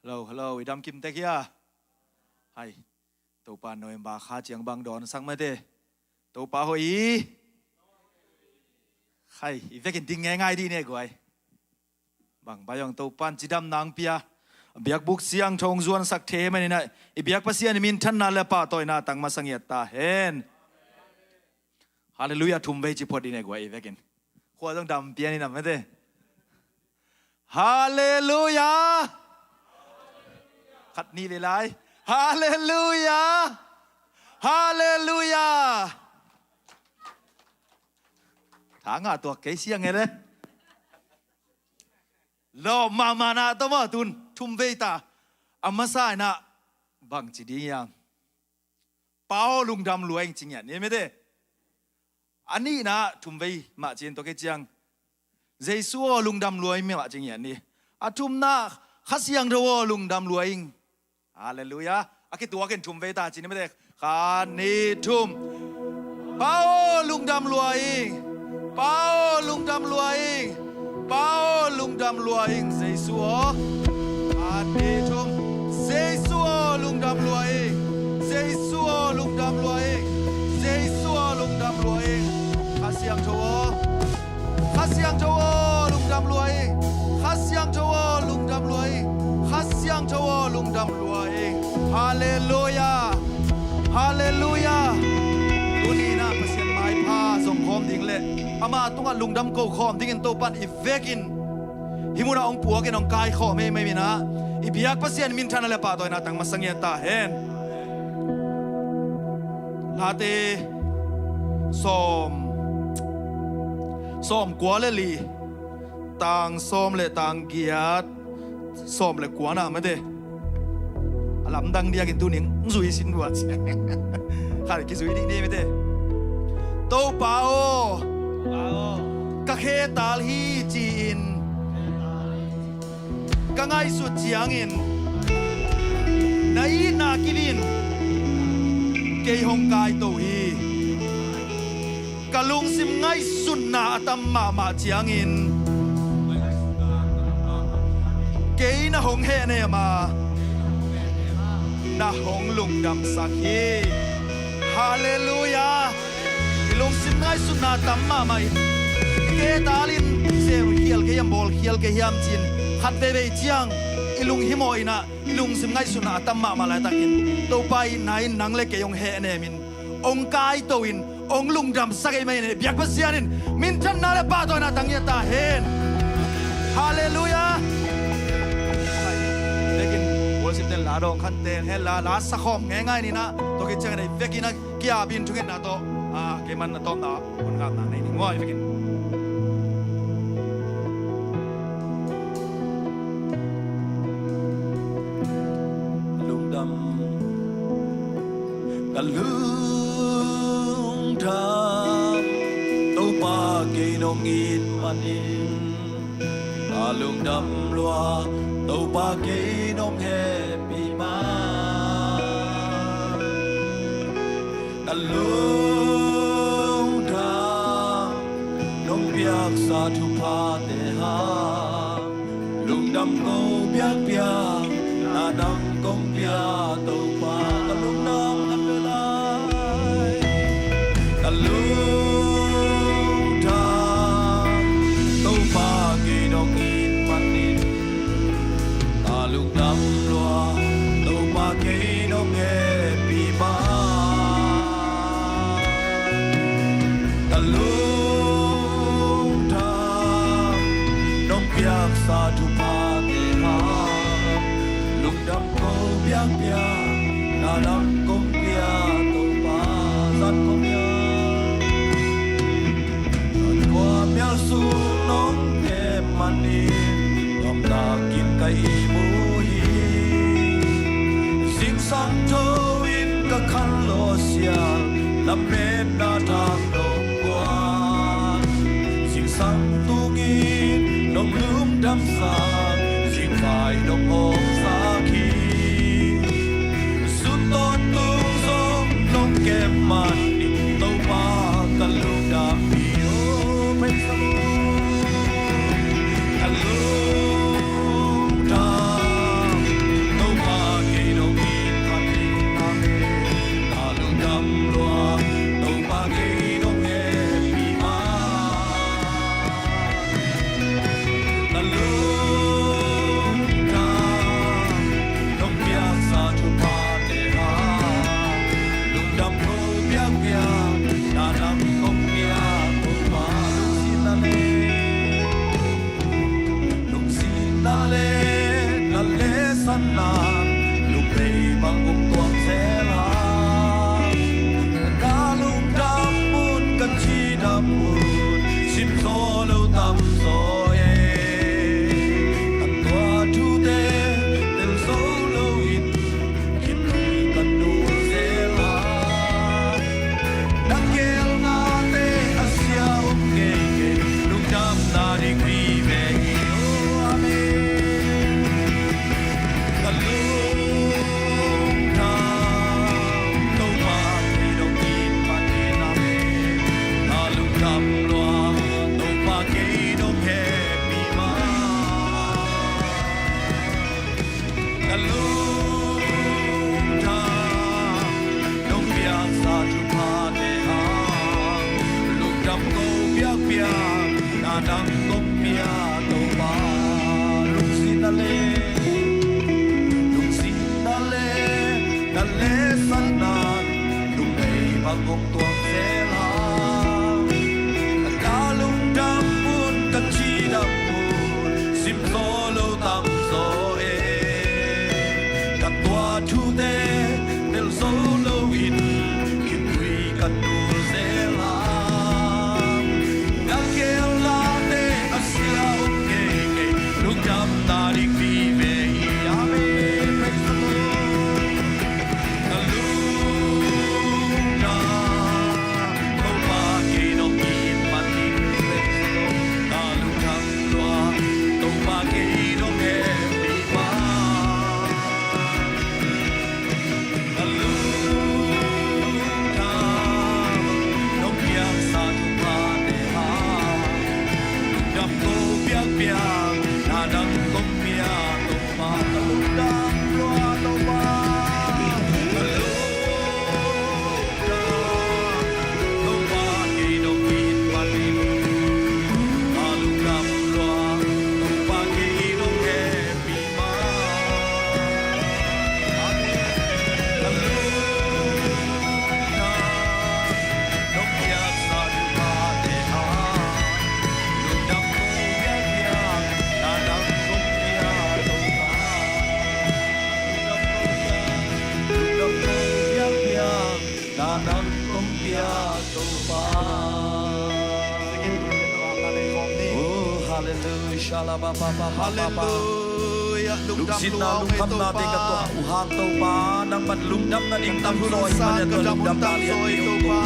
hello idam kim te kia hai to pa noi ba kha chiang bang don sang ma te to pa hoi hai i vekin ting ngai di ne goi bang bayong to pan chidam nang pia biak buk siang thong zuan sak the mai na i biak pasian min than na le pa toy na tang ma sangiat ta hen hallelujah thum ve chi phodi ne goi i vekin khwa jong dam pia ni na ma te hallelujahขัดนี่เลยไรฮาเลลูยาฮาเลลูยาถางาตัวเกยเสียงไงเลยรอมานะตัวมาตุนทุ่มเวตาอามาซายนะบังจีดียังเป้าลุงดำรวยจริงอย่างนี้ไม่ได้อันนี้นะทุ่มเวมาจีนตัวเกจียงเจสัวลุงดำรวยไม่มาจริงอย่างนี้อาทุ่มนะข้าเสียงตัวลุงดำรวยฮาเลลูยาอาคิดตัวกันทุ่มเวตาจีนไม่ได้ขานี่ทุ่มเป้าลุงดำรวยเป้าลุงดำรวยเป้าลุงดำรวยเจสัวขานี่ทุ่มเจสัวลุงดำรวยเจสัวลุงดำรวยเจสัวลุงดำรวยข้าเสียงตัวข้าเสียงตัวลุงดำรวยข้าเสียงตัวลุงดำรวยข้าเสียงตัวลุงดำรวยฮาเลลูยาฮาเลลูยาตัวนี้นะเปอร์เซ็นต์ไม้พาส่งคอมดิ้งเลยอามาต้องการลุงดำโกคอมดิ้งกันโตปันอีเวกินหิมุนาองปัวกันองกายคอไม่มีนะอีพิยักเปอร์เซ็นต์มินทันอะไรป่าตัวนั้นตั้งมาสังเกตตาเห็นลาเตส้มกัวเลลีต่างส้มเลยต่างเกียรติส้มเลยกัวน่ะไม่ได้ลำดังเดียกินตัวหนึ่งซุยสินวัดข้ากินซุยนี่ไม่ได้โตเปาก็แค่ตาลีจีนก็ง่ายสุดเจียงอินในนากิวินเกยฮงกายตัวฮีกะลุงซิมง่ายสุดนาตัมมาเจียงอินเกยน่ะฮงเฮเนมาน่ะฮงลุงดำสักฮีฮาเลลูยาลุงซิมง่ายสุดนาตัมมาอินเกตาลินเซลเฮียลเกยมบอลเฮียลเกยมจินขัดเบเบเจียงอิลุงฮิโมอินะอิลุงซิมง่ายสุดนาตัมมาลายตักินตัวไปไหนนังเล็กเกยงเฮเนมินองกายตัวอินองลุงดำสักไม่เนี่ยเบียกภาษานินมินทันนาเลป้าตัวน่ะตั้งยาตาเห็นฮาเลลูยาเด็กินวอลสิบเดลลาดองขันเตนเฮลาสักข้อมง่ายๆนี่นะตัวกิจจังในเวกินะกียาบินทุกข์นะโตเกมันนะโตนะคนงามนะในนิ่งว่าเวกินลุงดำกันลุงทำตัวปากีนองอินมันอินลุงดำลัวตัวปากีนองเฮปีมากันลุงทำน้องเบียกสาธุพาเตหาลุงดำโกเบียกเบียกนาดังกงเบียตัวปากันลุงดำกันเวลากันลุงทำตัวปากีนองอินมันอินลุงดำลัวตัวปากีนองเฮปีมากันลุงทำน้องเปียกสาธุพาเตหาลุงดำโกเปียกเปียกนาดังกงเปียตัวปาสัตว์กงเปียความยาสูน้องเก็บมันดีน้องตากินไก่มูฮีสิ่งสังเทวินก็คันโลเสียลำเม็ดนาทางดงกวานสิ่งสังตุกินน้องลืมดำสาสิ่งฝ่ายน้องอมสาคีสุดตอนตุงทรงน้องเก็บมันดิตัวมากันลูกดำมีโอเป็นสมุกันลูกดำ săn nàn lúc đây bằng ông tuang sẽ là đã lúc đam muốn cần chi đam muốn sim gió lâu tầm gió tận tua thu tê từ gió lâu in kim lui cần đủ sẽ là đang kêu na tê asia ông kê lúc đam na đi quy về đang công bia tàu ba lục xin đã lê săn nàn lúc này bằng ông tuang sẽ là đã lúc đam muốn cần chi đam muốn sim gió lâu tầm gió đặt toa thu tê del gió lâu in kim quy cần đủ sẽ là lúc xin na lúc thăm na te ka to u hang to pa nang man lung dam na ding tam roi ma ne to lung dam na lian to pa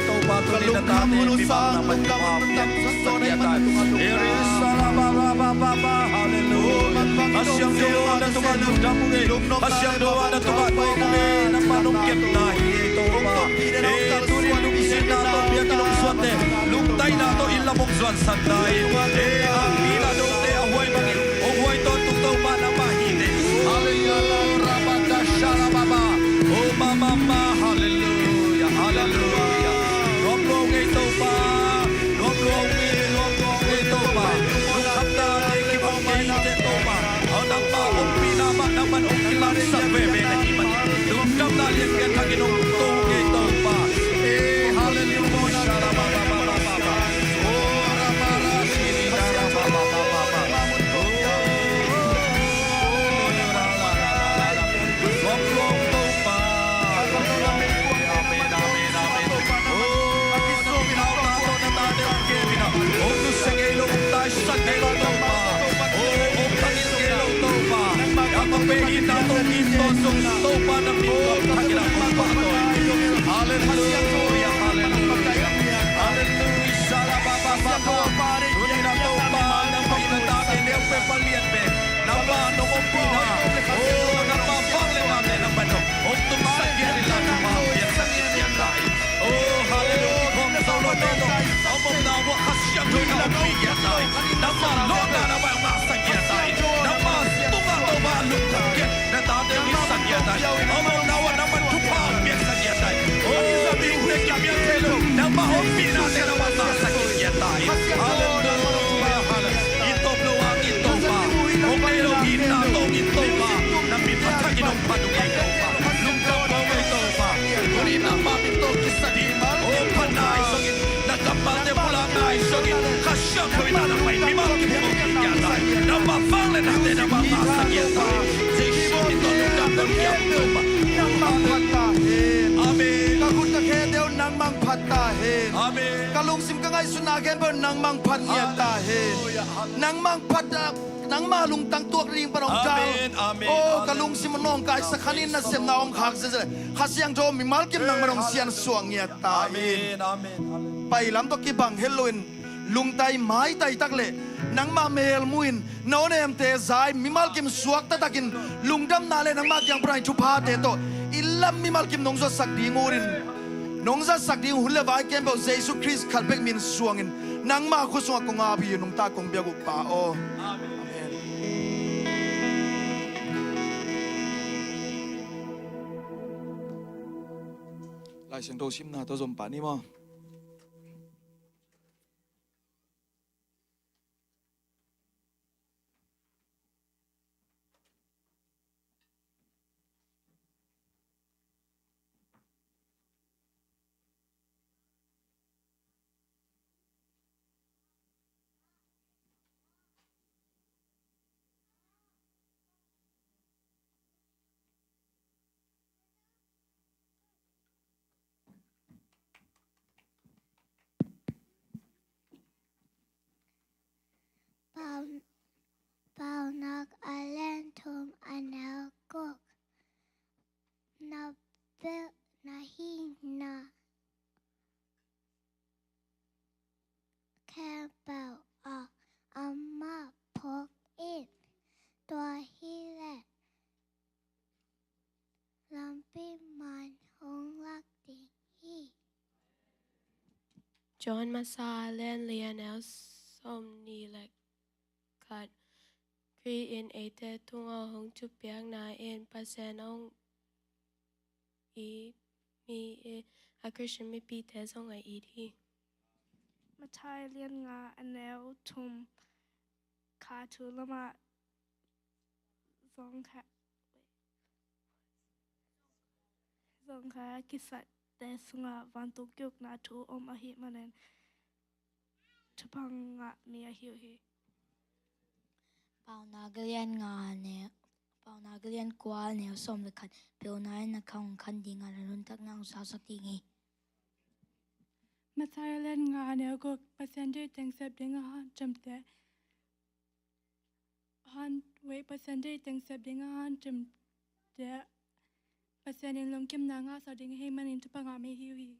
to pa to ni na ta te pi ma na man pa pian so ne ta ere sala ba hallelujah asyam do na to ka lung dam nge asyam do na to ka ko nge na pa nong kep na hi to pa tu ni lung sin na to pia ki lung suat te lung tai na to illa mong suan san dai ang pi na do te a hoi bang o hoi to tu to pa na ma hi te hallelujah rabada shala baba o mama hallelujah hallelujah rom lo ngai to pa rom lo ngai to pa lung khap ta te ki bang ngai te to pa au dam pa om pi na ma na man om ki la sa ve ve na ki man lung dam na lian ke thang ki nong to ngai to pa hallelujah shala baba Kasya ko ina na may mimang kipong kikatay. Namafang na natin ang mga sakit tayo. ลงซิมกังไงสุนาเกมเบอร์นังมังพัดเนียตาเฮนังมังพัดนังมาลุงตั้งตัวริงปนองเจ้าโอ้กะลุงซิมนองกายสักขันินนะเสียมนาองขักเสียข้าเสียงโจมีมาลกิมนังมานองเสียนสวงเนียตาเฮไปลำตกิบังเฮลโลวินลุงไตไม้ไตตักเล่นังมาเมลมุอินโนเนมเตซายมิมาลกิมสวกตะตักินลุงดำนาเลนังมาเกียงปรายชุพาเตโตอิลลัมมิมาลกิมนองซสักดีงูรินนองซสักดีหุ่นเลวายเกมเบลเยซูคริสต์ขัดเบกมินสวงินนังมาคุสวงกงอาบีนงตากงเบียกุปาโอลายเสียงโตชิมนาตัวจมป่านี่มั้งเป่านักอาเลนทุมอันเอากุกนาเบลนาฮินาแค่เป่าออกอามาพกอินตัวฮิเลลำปีมันหงลักดิฮีจอห์นมาซาเลนเลียนเอลสมนีเล็กขัดครีอินเอเตทุงเอาหงจุบเปียกนาเอ็นปัสเซนองอีมีอาคริชมีปีเทสองไออีทีมาทายเลียนงาอันแนวทุมคาทูละมาสองขากิสัตแต่สงาวันตุกยุกนาทูอมอหิมันเนนทพังงะมีอหิวฮีเป่านักเรียนงานเนี่ยเป่านักเรียนกว่าเนี่ยสมเลยคันเปียวนายนักขังคันดีงานรุ่นตักนางสาวสักทีงี้มาทายเลียนงาเนี่ยก็เปอร์เซ็นต์ที่จังเสพดึงอาหารจำแต่ฮันเวเปอร์เซ็นต์ที่จังเสพดึงอาหารจำแต่เปอร์เซ็นต์ในลมเข้มนางอาสาวดึงให้มันอินทุปังอาไม่หิวฮี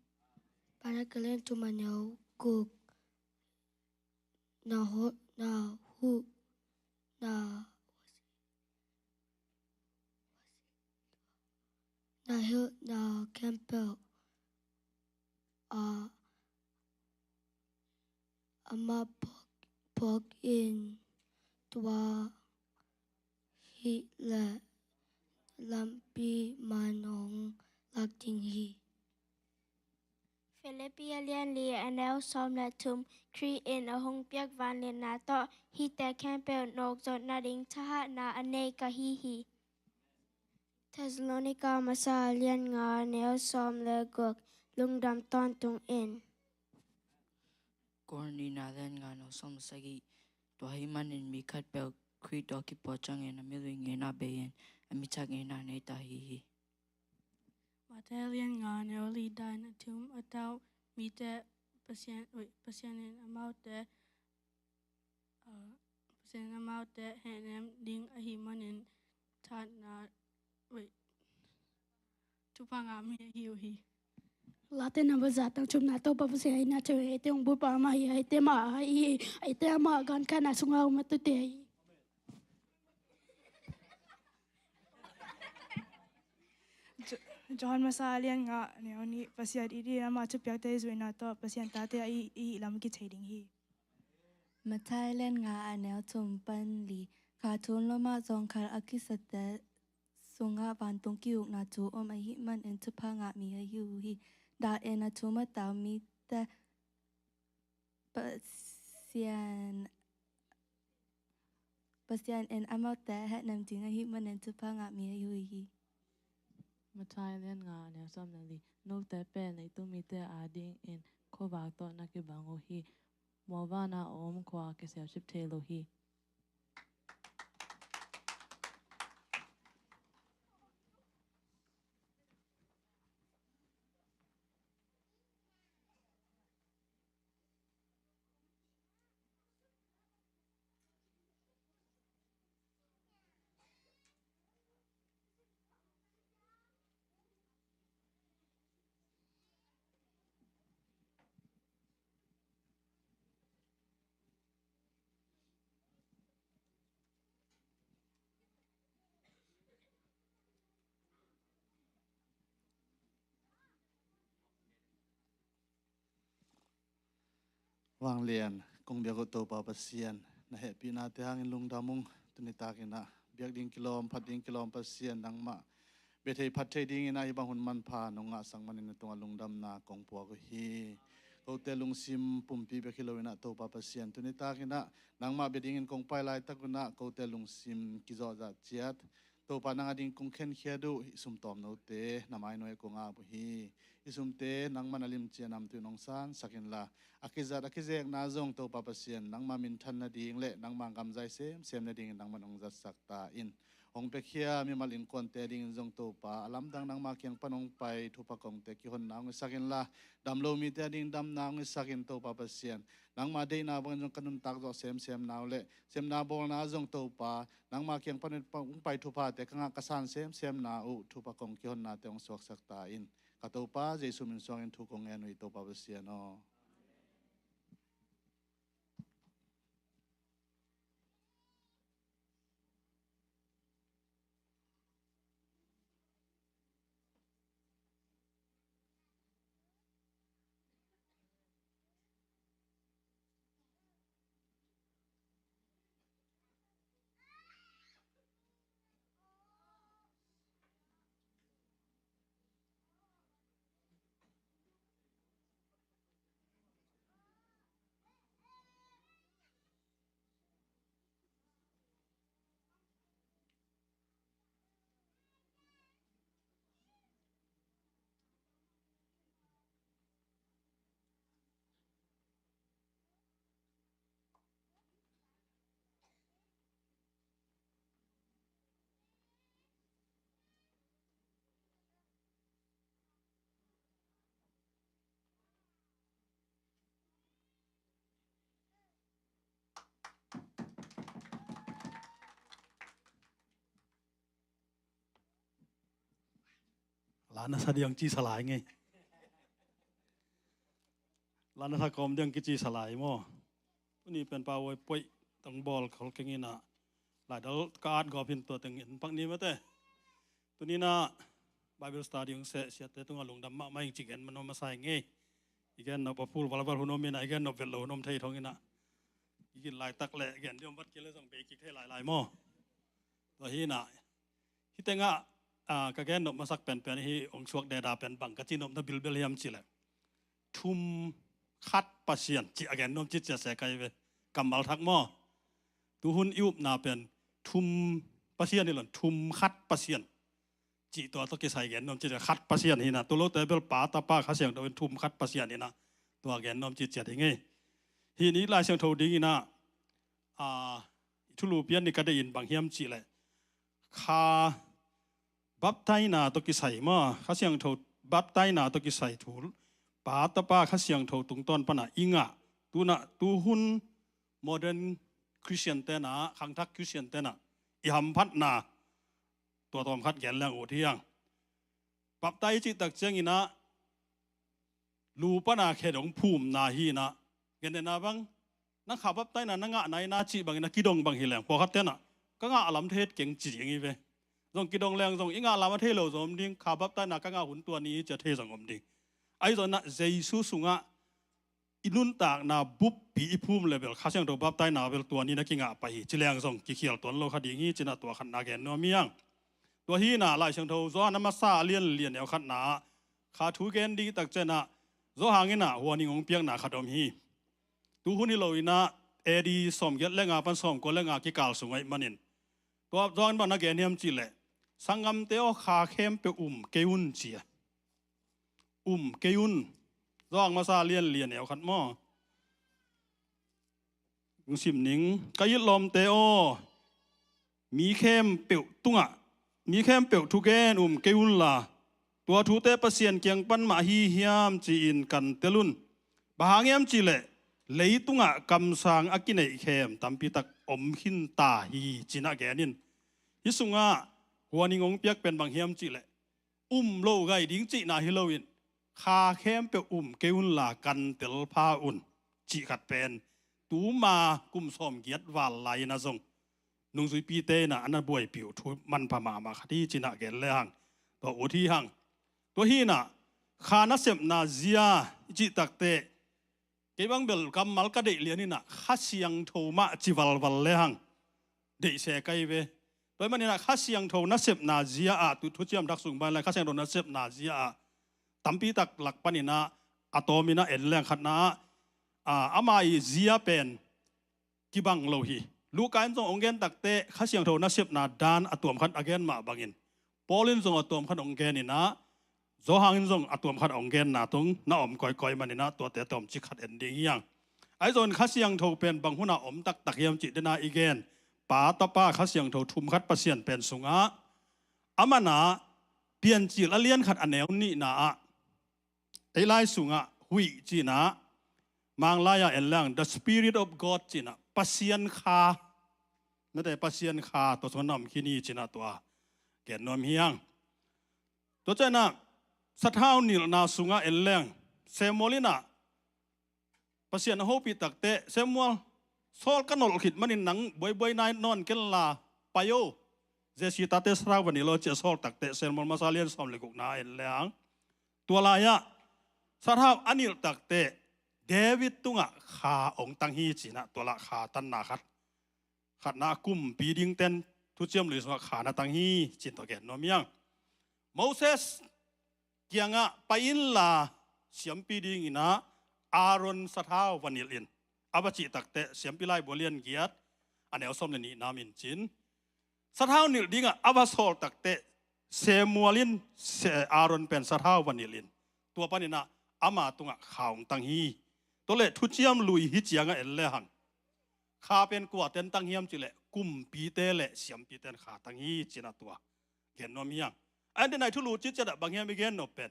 ปานักเรียนทุมันเอากุกนาโฮนาฮูนาเฮลนาแคมเปลอามาพกอินตัวฮิเลลำปีมันองลักจิงฮีฟิลิปปิเลียนเลียนแล้วซ้อมและทุมครีเอ็นอหงเปียกวันเลียนนาต่อฮีแต่แคมเปลนกจดนาดิงทหารนาอเนกฮีเทสโลนิกามาซาเลียนงาแนวซ้อมและกกลุงดำตอนตรงเอ็นก่อนนี้นาเล่นงานเอาสมสกิตัวให้มันเองมีคัดเปลคุยดอกกิปอจังเงินไม่รู้เงินนาเบียนมีชักเงินนาในตาฮีมาทายเลียนงาเนี่ยลีดายนะทุมอัตาวมีแต่เปอร์เซ็นต์ในอมาแต่เปอร์เซ็นต์อมาแต่แห่แนมดิงอหิมันเนนทานนาทุพังอามีหิวฮีLatte na bazatang chum na to pa siya na chum ite yung bupa ma hi ite ma hi ite ma gan ka na sungaw matute hi จอห์นมาซาเลียนงาเนี่ยนี่ภาษาอีดีนะมาชุบยักษ์ได้สวยนะต่อภาษาตาเตอีลำกิจเฮดิงฮีมาไทยเล่นงาอันแนวจมปันลีขาทุนละมาจองคาอากิสเตสุงาบานตรงกิวนาจูอมอหิมันเอ็นจุพางามีอายุฮีดาเอ็นนาจูมาตามีแต่เปอร์เซียนเอ็นอามาแต่แห่นำจริงอาหิมันเอ็นจุพางามีอายุฮีมาใช้เล่นงานเนี่ยซ้ำนั่นลีนูแต่เป็นในตุ้มีแต่อาดิงเอ็นโคบากต่อนักบังโอฮีมัวว่านาอมควาเกษตรชิบเทโลฮี วางเลียนกงเบียกโตปาปัสเซียนนะเหปีนาเตหังอินลุงดามุงตุนิตากินะเบียกดิ้งกิโลมพัดดิ้งกิโลมปัสเซียนนังมาเบเทพัดเทดิ้งอินาอิบังหุนมันพานงะสังมันอินตัวลุงดำนากงปัวกุฮีเขาเตลุงซิมปุ่มปีเบกิโลอินะโตปาปัสเซียนตุนิตากินะนังมาเบดิ้งอินกงไปลายตะกุนะเขาเตลุงซิมกิจอจัดเจียดโตปานังอดิ้งกงเข็นเขียดูสุมตอมโนเตนามายโนเอกงอาบุฮีอิสุมเตนังมันอลิมเจียนำตุนองซานสักินลาakizat akizek na zong to papasian nang mamin than na ding le nang mang kam zai sem na ding nang man ong zat sakta in ong pekhia mi mal in kon te ding zong to pa alam dang nang ma kyang panong pai thu pa kong te ki hon na ng sakin la dam lo mi te ding dam na ng sakin to papasian nang ma dei na bang jong kanun tak zo sem naw le sem na bol na zong to pa nang ma kyang panun ong pai thu pa te kanga kasan sem na u thu pa kong ki hon na te ong sok sakta in kato pa jesu min song in thu kong en wi to papasian no lana sa diang chi salai nge lana sa kom diang ki chi salai mo ni pen pa woi poi tong bol khol kengina la dal kaat go pin to teng in pak ni mate tuni na bible study ung se sia te tunga lungdam ma mai chi gen manom ma sai nge igen no pa pul wala wal hunom ina igen no vel hunom thei thong ina igen lai tak le igen diom wat ke le song be ki thei lai mo to hi na hi tenga ka gen no masak pen hi ong suak de da pen bang ka chi nom na bil bel hiam chi le thum khat pasien chi again nom chi cha se kai ve kamal thak mo tu hun yup na pen thum pasien ni lon thum khat pasien chi to to ke sai gen nom chi khat pasien hi na tu lo te bel pa ta pa kha siang do thum khat pasien ni na to again nom chi cha ding hi ni la siang tho ding ina thu lu pian ni ka de in bang hiam chi le khaบับไตนาตกิใส่มาข้าเสียงโทบับไตนาตกิใส่ถูลป้าตาป้าข้าเสียงโทตุงต้นปนะอิงะตูหุนโมเดิร์นคริสเตียนเตนะขังทักคริสเตียนเตนะอิหัมพัดนาตัวตอมคัดแกนแรงโอเทียงบับไตจิตตักเจียงอินะลูปนาเขดงภูมินาฮีนะเกณฑ์นาบังนักข่าวบับไตนานังะนายนาจีบางนักกิดงบางฮิแรงพอคัดเตนะก็งะอลัมเทศเก่งจีอย่างนี้เว้ทรงกิดงแรงทรงอิงาลามาเทโลสมดิ้งขาบับใต้หนักงาหุ่นตัวนี้จะเทสังคมดิ้งไอ้ตอนนั้นเจสุสุงะอินุนตากนาบุบปีพุ่มเลเวลข้าเสียงตัวบับใต้หนาเวลตัวนี้นักกิงาไปจิแรงทรงกิเขียวตัวโลคดีงี้จินาตัวขันนาแกนนัวเมียงตัวฮีน่าลายเสียงตัวซ้อนน้ำมาซาเลียนเอวขันนาขาถูแกนดีตักเจนะซ้อหางเงินน่ะหัวนิงงเปียงนาขัดอมฮีตัวหุ่นนี่โลอินะเอดีสมเกตเล่งาปันสมก็เล่งากิกาลสุงไอมันนินตัวซ้อนบ้านนักแกนเฮียมจิเลสังกำเตอขาเข้มเปเกยุนเจียเกยุนร้องมาซาเลียนเอวขัดหม้อสิมนิงกยิดลมเตอมีเข้มเปตุงะมีเข้มเปทุกแกนเกยุนล่ะตัวทูเตปเสียนเกียงปันมาฮีเฮียมจีอินกันเตลุนบางเงียมจีเล่เลยตุงะกำสังอากินเอเข้มตัมปิตักอมหินตาฮีจีน่าแกนินยิสุงะหัวนิงงเปียกเป็นบางเฮียมจีเลยโลไกดิ้งจีนาฮิโลวินคาเข้มเปเกยุนลากันเตลพาอุ่นจีขัดเป็นตูมากุมสมเกียรติวาลไลนะทรงนุงสุยปีเตนะอันนั้นบวยปิวทุมันพม่ามาคดีจีน่าแกนเลยหังตัวอุที่หังตัวฮีน่ะคานัสเซมนาเซียจีตักเตแก บางเบลกำมัลก็เดเลียนี่นะข้าเสียงโทมาจิวัลวัลเลยหังเดเสกไกเวโดยมันนี่นะข้าเสียงโทนัสเซบนาเซียอะตุทุเจียมดักสุงไปเลยข้าเสียงโทนัสเซบนาเซียอะตั้มปีตักหลักปนินะอะโตมินะเอ็นแรงขัดนะอามาอีเซียเป็นกิบังโลหีลูกการส่งองเกนตักเตะข้าเสียงโทนัสเซบนาดานอะตัวมขัดอเกนมาบังอินปอลินส่งอะตัวมขัดองเกนนี่นะโซฮังส่งอะตัวมขัดองเกนนะตรงน้าอมก่อยมันนี่นะตัวเตะตัวมจิขัดเอ็นดิ้งยังไอ้ส่วนข้าเสียงโทเป็นบางหัวหน้าอมตักเยี่ยมจิตนาอีเกนป้าตาป้าข้าเสียงโททุ่มขัดประเสียนเป็นสุงะอามานาเปลี่ยนจิละเลียนขัดอันแนวนี่นะไอ้ไล่สุงะหุยจีนะมังลายาเอ็นแรง the spirit of God จีนะประเสียนคาไม่ได้ประเสียนคาตัวสนามขี้นี่จีนะตัวแก่นนมเฮียงตัวเจ้าน่ะสัทธานิลนาสุงะเอ็นแรงเซมอลินะประเสียนโฮปิตักเตเซมวลโซลกันนอลขิดมันหนังบ่อยๆนายนอนกันลาปายโอเจสิตาเตสราวันนี้เราจะโซลตักเตเซมอลมาซาเลียนสอมเลกุกนาเอ็นแรงตัวลายะสัทธาอันนี้ตักเตเดวิดตุงะขาองตังฮีจีนะตัวละขาตันนาขัดนากุมปีดิงเต้นทุเจียมหรือสงขานาตังฮีจินตัวแกนนอมยังโมเสสเกียงะไปอินลาเสียมปีดิงนะอารอนสัทธาวันนี้ลินอาบจิตักเตเสียมปีไลบเลียนเกียรติอันเอลสมเลนีนามินจินสัทธานิลดิงะอาบโซลตักเตเซมัวลินอารอนเป็นสัทธาวันนี้ลินตัวปานินะอามาตุงะข่าวตังฮีตัวเล่ทุเจียมลุยฮิจยังเอลเลหังข้าเป็นกวาดเต็นตังเฮียมจิเล่กุมปีเตเล่เสียมปีเตนขาตังฮีจินาตัวเกนนอมยังอันเดนายทุลูจิตจะดับบางเฮียมิเกนนอเป็น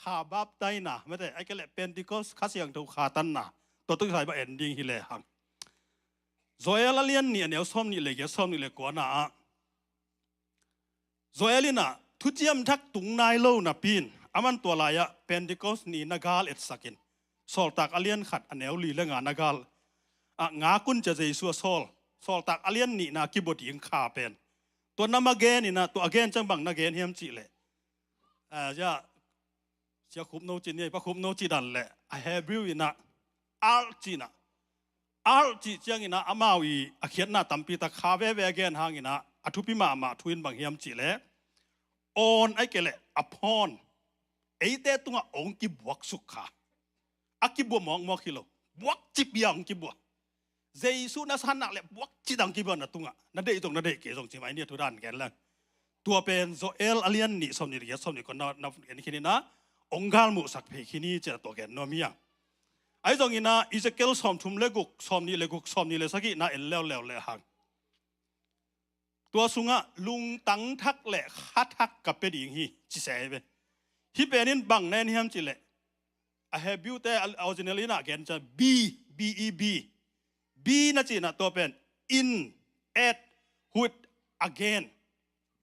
ข้าบับไตนะไม่ได้ไอ้แกเล่เป็นดิโกสข้าเสียงถูกขาตันนะตัวตุ้งใส่บะเอ็นดิ้งฮิเล่หังโซเอลเลียนนี่เนี่ยส้มนี่เลยเกส้มนี่เลยกว่านะโซเอลินะทุเจียมทักตุงนายโลนะปีนอามันตัวลายะเป็นดิโกสนี่นากาลเอ็ดสักินโซลตักอเลียนขัดอันเอวลีและงานนากาลงากุนจะใจสัวโซลตักอเลียนนี่นะกิบดีงขาเป็นตัวน้ำมาเกนนี่นะตัวอเกนจังบังนาเกนเฮียมจีเลยจะคุบโนจีนี่พระคุบโนจีดันเลยไอเฮบริวนะอาร์จีนะอาร์จีจังนะอามาวีอาเขียนนะตั้มปีตาคาเวเวเกนหางนะอทุพิมาทวินบังเฮียมจีเลยออนไอเกเลยอพอนไอเตตุงะองกิบวักสุขาอากิบัวมองคิโลบวกจิบยังกิบัวเจสุนัสหันนักเล็บบวกจิดังกิบัวนั่นตุงะนั่นเด็กตรงนั่นเด็กเกี่ยงจิ๋มไอเนี่ยทุรานแกนแล้วตัวเป็นโซเอลอเลียนนี่สมนิริยสมนิคนนับเอ็นคินีนะองค์การมุสักเพคินีเจอตัวแกนโนมียังไอ้ตรงนี้นะอิสเกลสมทุมเลกุกสมนี่เลกุกสมนี่เลสักินะเอ็นแล้วเลยหังตัวสุงะลุงตังทักเละคัดทักกับเป็นอย่างฮีจิเสยไปที่เป็นนินบังแน่นี่ฮัมจิเละI have built the originally na againจะ B นะจีนะตัวเป็น in at with again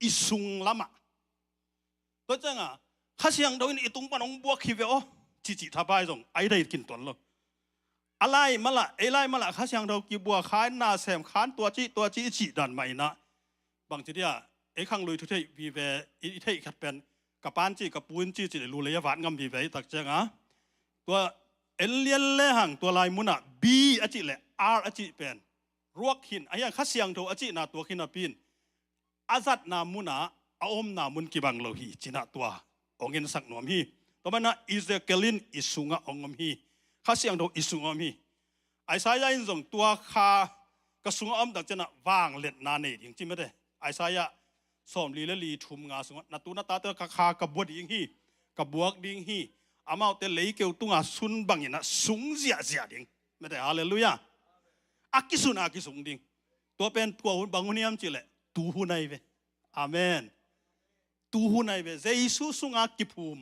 อิสุงลามะตัวจังอ่ะข้าเสียงโดยอิตุงปนองบัวคิเวโอจิทับไปตรงไอ้ได้กินตัวเลยอะไรมาละข้าเสียงโดยกิบัวขายนาแซมขานตัวจีจิดันใหม่นะบางทีเนี่ยไอ้ข้างลุยทุกที่วีเวอีเทขัดเป็นกับปานจีกับปูนจีจิรู้เลยหวานงำวีเวตักจังอ่ะตัวเอเลียนเล่หังตัวลายมุนะ B อจิเล่ R อจิเป็นรวกหินไอ้ยังข้าเสียงโทอจินาตัวขินาปีนอาซัดนามุนะอาอมนามุนกิบังโลหีจินาตัวองเงินสักหนวมฮีตัวมันนะอิสเดเกลินอิสุงะองมฮีข้าเสียงโทอิสุงะฮีไอ้สายอินส่งตัวข้ากระสุงอมดักจะนะวางเล็ดนาเนดจริงไม่ได้ไอ้สายสอมลีและลีทุมงาสุงะนาตูนาตาเตอร์ข้ากระบวดยิงฮีกระบวกดิงฮีอามาเตเลยเกี่ยวตุงอาสุนบังยินะสุงเสียดิ่งไม่ได้ฮาเลลูยาอากิสุงดิ่งตัวเป็นตัวบังหุนิยมจิเลตูหูในเวอาเมนตูหูในเวเจยิสุสุงอากิภูมิ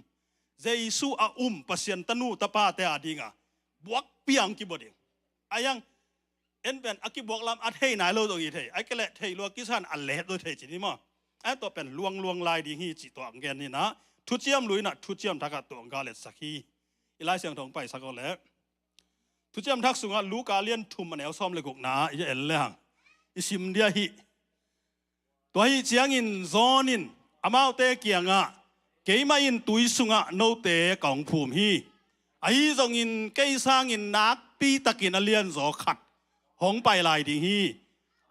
เจยิสุอาปัสยันตนูตะปาเตอาดิ่งอ่ะบวกเปียงกิบดิ่งอายังเอ็นเป็นอากิบวกลำอัดให้นายโลตรงนี้เทไอ้ก็แหละเทลวกิสันอันเล็ดโดยเทจินี่มั้งไอ้ตัวเป็นลวงลายดิ่งฮีจิตัวอังเกนนี่นะทุเจียมลุยนะทุเจียมทักตัวองกาเลสักฮีอีไลเสียงทองไปสักก็แล้วทุเจียมทักสุงะลูกาเลียนทุมมันแนวซ้อมเลยกุกนาอีเอลเลยหังอีซิมเดียฮีตัวฮีเจียงอินซอนินอามาเตเกียงะเกยมาอินตุยสุงะโนเตกองภูมิฮี ไอ้ทรงอินเกยสร้างอินนักปีตะกินอเลียนโสขัดหงไปลายดิ่งฮี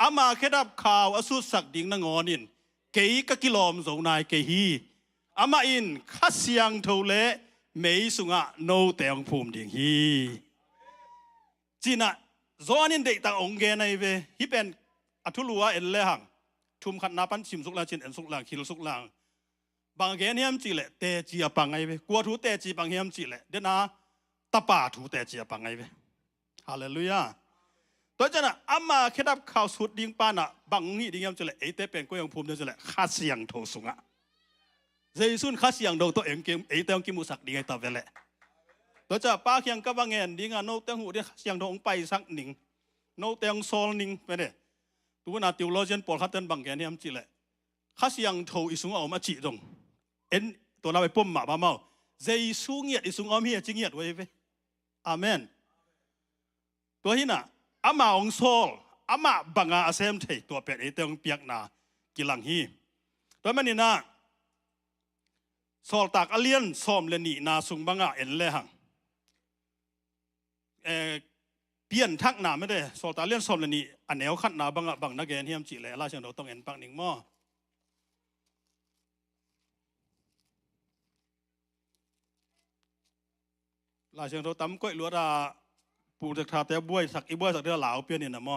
อามาแค่ดับข่าวอสุสักดิ่งนงอนินเกยกะกิโลมโสนายเกยฮีอามาอินขัดเสียงเท่าเละไม่สุงะโนเตงภูมิดิ่งฮีจีน่ะโซอันนี้เด็กต่างองค์เกนในเวฮิเป็นอัทุลัวเอ็นเลหังทุมขัดนาปันชิมสุกลางจินเอ็นสุกลางคิลสุกลางบางเกนเฮียมจีเละเตจีปังไงเวกลัวถูเตจีบางเฮียมจีเละเดน่าตาป่าถูเตจีปังไงเวฮาเลลูยาตัวจันน่ะอามาแค่ดับข่าวสุดดิ่งปาน่ะบางงี้ดิ่งเฮียมจีเละเอเตเป็นก็ยังภูมิเดียวจีเละข้าเสียงโทสุงะเจสุนข้าเสียงโดตัวเองเกมเอเตองกิมุสักดิ่งไงตาเวเละตัวจะป้าเคียงกับบางเงินดิ่งอ่ะโนเตงหูเดียเสียงโทองไปสักหนิงโนเตงโซลหนิงไปเนี่ยตัวน่ะติวโลเจนปอลขัดเต้นบางเงินเฮียมจีเละข้าเสียงโทอิสุงะออกมาจีตรงเอ็นตัวเราไปปุ่มหมาบ้าเมาเจสุเงียดอิสุงอมเฮียจิเงียดไว้เว้อาเมนตัวที่น่ะอามาองโซลอามาบังอาเซมเทตัวเป็ดไอเตงเปียกนากิลังฮีตัวมันนี่นะโซลตากอเลียนซอมเลนีนาสุงบังอาเอ็นเลหังเปลี่ยนทักนาไม่ได้โซลตากเลียนซอมเลนีอันแนวขัดนาบังอาบังนักเกนเฮียมจีเลยล่าเชียงเราต้องเอ็นปังหนิงหม้อลาเชียงเราตั้มก้อยลัวดาปูจากทาเตะบ้วยสักอีบ้วยสักเดือหลาวเปียนี่นะมอ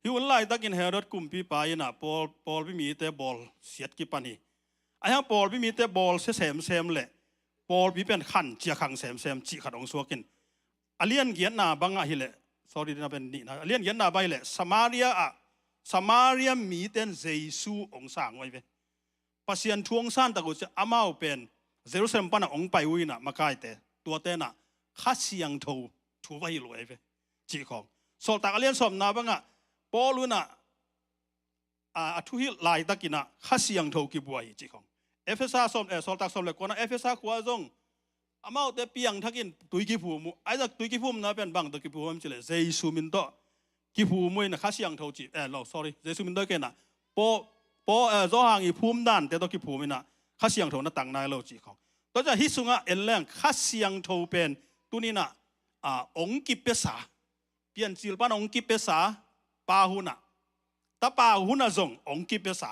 ฮิวันไล่ตักกินเฮรถกลุ่มพี่ปายน่ะปอลพี่มีเตะบอลเสียดกี่ปันนี่ไอ้ฮะปอลพี่มีเตะบอลเซมแหละปอลพี่เป็นขันเจียขังเซมจีขัดองสัวกินอเลียนเกียนนาบังอะฮิเละ sorry นะเป็นนี่นะอเลียนเกียนนาไปเลยสมาเรียมีเต้นเจซูองสางไว้เว้ปัสยันทวงสั้นตะกุจะอามาเป็นเจรูซาเล็มปันองไปวินะมาไกลเตตัวเต้น่ะข้าเสียงทูถูไปรวยเว้จีของสอลตากเลียนสมนาบังอะปอลุน่ะทุหิลายตะกินะข้าเสียงทูกิบวยจีของเอฟเอสอาสมสอลตากสมเลยคนน่ะเอฟเอสอาขวาจงอามาเตเปียงทักินตุยกิภูมิไอ้จากตุยกิภูมินะเป็นบางตุยกิภูมิจิเลยเจสุมินโตกิภูมิน่ะข้าเสียงทูจีเรา sorry เจสุมินโตเกินน่ะปอจอหางอีภูมิด้านแต่ตุยกิภูมิน่ะข้าเสียงทูน่ะต่างนายเราจีของตัวจะฮิสุงะเอลแรงข้าเสียงทูเป็นตัวนี้น่ะองกิเปสาเปลี่ยนจิลปันองกิเปสาปาหุนะตาปาหุนะจงองกิเปสา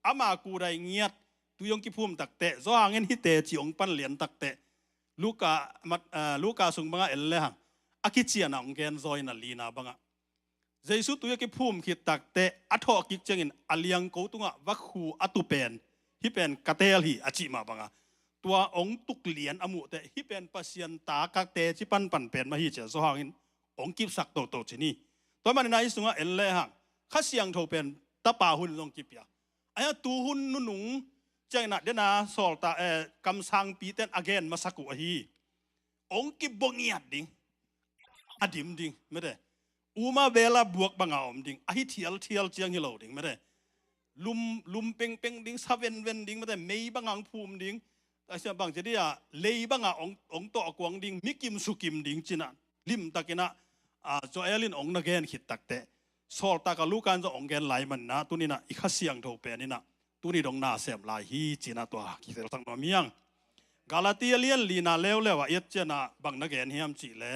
อามากูได้เงียดตุยองกิภูมิตักเตะจอหางเงินฮิเตจิองปันเหรียญตักเตะลูกาสุงบังเอลเลหังอากิเจียนะองเกนจอยนะลีนาบังะเจสุตุยกิภูมิคิดตักเตะอัทอกิจจินอเลียงโกตุงะวักคูอัตุเป็นฮิเป็นกาเตลฮีอจิมาบังะตัวองตุกเหรียญอมุเตฮิเป็นปัสยันตากักเตจิปันเป็นมาฮิเจสหางินองกิบสักโตจินี่ตัวมันในสุงะเอลเลหังข้าเสียงโทเป็นตาป่าหุ่นลงกิบยาไอ้ตูหุ่นนุ่งเจ้าหน้าเดนาสอลตากำสังปีเต้นอเกนมาสักกุฮีองกิบบงเงียดดิ่งอดิมดิ่งไม่ได้อูมาเวลาบวกบังอาอมดิ่งอหิเทียลเจียงฮิโลดิ่งไม่ได้ลุมเป่งดิ่งซาเวนดิ่งไม่ได้ไม่บังอังภูมิดิ่งแต่เชื่อบางจะได้เลยบังอาองโตอกวางดิ่งมิกิมสุกิมดิ่งจินะลิมตะกินะโจเอลินองนักเกนขิดตักเตะสอลตากลูกันจะองเกนไหลมันนะตัวนี้นะอีกข้าเสียงโทเป็นนี่นะตัวนี้ดงนาเสียมลายฮีจีนะตัวคิดเราตั้งมาเมียงกาลาตีเลียนลีนาเลวเลวว่าเอเจนะบางนักเกนเฮียมจีเล่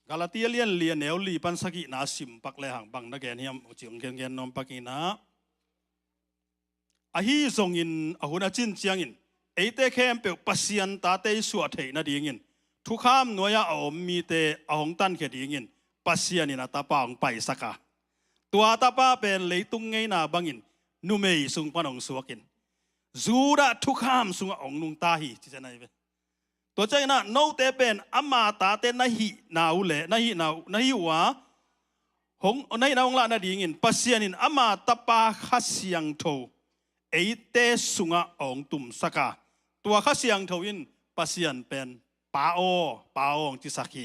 กาลาตีเลียนเลียนเนวลีปันสกินาสิมปักเลหังบางนักเกนเฮียมจีองเกนนอมปักินะอาฮีทรงอินอาหุนาจินเจียงอินเอเตเข้มเปลปัสยันตาเตยสวดเทนาดีงินทุกข้ามหน่วยอาอมมีเตอาหงตันเขดีงินปัสยันนินาตาปางไปสักาตัวตาปาเป็นเลยตุงไงนาบังอินนุเมยสุงปนองสวกินจูดาทุกข้ามสุงองนุงตาฮีที่จะไหนเวตัวใจน่ะโนเตเป็นอามาตาเตนาฮีนาอุเลนาฮีวะหงในนาองละนาดีงินปัสยันนินอามาตาปาขัสยังโทเอเตสุงะองตุมสักาตัวข้าเสียงทวินปัสยันเป็นปาโองจิสักี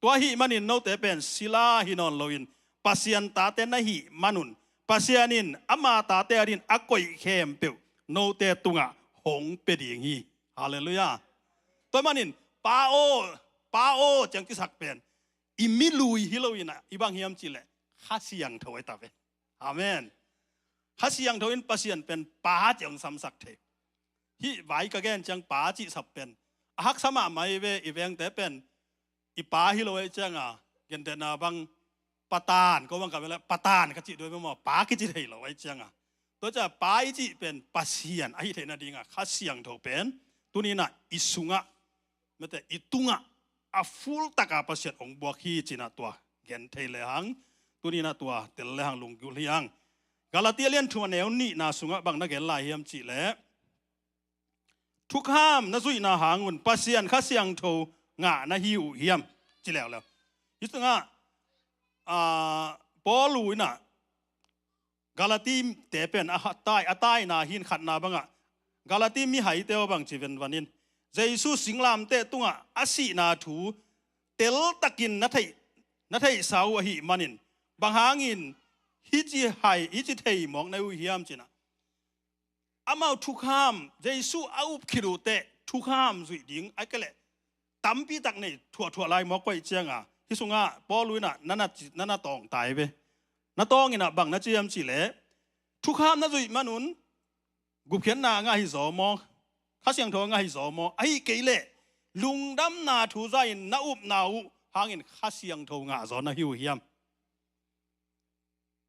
ตัวหิมันินโนเตเป็นศิลาหินอนโลวินปัสยันตาเตนะหิมันุนปัสยันินอามาตาเตอรินอักอยเข้มเปียวโนเตตุงะหงเปดีงีฮาเลลูยาตัวมันินปาโอจังจิสักเป็นอิมิลุยฮิโลวินะอีบางเฮียมจิเลข้าเสียงทวยตาเวอาเมน ข้าเสียงโทอินปัสยันเป็นป้าจังสำสักเทฮิไว้ก็แกนจังป้าจิสับเป็นฮักสมาไม่เวอีเวงแต่เป็นอีป้าฮิโลเอจังเกันแต่นาบังปะตานก็วังกับเวลาปะตานก็จิโดยไม่หมอป้าก็จิเทโลไว้จังตัวจะป้าจิเป็นปัสยันไอ้เทนาดิงข้าเสียงโทเป็นตัวนี้น่ะอิสุงะไม่แต่อิตุงะฟูลตะกาปัสยันองบัวขี้จินาตัวเกันเทเลหังตัวนี้น่ะตัวเตลเลหังลุงกุลยังกาลาเตียเลียนทัวเนวนี่นาสุงะบางนักเกลลายเฮียมจิเลทุกห้ามนาซุยนาหางุนปัสยันข้าเสียงโทงะนาฮิวเฮียมจิแล้วยิสุงะปอลูน่ะกาลาตีเตเป็นอาตายนาหินขัดนาบังกาลาตีมีหายเตวบังจีเวนวันนินเจสุสิงลามเตตุงอาศีนาถูเตลตะกินนัทไทสาวหิมันินบางหางินฮิจิไฮฮิจิเทยมองในวิหามจินะอามาทุกห้ามเจสุอาอุบคิรุเตทุกห้ามสุดดิ่งไอ้ก็เลยตั้มปีตักในถั่วลายมอกไว้เจียงฮิสุงะปอลุยน่ะนั่นตองตายไปนั่นตองนี่น่ะบังนั่นเจียมจิเล่ทุกห้ามนั่นสุดมานุนกุบเขียนนาง่ายสอมอข้าเสียงโทง่ายสอมอไอ้เกลเล่ลุงดำนาทูใจนาอุบนาอุหางินข้าเสียงโทง่าสอนนาฮิวเฮียม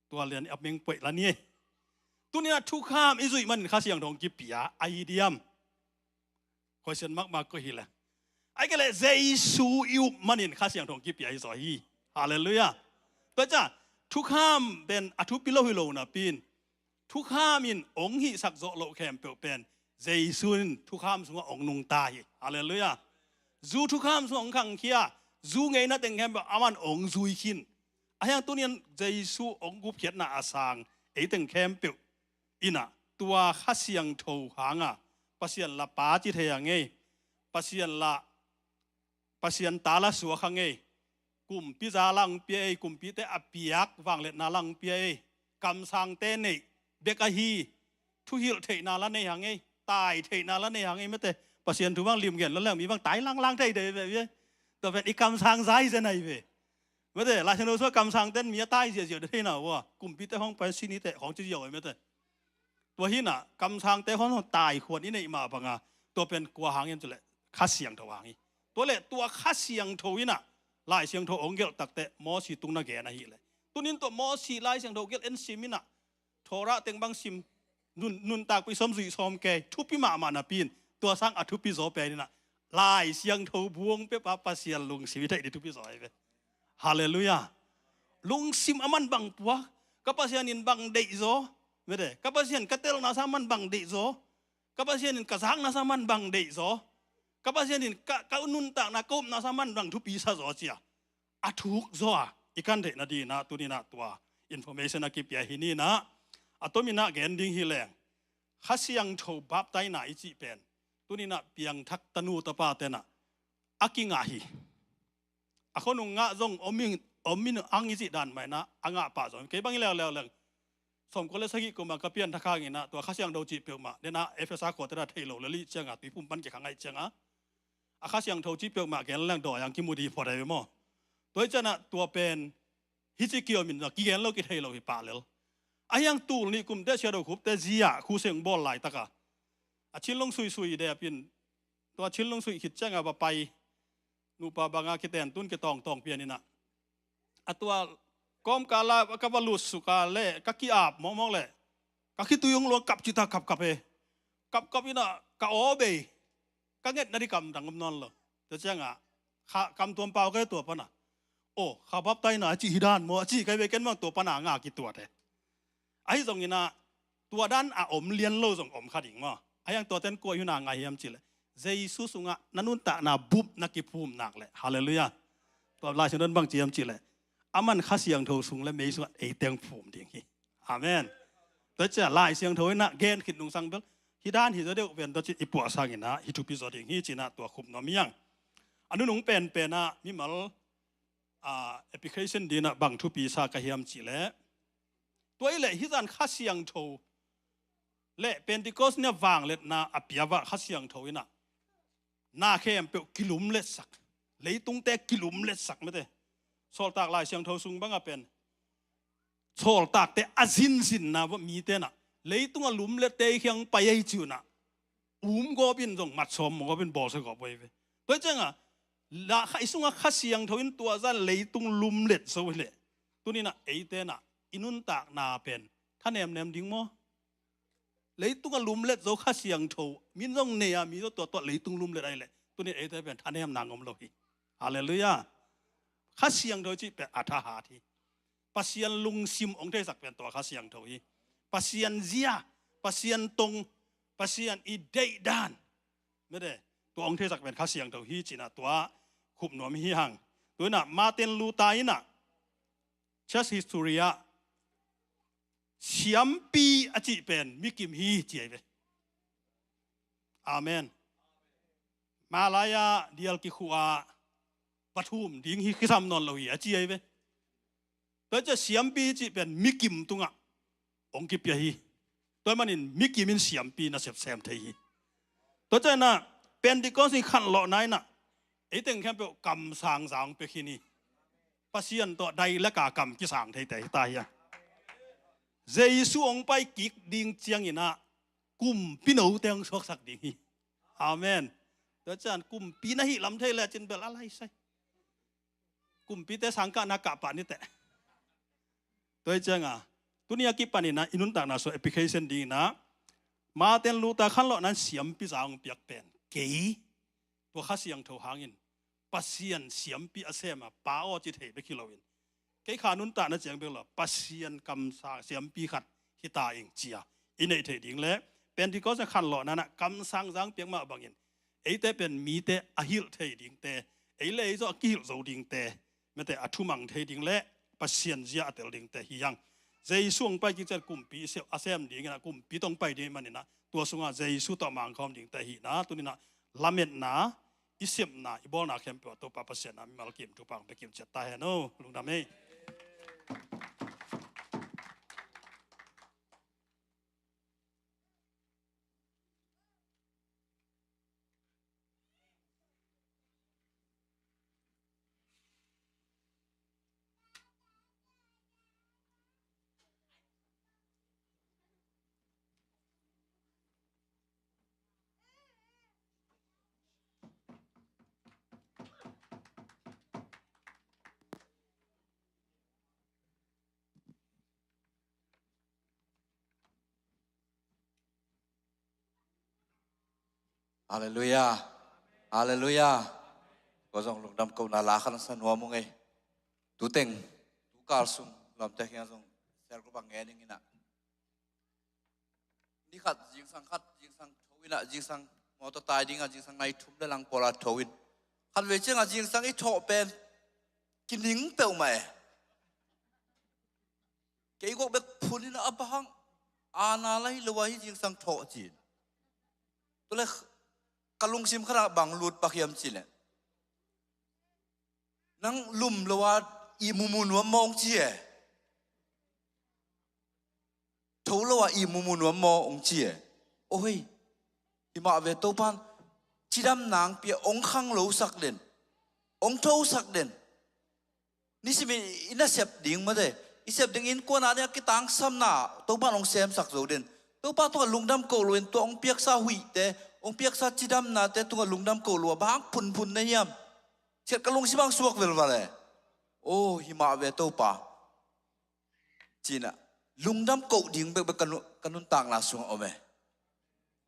ตัวเรียนอับเมงเปิดละนี่ตัวนี้นะทุกข้ามอิสุยมันข้าเสียงทองกิบปียไอเดียมคอยเชนมากก็ฮิละไอ้ก็เลยเจสูอิวมันอินข้าเสียงทองกิบปียอิสอฮีฮาเลลูยาตัวจ้าทุกข้ามเป็นอทุปิโลฮิโลนะปีนทุกข้ามินองค์หิสักโจโลแคมเปเป็นเจสูนทุกข้ามสงฆ์องค์นุงตายฮาเลลูยาจูทุกข้ามสงฆ์ขังเคียจูไงนะเต็งแคมเปอามันองค์จุยขินไอ้ยังตัวนี้เจสูองค์กุบเขียนนาอาสังไอ้เต็งแคมเปอินะตัวข้าเสียงโทหางปัสยันละป้าจิเทียงไงปัสยันตาละสัวขังไงกลุ่มพิจาลังเปียกลุ่มพิเตอปียักวางเล็ดนาลังเปียกำสังเตเนเบกะฮีทุหิลเทนาละในหางไงตายเทนาละในหางไงไม่แต่ปัสยันถูกว่างลิมเงินแล้วมีบางตายลังเทเดแบบนี้ตัวเป็นอีกำสังใจเสนไอเวไม่แต่ราชนุสว่ากำสังเต้นมีตายเสียๆเท่น่ะว่ากลุ่มพิเตห้องไปสินิเตของจะเยอะไม่แต่ตัวหิน่ะกำสังเตห้องตายขวดนี้ในมาบังตัวเป็นกัวหางยันจุเลยข้าเสียงถวางนี้ตัวเล็ตัวข้าเสียงโทวิน่ะลายเสียงโทองเกลตักเตมอสีตุงนาแกนะฮิเลยตัวนี้ตัวมอสีลายเสียงโทเกลเอ็นซิมิน่ะโทระเต็งบังซิมนุนตากไปสมสุยสมแกทุบพิมานาปีนตัวสร้างอทุบพิโสเปนี่น่ะลายเสียงโทบวงเปปะปัสเซียนลุงชีวิตได้ทุบพิโสไปฮาเลลูยาลุงซิมอามันบังปัวกับปัสเซียนินบังเดโซไม่ได้กับปัสเซียนกัตเตลนาสามันบังเดโซกับปัสเซียนินกระซังนาสามันบังเดโซกับปัสเซียนินกะนุนตากนากุมนาสามันบังทุบพิซาโซเจียอาทุกโซอีกันเดนาดีนะตัวนี้นะตัวอินโฟเมชันนักกิบยาฮินีนะอัตมินะแกนดิ้งฮิแรงข้าเสียงโฉบบับไตน่ะอิจิเป็นตัวนี้นะเปียงทักตนูตะปาเตนะอากิงาฮีอาคนงะจงอมินอังอิจิดันไหมนะอังะป่าจงเก็บบังแล้วสมก็เลยสักกี่กุมากระเปียนทักข้างนะตัวข้าเสียงโดจิเปียมาเดนะเอฟเอสอาโคตระเทโลเลลิเจียงตุยปุ่มปันเกี่ยงไงเจียงอาข้าเสียงโดจิเปียมาแกนแรงดอยังกิมูดีพอได้ไหมตัวเจ้านะตัวเป็นฮิจิกิโอมินกิเกนโลกิเทโลฮิปาเลลไอ้ยังตูลนี่กุมเดชเชโดคุบเดจียคู่เสียงบอลไหลตะกะชิลลงซุยเดียเป็นตัวชิลลงซุยขิดเจ้าไปนูปาบางาคิดแทนตุนกิตองเปียนี่นะตัวก้มกาลากบลุสุกาเล่กักกี้อาบมองเลยกักกี้ตุยงลวงกับจิตากับนี่นะกะโอเบกักเงินนาฬิกาดังกำนอนเลยแต่เจ้าข้ากำตัวเปล่าก็ตัวปะนะโอ้ข้าบับไตน่ะจีด้านมัวจีใครไปกันบ้างตัวปะนางากี่ตัวเถอะไอ้ตรงนี้นะตัวด้านอมเลียนโลส่งอมขัดอีกมั้งไอ้ยังตัวเต้นกลัวอยู่นางไงยามจีเลยเจสุสุงะนันุนตะนาบุบนักกิภูมินักเลยฮาเลลูยาตัวลายชนนั้นบางจียามจีเลยอามันข้าเสียงโทสุงและไม่ส่วนไอ้เตียงภูมิดิ่งฮีอาเมนแต่จะลายเสียงโทนะเกณฑ์ขิดนุงสังเบลฮิด้านฮิจะเดียวเป็นตัวจิตอิปัวสังอินะฮิทุปิโซดิ่งฮีจีน่ะตัวคุมนอมียังอันนู้นงเป็นนะมีมัลแอปพลิเคชันดีนะบางทุปีสากะเฮียมจีเล่ตัวไอ้เล่ฮิจันข้าเสียงโทเล่เป็นที่ก็สเนี่ยวางเล็ดนะอภิยาวะข้าเสียงโทนะนาเข้มเปลกิลุมเล็ดสักเลยตุงแต่กิลุมเล็ดสักไม่ได้โซลตากลายเสียงโทสุงบ้างเป็นโซลตากแต่อาซินสินนะว่ามีเต้นะ lấy tung à lùm lệ tê khiang bay ai chịu nè go bin dòng mặt xóm go bin bỏ sẽ go bay về tôi chẳng à là khai sung à khai siang thôi in tua ra lấy tung lùm lệ sâu lệ tôi đi nè ấy tên nè inun tạc nà penท่านemดิ้งมั้งlấy tung à lùm lệ dấu khai siang thôi min dòng nè à mi dấuตัวlấy tung lùm lệ đây lệ tôi đi ấy tên penท่านem nàng ngom lôi hallelujah khai siang thôi chỉ pen athah hạt hi pasien lung sim ông thế sắc penตัวkhai siang thôi pasien zia pasien tong pasien i day danไม่ได้ตัวองค์เทศักเป็นข้าเสียงตัวฮีจีน่ะตัวขุบหนวมฮีหังตัวน่ะมาเตนลูตายน่ะ church history อะเฉียมปีอจิเป็นมิกิมฮีเจียไปอาเมนมาลายาเดียลกิขัวปฐุมดิ้งฮีคิสามนนเราฮีอจิยไปตัวจะเฉียมปีจิเป็นมิกิมตุงะองค์กิปยาฮีตัวมันนี่มิกิมินเฉียมปีน่ะเสพแซมเทียตัวเจ้าน่ะเป็นที่ก็สิขันหล่อไหนน่ะไอ้เต็งแค่เป็นกำสางสางไปที่นี่ปัสยันตัวใดและกากำที่สางไทยแต่ตายอ่ะเจสุองไปกิกดิ่งเจียงอินะกุมปีนูเตียงชกสักดิ่งอาเมนตัวเจ้ากุมปีนะฮิลำไทยแล้วจินเบลอะไรใช่กุมปีแต่สังกัดนักกะปานี่แต่ตัวเจ้าอ่ะตัวนี้กิปานี่นะอินุนตากนะส่วนแอปพลิเคชันดีนะมาเต็นลูตาขันหล่อนั้นเสียมปีสางเปียกเป็นเก๋ตัวข้าเสียงเท่าหางอินปัสยันเสียมปีอาเซมาป้าอ้อจิตเหไปคิโลวินเก๋ขานุนตานะเจียงเบลล์ปัสยันกำสางเสียมปีขัดฮิตาเองเจียอินในเทดิ่งแล้วเป็นที่ก็จะขันหล่อนั้นนะกำสางสางเปียกมาบางอินไอ้แต่เป็นมีแต่อหิลเทดิ่งแต่ไอ้เลยจะกิลโซดิ่งแต่ไม่แต่อัทุมังเทดิ่งแล้วปัสยันเจียอัตดิ่งแต่ฮิยังใจช่วงไปกิจกุมปีเสียอาเซมดิ่งนะกุมปีต้องไปดิ่งมันนี่นะตัวสงฆ์ใจสู้ต่อมังคอมดิ่งแต่ฮินะตัวนี้นะลาเมนนะอิเซมนะอิบอลนะเข้มเปอตัวปาปเสนะมีมาลกิมทุปังไปกิมเจตตาเฮโนลุงดำเอฮาเลลูยาฮาเลลูยาก็ส่งลูกดำกูน่ารักขนาดสันหัวมึงไงตูเต็งตูการสุ่มลำเตะยังส่งเซลกูบังเงินอย่างนี้นะนี่ขัดยิงสังขัดยิงสังทวินอะยิงสังมอเตอร์ตายดิ้งอะยิงสังไงทุ่มได้ลังปลาทวินขัดเวชิงอะยิงสังไอ้โถเป็นกินหิงเปล่าไหมเกี่ยวกับพูนี่นะอับหังอาณาไลหรือว่ายิงสังโถจีนตัวเล็กกะลุงซิมขนาดบางลุดปากยามจีนนั่งลุ่มหรือว่าอีมุมุนวมองเจี๋ยทูหรือว่าอีมุมุนวมองเจี๋ยโอ้ยที่มาเวทตัวพันจีดำนางเปียองขังโลสักเด่นองเท่าสักเด่นนี่สิมีอินาเสพดิ่งมาเด้อิเสพดิ่งอินกวนอะไรกิตังซ้ำหน้าตัวพันองเซมสักโซเด่นตัวพันตัวลุงดำโกลวนตัวองเปียกซาหุยแต่องเปียกสัจจิดำนาแต่ตัวลุงดำโกลัวบางพุนในยามเช็ดกะลุงสิบางสวกเวลวะเลยโอ้หิมาเวโตป่าจีน่ะลุงดำโกดิ่งเบกันนุนต่างลาสวงเอาไหม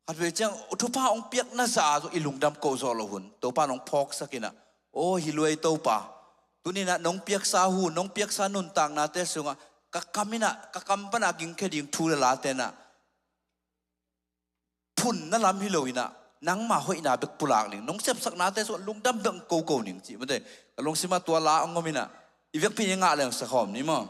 หัดเวจังทุพาองเปียกน่าสะอาดอีลุงดำโกโซลหุ่นตัวป้าน้องพอกสักินะโอ้หิรวยโตป่าตัวนี้นะน้องเปียกสาหูน้องเปียกสานุนต่างนาแต่สวงอ่ะกะกำมินะกะกำปนักยิงแค่ดิ่งทูลลาเตนะพุ่นนั่นลำฮิโลวินะนังมาห้อยนาเบกปุลากหนึ่งน้องเจ็บสักนาแต่ส่วนลุงดำเบงโกหนึ่งจีมันได้ลงสิมาตัวลาองก็มินะอีเวกพี่ยังงะเลยสักหอมนี่มั้ง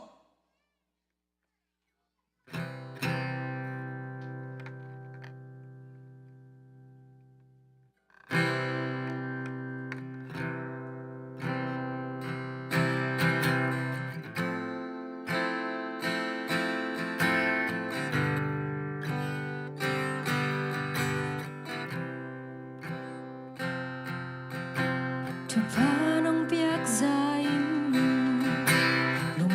Tumpah nong piak zain, lung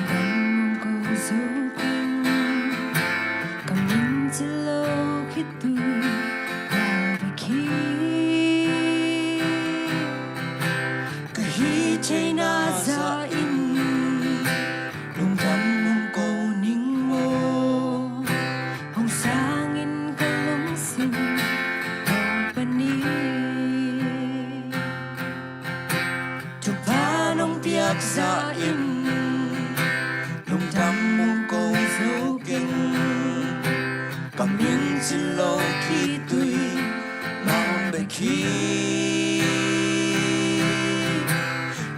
giặc dạ im lùng đâm mong câu dấu kinh cầm miếng chỉ lo khi tùy mong bề khi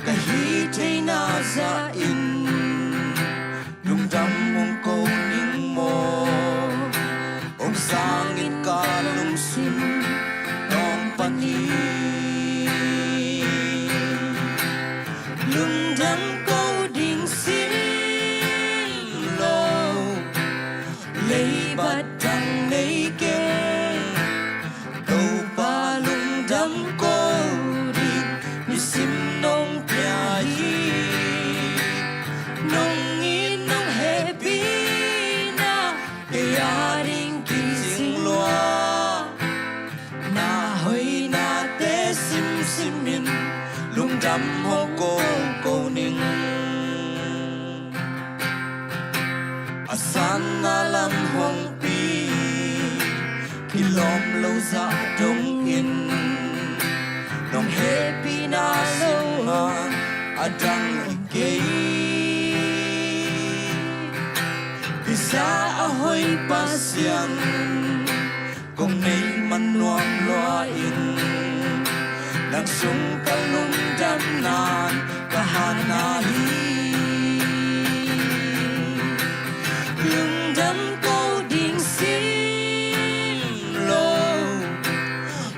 cái hi thấy na dạ in lùng đâm mong câu những mô ông sang in cả lùng sim nong pani lùng đâm câu đình xin lô lấy bát đằng lấy kê đầu ba lùng đâm câu đình như sim nong pia hi nong in nong happy na để aring kinh loa na hơi na te sim sim min lùng đâm hong cô ninh asan na lam hong pi khi lom lâu dạ đông in nong happy na lâu ma adang igay isa ahoy pasyan kung nay manuang loa in nang sung kalung damnan kahanahi lung dam câu đình xin lô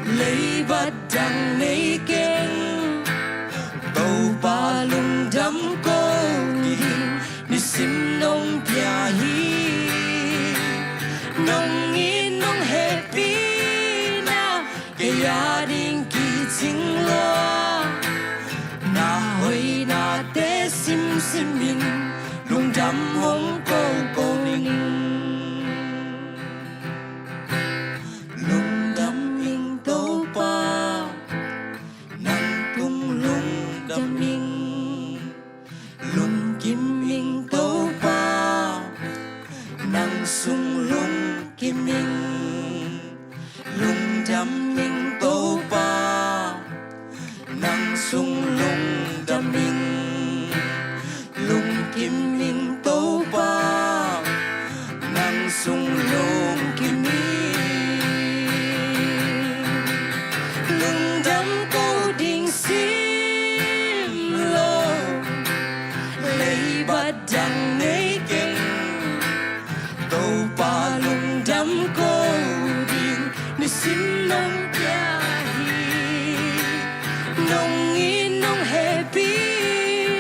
lấy bát đằng lấy keng tàu ba lung dam câu đình ni sim nong pia hi nong in nong happy na kaya ding chính loa na hơi na te sim sim min lung đâm hong câu ninh lung đâm minh tâu pa nang tung lung đâm minh lung kim minh tâu pa nang sung lung kim minh lung đâm minh tâu pa nang sung lung đâm minh lung kim minh tâu ba nang sung lung kim minh lung đâm câu đình sim lô lấy bát đằng lấy kinh tâu ba lung đâm câu đình ni sim nong pia nong in nong happy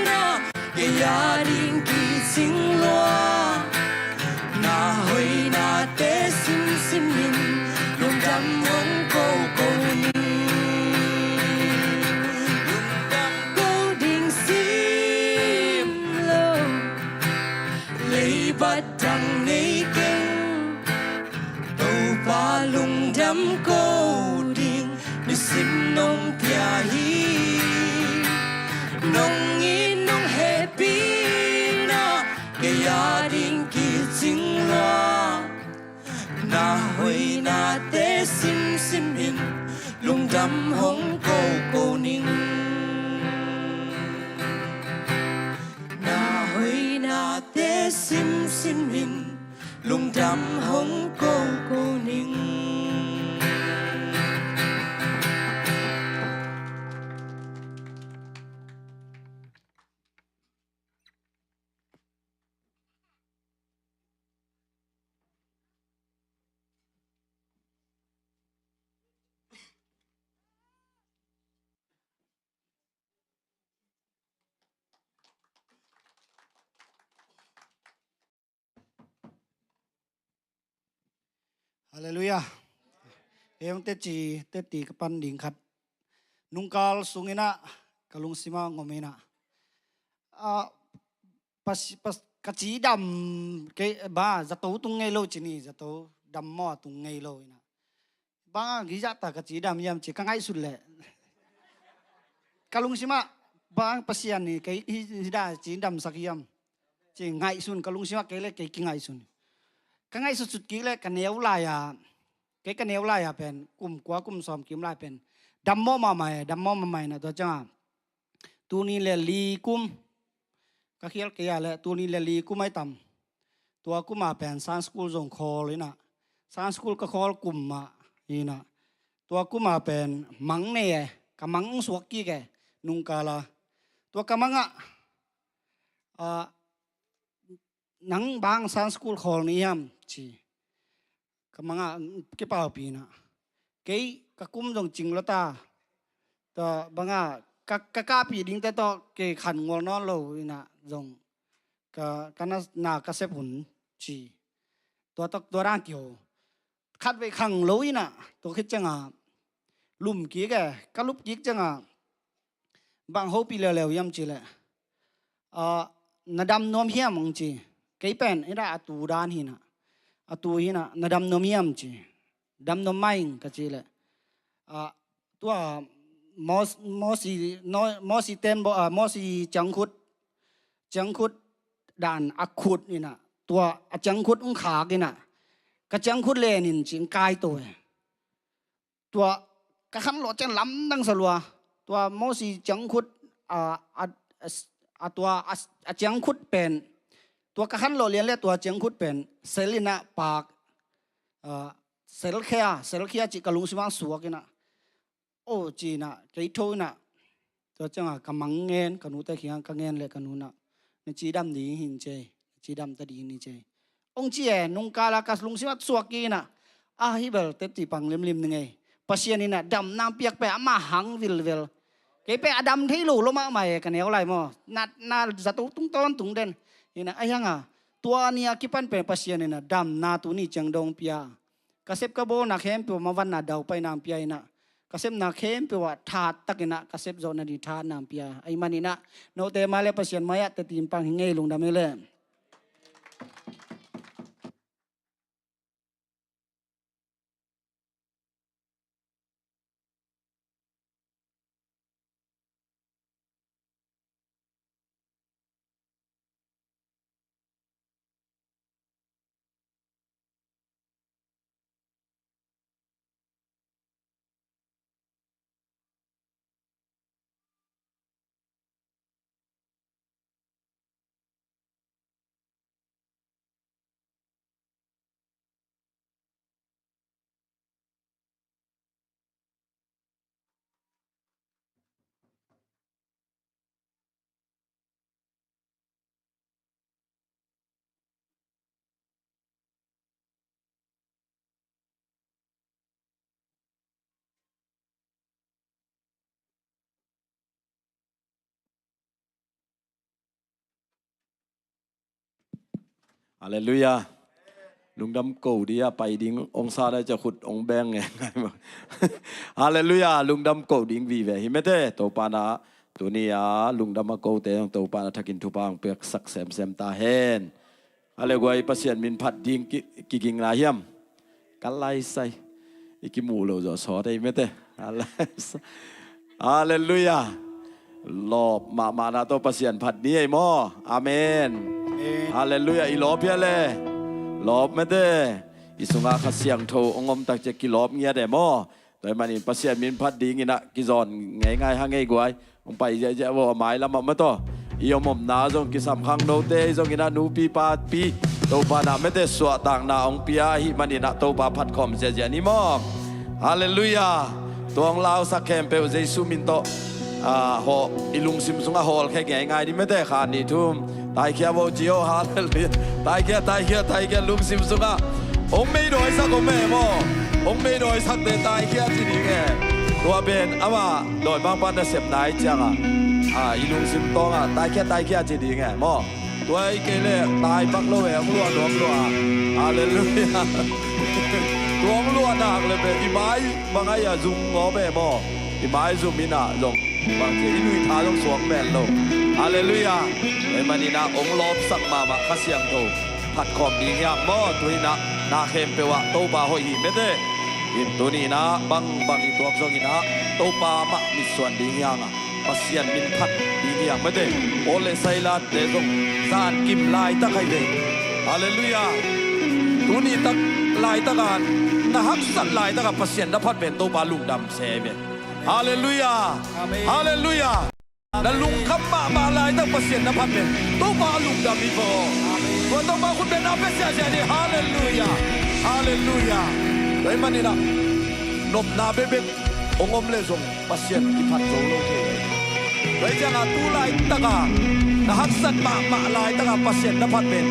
na kaya ding ki sing loa na hơi na te sim sim min lung đâm hong câu ninh lung đâm câu đình sim lô lấy bát đằng lấy kinh tàu ba lung đâm câu đình ni sim nong pia hi nong in nong happy na kaya ding ki sing loa na hơi na te sim sim in lung đâm hong câu ninh na hơi na te sim sim in lung đâm hong câu ninh Hallelujah. Em te ti kapan ding khat. Nungkal sungina kalung sima ngomena. Pas kachi dam ke ba zato tung ngay lo chini zato dam mo tung ngay lo ina. Ba gija ta kachi dam yam chi kangai sulle. Kalung sima bang pasian ni kai hida chi dam sakiam. Chi ngai sun kalung sima kele kai kingai sun. Kangai su sut kile kaneu la ya. Cái kaneu la ya pen kum kwa kum som kim la pen. Dammo ma mai na to changa. ตัวนี้เลยลีกุมก็เขียนเกียร์เลยตัวนี้เลยลีกุมไม่ต่ำตัวกุมมาเป็นซันสกูลส่งคอเลยนะซันสกูลก็คอลกุมมานี่นะตัวกุมมาเป็นมังเนี่ยกับมังสวกกี้แกนุงกาลาตัวกำมังนังบางซันสกูลคอลนี่ยามชีกำมังเก็บเอาปีนะเกยกกุมส่งจริงแล้วตาตัวบางกะปีดิ้งแต่ต่อเกยขันงัวนอนโลนี่นะส่งกันน่ากระเสพหุ่นชีตัวร่างเกี่ยวคัดไว้ขังโลยนะตัวคิดจังลุ่มกี้แกก็ลุบยิกจังบางเขาปีเร็วๆย่ำจีเลยนาดำนวมเหี้ยมงจีเกยเป็นไอ้ได้อตูด้านหินะอตูหินะนาดำนวมเหี้ยมจีดำนวมไม่ก็จีเลยตัวมอสีเต้นบ่มอสีจังคุดด่านอักขุดนี่นะตัวจังคุดอุ้งขากินน่ะกระจังคุดเลนินจิงกายตัวกระขันหลอจังล้ำดังสลัวตัวมอสีจังคุดตัวจังคุดเป็นตัวกระขันหลอเรียนเลยตัวจังคุดเป็นเซลินะปากเซลเคียจิกะลุงสิวังสัวกินน่ะโอ้จีน่ะใจโทน่ะตัวจังกำมังเงินกนูแต่เขียงกะเงินเลยกนูน่ะนี่จีดำดีหินเจจีดำตะดีนี่เจองจีนุงกาลากัสลุงสิวังสัวกินน่ะฮิเบลเต็มตีปังเลิมนึงไงปัสยานี่น่ะดำน้ำเปียกไปอามาหังวิลเกยไปอดำที่ลูลงมาใหม่กันเนี่ยอะไรมั้งนาจะตุ้งต้นตุ้งเด่นนี่นะไอ้ยังตัวนี้คิดปันเป็นปัสยานี่น่ะดำนาตัวนี้จังดงเปียกระเซ็บกระโบนักเข้มเปียวมาวันนาดาวไปน้ำเปียน่ะกระเซ็บนักเข้มเปียวถาดตักน่ะกระเซ็บโซนดีถาดน้ำเปียไอ้มันนี่นะโนเตมาเลปัสยานมายะแต่ตีมปังหิงเงยลงดำเลยฮาเลลูยาลุงดำกูดีไปดิ้งองศาได้จะขุดองแบงไงฮาเลลูยาลุงดำกูดิ้งวีเวหิเมเตตัวปานาตัวนี้ลุงดำมากูเตงตัวปานาทักินทุบางเปียกสักเซมตาเฮนฮาเลกวยปัสยันมินพัดดิ้งกิงลาเฮียมกันไลใส่อีกิมูโลจะสอได้เมเตฮาเลลูยาลอบมานาตัวปัสยันพัดนี้ไอ้หมออาเมนฮาเลลูยาอีลอบเพียเลยลอบไม่ได้อิสุงาขัดเสียงโทองอมตักจะกิลอบเงียได้หมอแต่มันนี่ปัสยันมินพัดดีงี้นะกิจอนง่ายๆหาง่ายกว่าองไปเยอะๆว่าหมายละมันต่ออีอมมนาจงกิสามขังโนเตจงกินะนูปีปาปีตัวปานาไม่ได้สวดต่างนาองปียหิมันนี่นะตัวปาพัดคอมเจนี่หมอฮาเลลูยาตัวของเราสักแคมเปลเจสุมินโตหออีลุงซิมซุงหอลแค่ง่ายๆนี่ไม่ได้ขาดนี่ทุ่มตายแค่โวจิโอฮาเลลูยาตายแค่ลุงซิมซุงองไม่โดยสักองแม่หมอองไม่โดยสักเดตายแค่ที่นี่ไงตัวเป็นอาว่าโดยบางปันจะเสพนายจังอีลุงซิมตองตายแค่ที่นี่ไงหมอตัวไอ้เกเรตายปักโลเอ๋ล้วนฮาเลลูยาตัวล้วนหนักเลยเป็นอีไม้บางไอ้ยาซุงงอแม่หมออีไม้ซุงมินาลงบางทีอินุยท้าต้องสวมแม่ลงฮาเลลูยาไอ้มันนี่นะองลอบสักมาข้าเสียงโตผัดขอบดีเงี้ยหมอตัวนี้นะนาเข้มเปว่าโตบาหอยหิไม่ได้ยินตัวนี้นะบางอีตัวสองนี้นะโตปามักมีส่วนดีเงี้ยปัสยันมินพัดดีเงี้ยไม่ได้โอเลไซลาเดซงซานกิมลายตะไคร้เดฮาเลลูยาตัวนี้ตะลายตะการนะฮักสันลายตะกับปัสยันนภัดเป็นโตบาลุงดำเซเบฮาเลลูยาฮาเลลูยา และลุงคำมาลายตั้งเปอร์เซ็นต์นะพันเป็นต้องมาลุงดำมีพอวันต้องมาคุณเป็นอาเปเซียเจนี่ฮาเลลูยาฮาเลลูยาโดยมันนี่นะนบนาเบบองอมเลซงเปอร์เซ็นต์ที่พัดโจโลเกโดยจะงาตูไลตะกานะฮักสันมาลายตะกาเปอร์เซ็นต์นะพันเป็น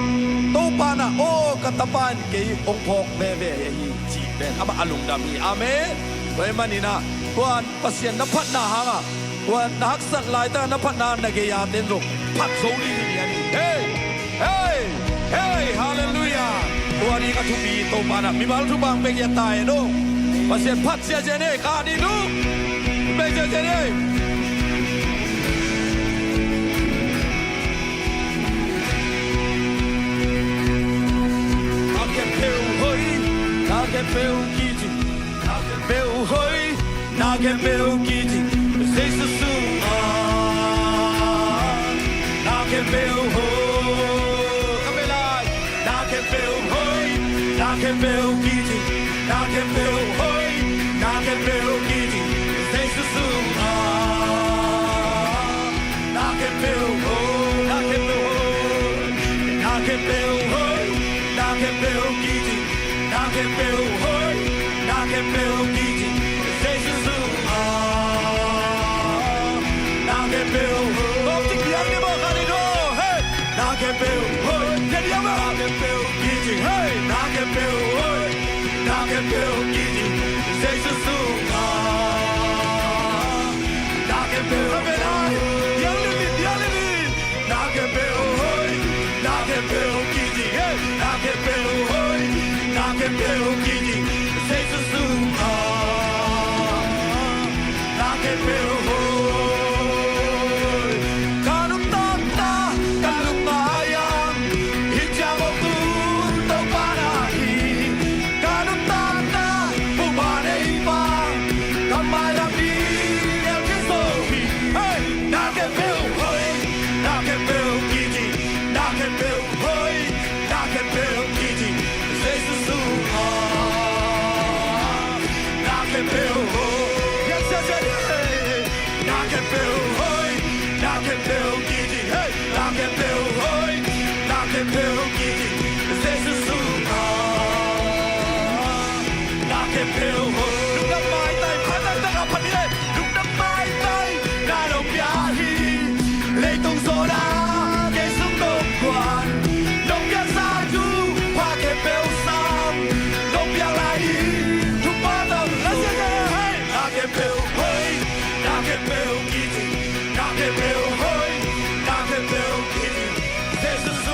ตู้ปานะโอ้กัตปานเกยองพกเบเบฮีจีเป็นอาบะลุงดำมีอาเมนโดยมันนี่นะวันเปอร์เซ็นต์นะพัดนาฮะวันนักสัตว์ลายตานับพนานนักยามเดินลงพัดโซลีนี่นี่เฮ้เฮ้เฮ้ฮาเลลูยาวันนี้ก็ทุบีโตมานะมีมาทุบังเบกยาตายโนภาษาพัดเสียเจเน่คาดีนูเบกเจเน่นักเก็บเปลวเฮ้ยนักเก็บเปลวกีจินักเก็บเปลวเฮ้ยนักเก็บเปลวกีจิZCCนักเก็บเปลวเฮ้ยก็ไม่ได้นักเก็บเปลวเฮ้ยนักเก็บเปลวกีจินักเก็บเปลวเฮ้ยนักเก็บเปลวกีจิZCCนักเก็บเปลวเฮ้ยนักเก็บเปลวเฮ้ยนักเก็บเปลวเฮ้ยนักเก็บเปลวกีจินักเก็บเปลวเฮ้ยนักเก็บเปลวกีจิZCCนักเก็บเปลวตบที่เกียงนี่บอกกันดิโดเฮ้นักเก็บเปลวเฮ้ยเดี๋ยวมานักเก็บเปลวกีจิเฮ้นักเก็บเปลวเฮ้ยนักเก็บเปลวกีจิZCCนักเก็บเปลวไม่ได้ยังลินักเก็บเปลวเฮ้ยนักเก็บเปลวกีจิเฮ้นักเก็บเปลวเฮ้ยนักเก็บเปลวกีจิZCCนักเก็บเปลวเฮ้ยZCC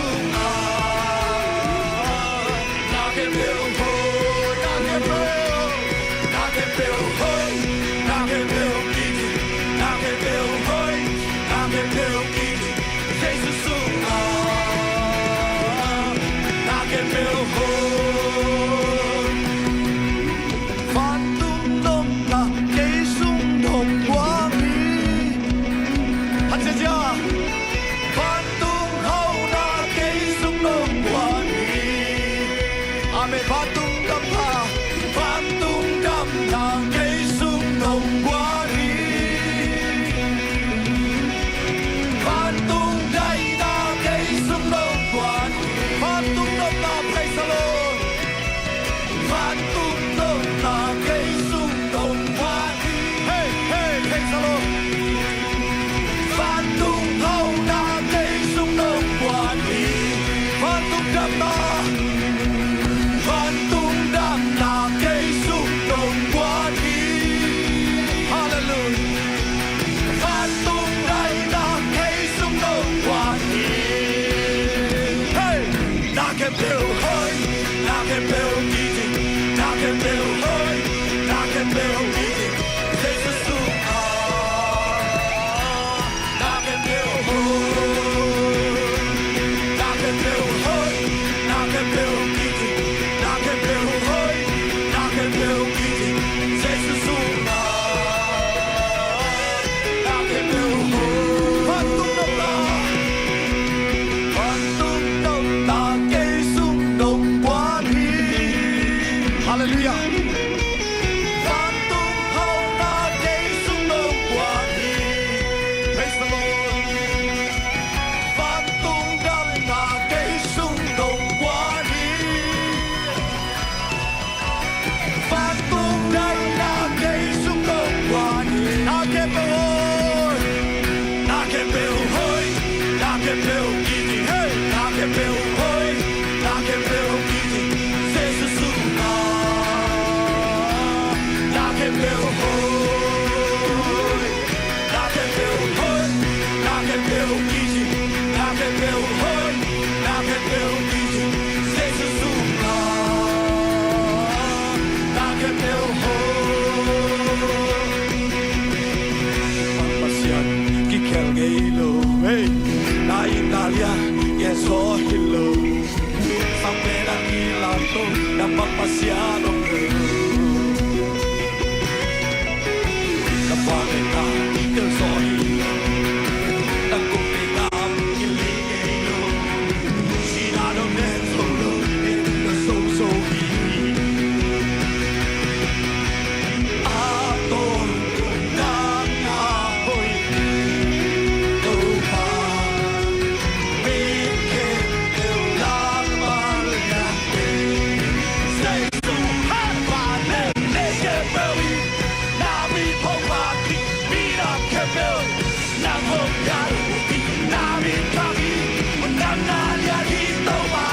kiti hey na ke pe hoi na ke pe kiti se su su na ke pe hoi na ke pe hoi na ke pe kiti na ke pe hoi na ke pe kiti se su su na ke pe hoi pasian ki kel gelo hey na Italia yes oh hello sapera ki lato na papasiano na pagka del soli na kupinga ili gelo sinado net solo in the so aton na hoi opa Beke el lamal ya say to have neke belly na mi pomaki mi na kebel na hokya na mi kami na na ya hito ba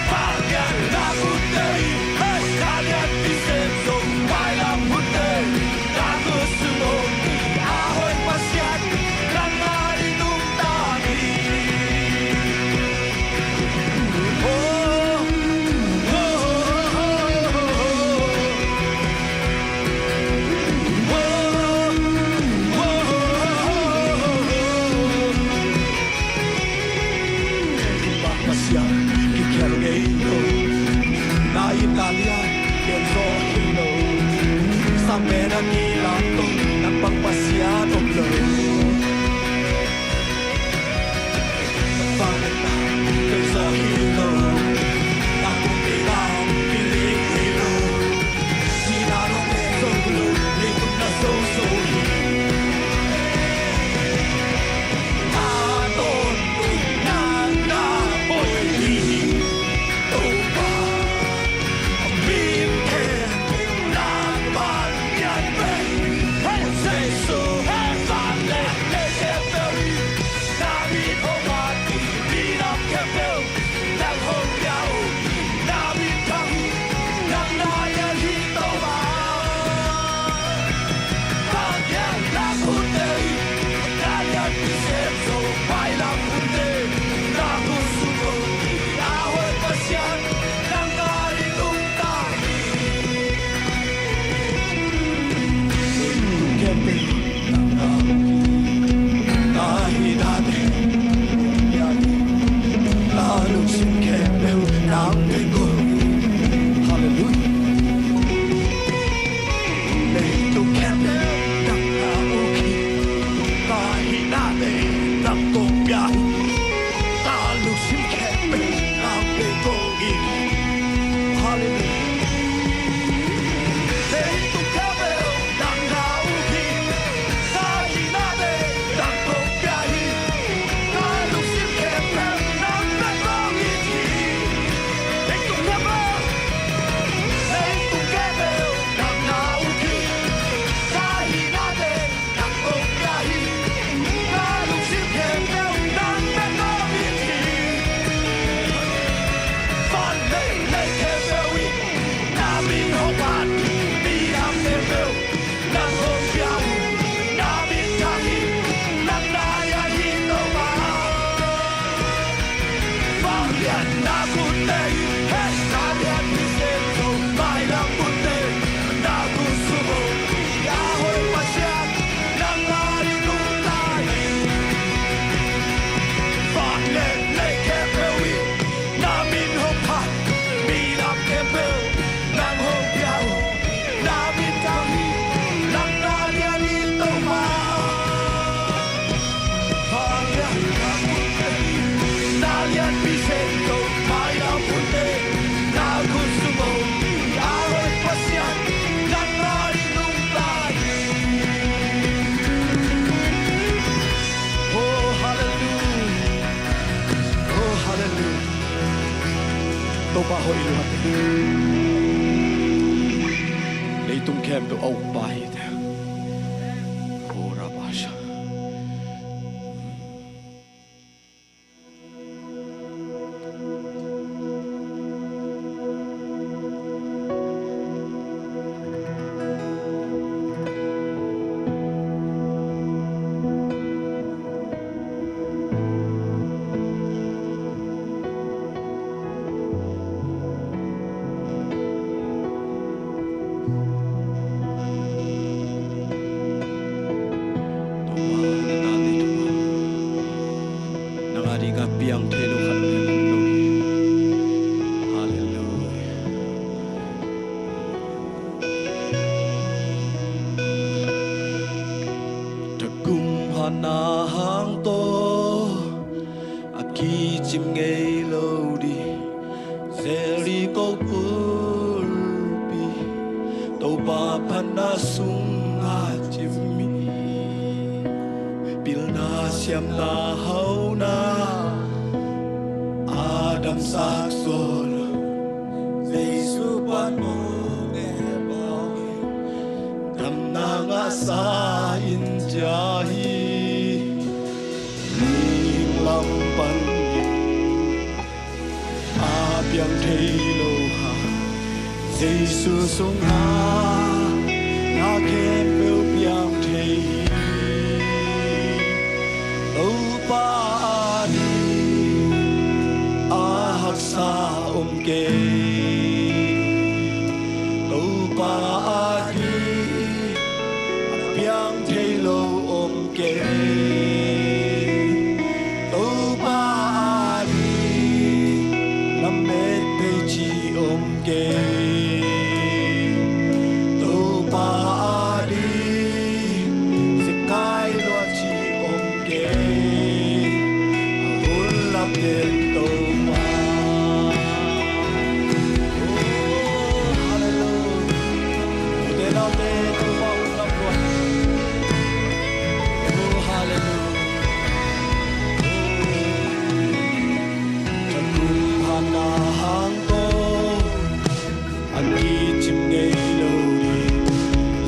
Pagya na putei hey na ya pisenso baila putei na gusto ahoy pasyat lang ari nutani oh oh Pasyat ki kelgelo na Italia yen so hello sa pera ni lato na pagpasyado lo Pagka del so hello na kupira piling hello sinaro me solo lito na so Aton na hoy opa Beke na mal yan ben hey say so have fun neke belly na mi pomaki mi na kebel na hokyao na mi kami na na ya hito ba Pagya na putei na ya pisenso baila putei na gusto ahoy pasyat ng galing tani Kepe nahinate yani lalo sin kepe ng bigo Hallelujah Leito kepe ng nauki nahinate ng tonggahi lalo sin kepe ng bigo Hallelujah Leito kepe ng nauki nahinate ng tonggahi lalo sin kepe ng bigo Leito kepe ng nauki nahinate ng tonggahi lalo sin kepe ng bigo Topaho iluhate. Leitung kem do au chim nghe lâu đi sẽ đi câu bi tàu ba phana sung a chim mi bil na siam na hau na Adam sak sol Jesus pan mo nga sa injahi ning lampan abyang thelo ha Jesus sung ha na kem beu byang thei o pa ni a hak sa ke o pa yang thấy lâu ôm kề đâu ba đi năm mét bây chỉ ôm kề đâu ba đi sẽ cay loa chỉ ôm kề hôn lấp đêm đâu ba hallelujah để nào để đâu ba hôn lấp luôn na hang ko an ki chim ngei lo di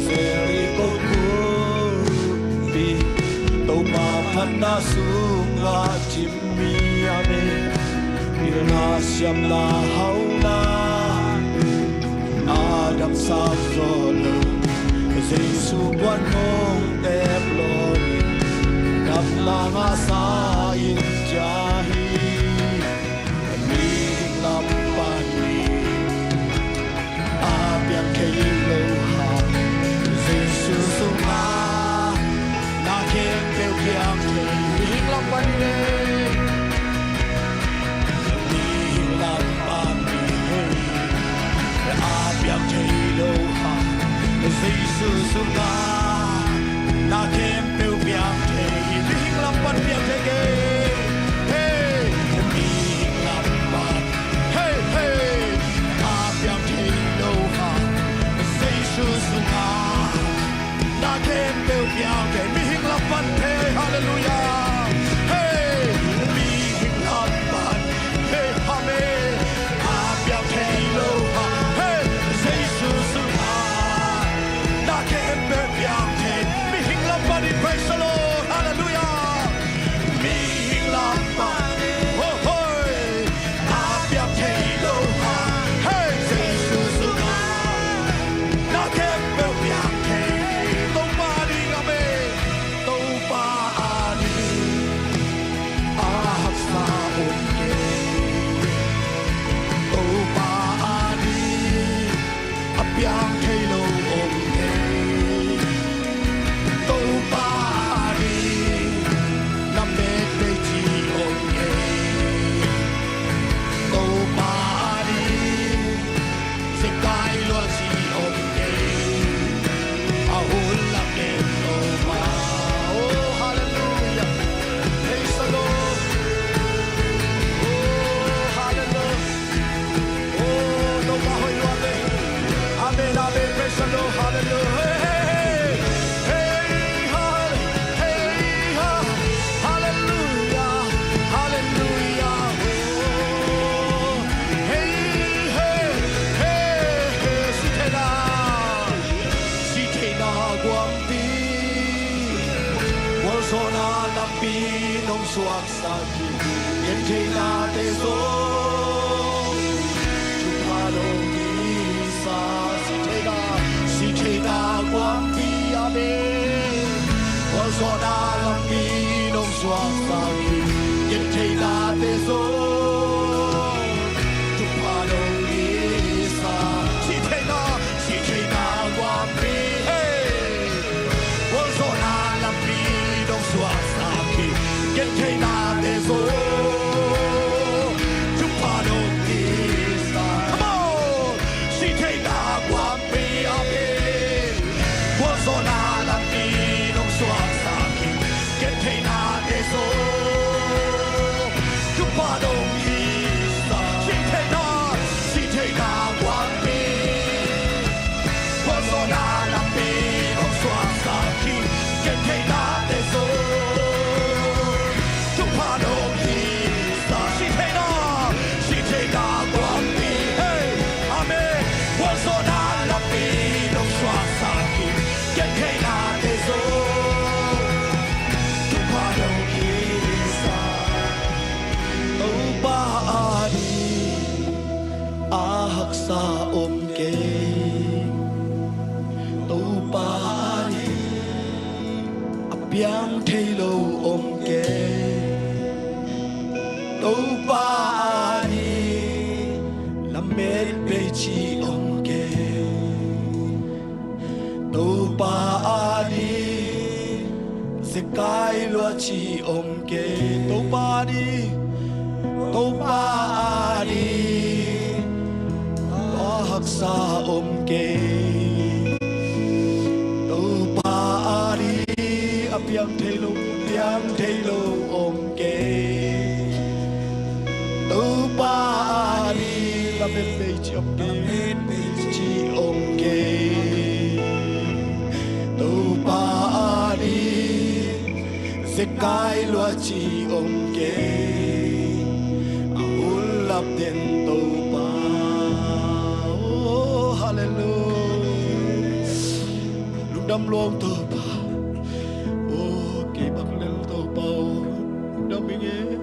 zeri ko bi to pa phan na sung la chim mi ame bil na siam la hau na Adam sa zolo Jesu buat mong teplon kap la nga sa in jahi yang kilo ha Jesus sung ha na kem beu yang thei hing lam ban le hing lam ban le a yang kilo ha Jesus sung ha na kem beu yang thei hing lam ban yang thei ke hey hing lam ban hey hey a yang kilo ha Jesus ha na kem beu yang thei mi hing lam ban thei hallelujah hey mi hing lam ban hey amen a yang thei lo ha hey Jesus ha na kem beu yang thei mi hing lam ban praise the Lord hallelujah mi hing lam ban oh hoy a yang thei lo ha hey Jesus ha na kem beu yang thei tông ba đi ngà mê tông ba đi a hak sa ôn kê tông ba đi ap yang thei lo ôm kê tông ba đi năm mê tê chi ôm kê tông ba đi sẽ cai lo chi ôm kê a hôn lap đêm đâu ba oh hallelujah praise the Lord oh hallelujah oh đâu ba hoi loan đây amen amen praise the Lord hallelujah hey hey hallelujah hallelujah oh hey hey hey si thế na quang pi wal so na lam pi nong suak sa ki yen thế na te so chu pa lo ki sa si thế na quang pi amen wal so na lam pi nong suak sa ki yen thế na te so chu pa lo ki sa si thế na quang pi get came out there so to part of this come on she take that one be up in was on all of me no so get came out there so ba đi làm mệt bê chi ông kê đâu ba đi sẽ cái loa chi ông kê đâu ba đi lo hắc sa ông kê đâu ba đi apiang thầy lô ông kê đâu ba đi làm mệt bê chi ông kê đâu ba đi sẽ cái loa chi ông kê ulap den đâu ba oh hallelujah lúc đâm luông đâu ba oh kỳ bạc lên đâu ba đâu mình nghe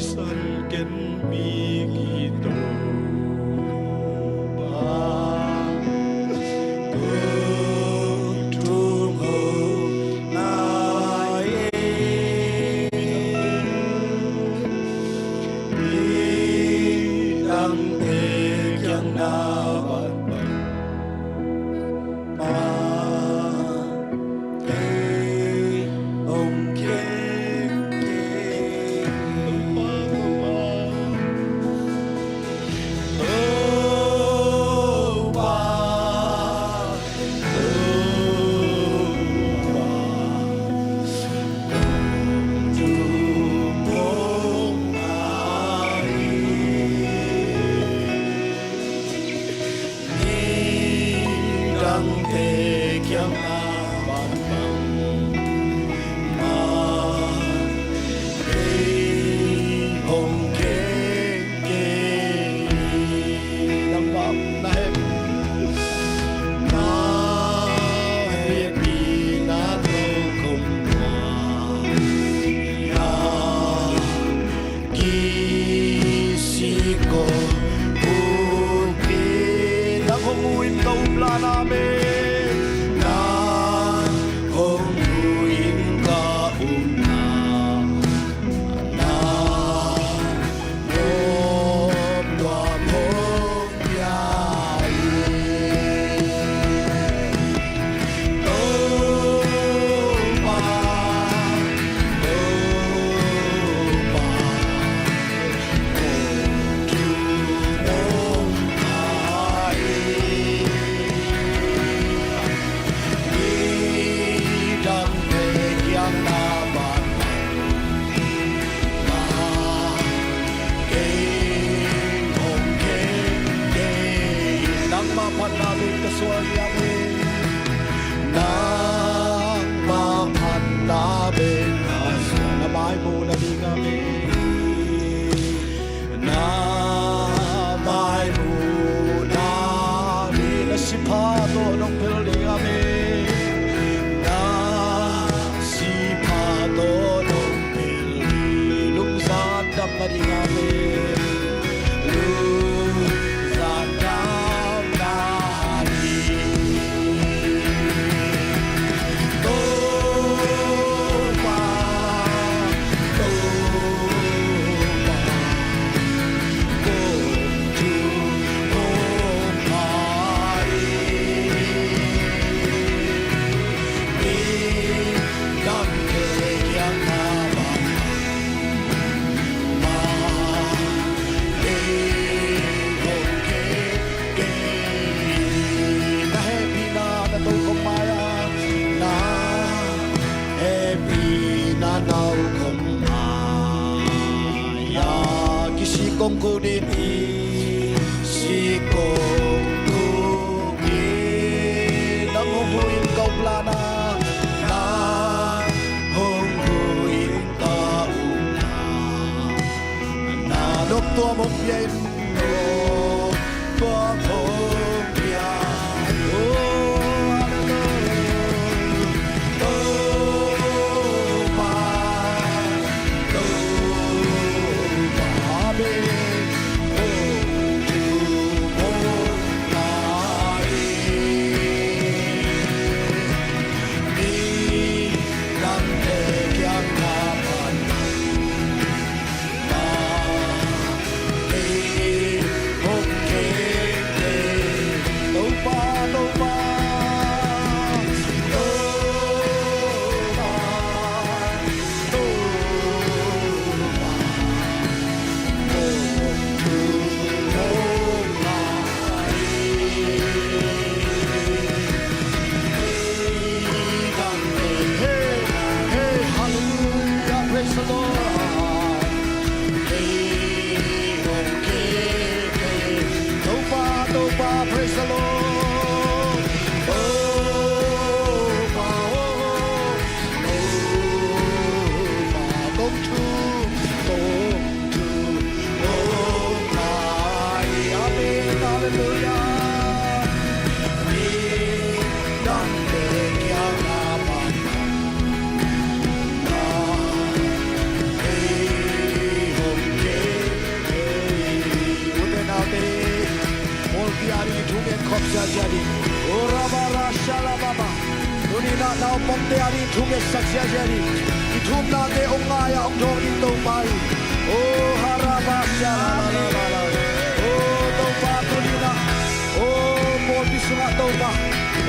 san ken mi ki to ba tu ho na ye ni dang te kyang na ba ba ông ke công cụ đi si công cụ đi nắng hôm huỳnh công la na na hôm huỳnh ta na đốc tua một yên tua một yên khop sia sia di ora bara shala baba tuni na nau pom te ari thuge sak sia sia di ki thum na te ong nga ya ong thong in to pai o haraba shala la la la o to pa tuni na o mo bisunga to pa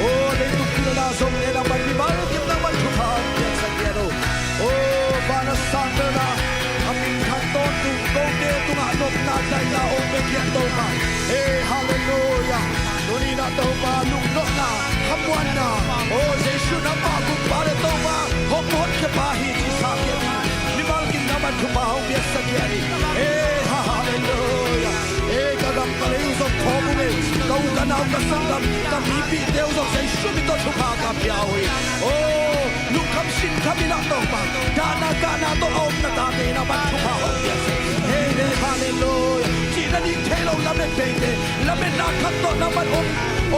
o le tu ki la som ne na ban bi bal kim na ban thu pha ya sak ya do o bana sang na amin than ton tu ko te tu nga nok na dai la o me ki to pa hey hallelujah tuni na to pa luk no na hamwan na o jesu na pa ku pa re to pa ho pot ke pa hi ji sa ke ni bal kim na ban thu pa ho ya sak ya ni hey hallelujah hey ka gam ka le so tho mu ne ka u ka na ka sang gam ka mi pi te u so jesu mi to thu pa ka pya oi o luk kham sin kham na to pa da na ka na to om na ta te na ban thu pa ho ya hey hallelujah ji na ni the lo la me pe te la me na kha to na ban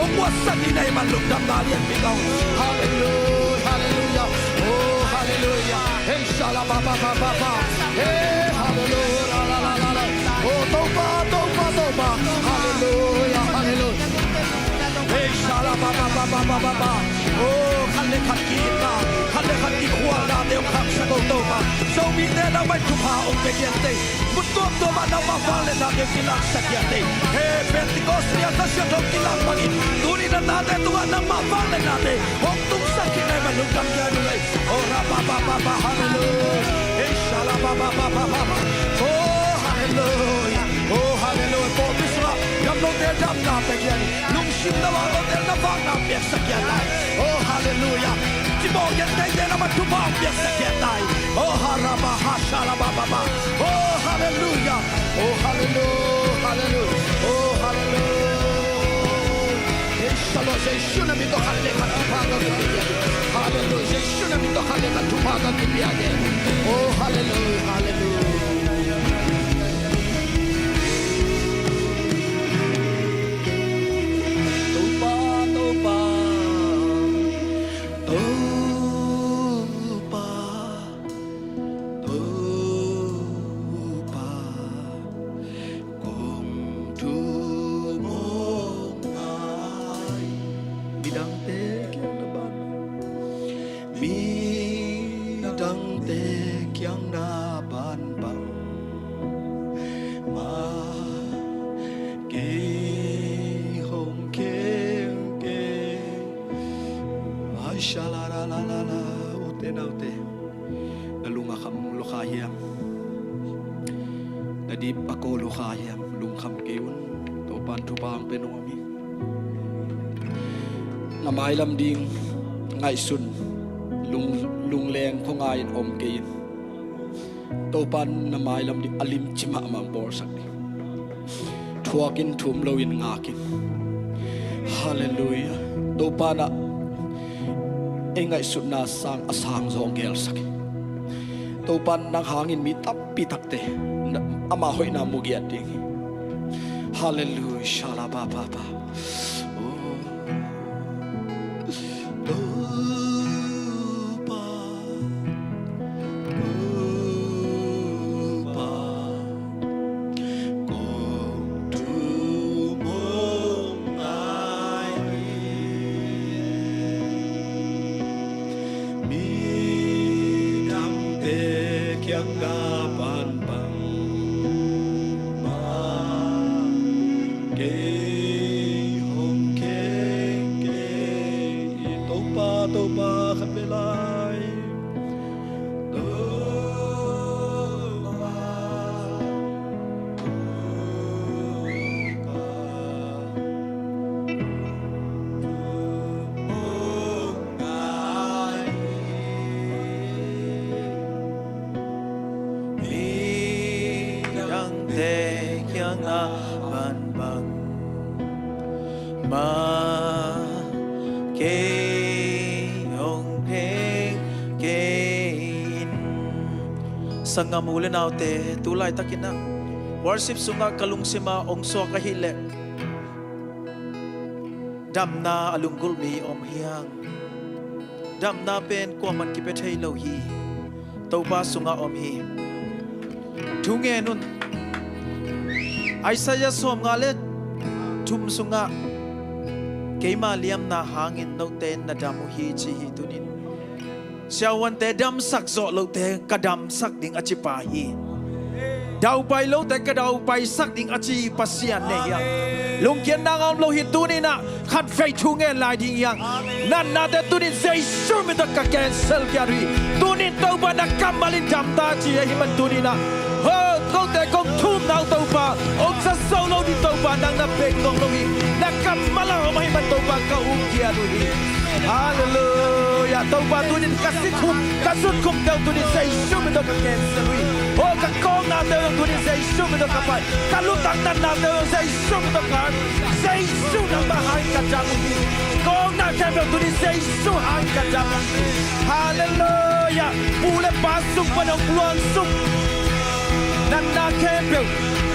om wa sa ni nai man luk dam da lian mi ka hallelujah hallelujah oh hallelujah hey shala ba ba ba ba ba hey hallelujah la la la la oh toba hallelujah hallelujah hey shala ba ba ba ba ba ba oh khalle khat ki na khalle khat ki khwa na de khak sa to ba so mi ne na mai thu pa om pe kian te mut to ma na ma fa le na de ki lak sa kian te hey pentecost ya ta sha to ki lak magi tu ni na de tu na ma fa le na de hok tu sa ki na ma lu kam ya nu le oh ra ba ba ba ba hallelujah hey shala ba ba ba ba ba oh hallelujah oh hallelujah po bisra gam lo de jam na pe kian lung sim na wa lo de na fa na pe sa kian lai oh hallelujah ki mo get de na ma tu pa pe sa kian lai oh haraba ha shala ba ba ba oh hallelujah oh hallelujah hallelujah oh hallelujah inshallah jesu na mi to khalle khat pa ga ki hallelujah jesu na mi to khalle khat pa ga ki oh hallelujah hallelujah mai lam ding ngai sun lung leng ko ngai om ke to pan na mai lam di alim chima ma bor sak thuakin thum loin ngakin hallelujah to pana engai sun na sang asang zong gel sak to pan nang hangin mi tap pi takte ama hoina mugiat ding hallelujah shala ba ba ba sangam ulen autte tulai takina worship sunga kalung sima ongso kahile damna alungul mi om hiang damna pen ko man ki pethei lo hi toba sunga om hi thunge nun Isaiah som ngale thum sunga cái mà liam na hangin nô tên na đam hi chi hi tunin siêu an te đam sắc rõ lâu te cả đam sắc ding achipa hi đau bay lâu te cả đau bay sắc ding achi pasian ne ya lung kian na ngam lo hi tunin na khát phê thu nghe lại ding yang nan na te tunin say sure me da ka cancel kari tunin tau ba na kamalin đam ta chi hi man tunin na ho không thể công thum nào tàu ba ông sa sâu lâu đi tàu ba đang nằm bên ngông lâu hi na cầm mala ho mai man tàu ba ka kia rồi hi hallelujah tàu ba tu din kasut khum tàu tu din say sure me da ka cancel hi ho ka kong na tàu tu din say sure me da ka pai ka lu tang nan na tàu say sure me da ka say sure na ba hai ka jang hi kong na ka tu din say sure hai ka jang hallelujah pule pasuk panong luang suk nanda kempel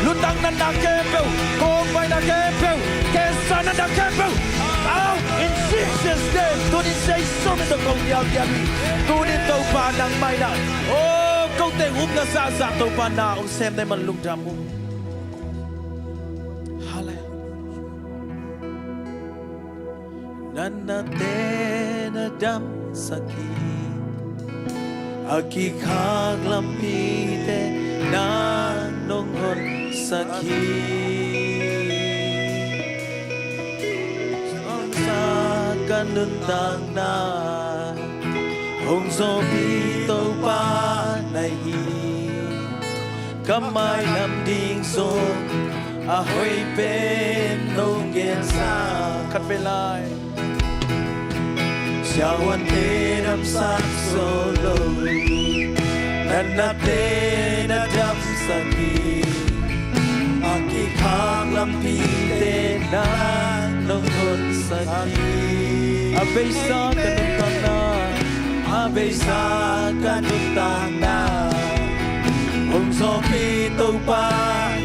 lutang nanda kempel kombai na kempel kesa nanda kempel out in Jesus name tu ni say so me to kong yao kia bi tu ni tàu pa nang mai na oh câu te na sa sa tàu pa na ông xem đây mình lung đam mu nanda te na dam saki aki khag lampi te na nong hon saki son sa kanun tang na hong so pi to pa nai hi kamai lam ding so a hoi pen nong gen sa khat ve lai Siawan te nam sak solo nana te na dam saki aki khang lam pi te na nong hon saki abe sa kanun tang na abe sa kanun tang na hong so pi to pa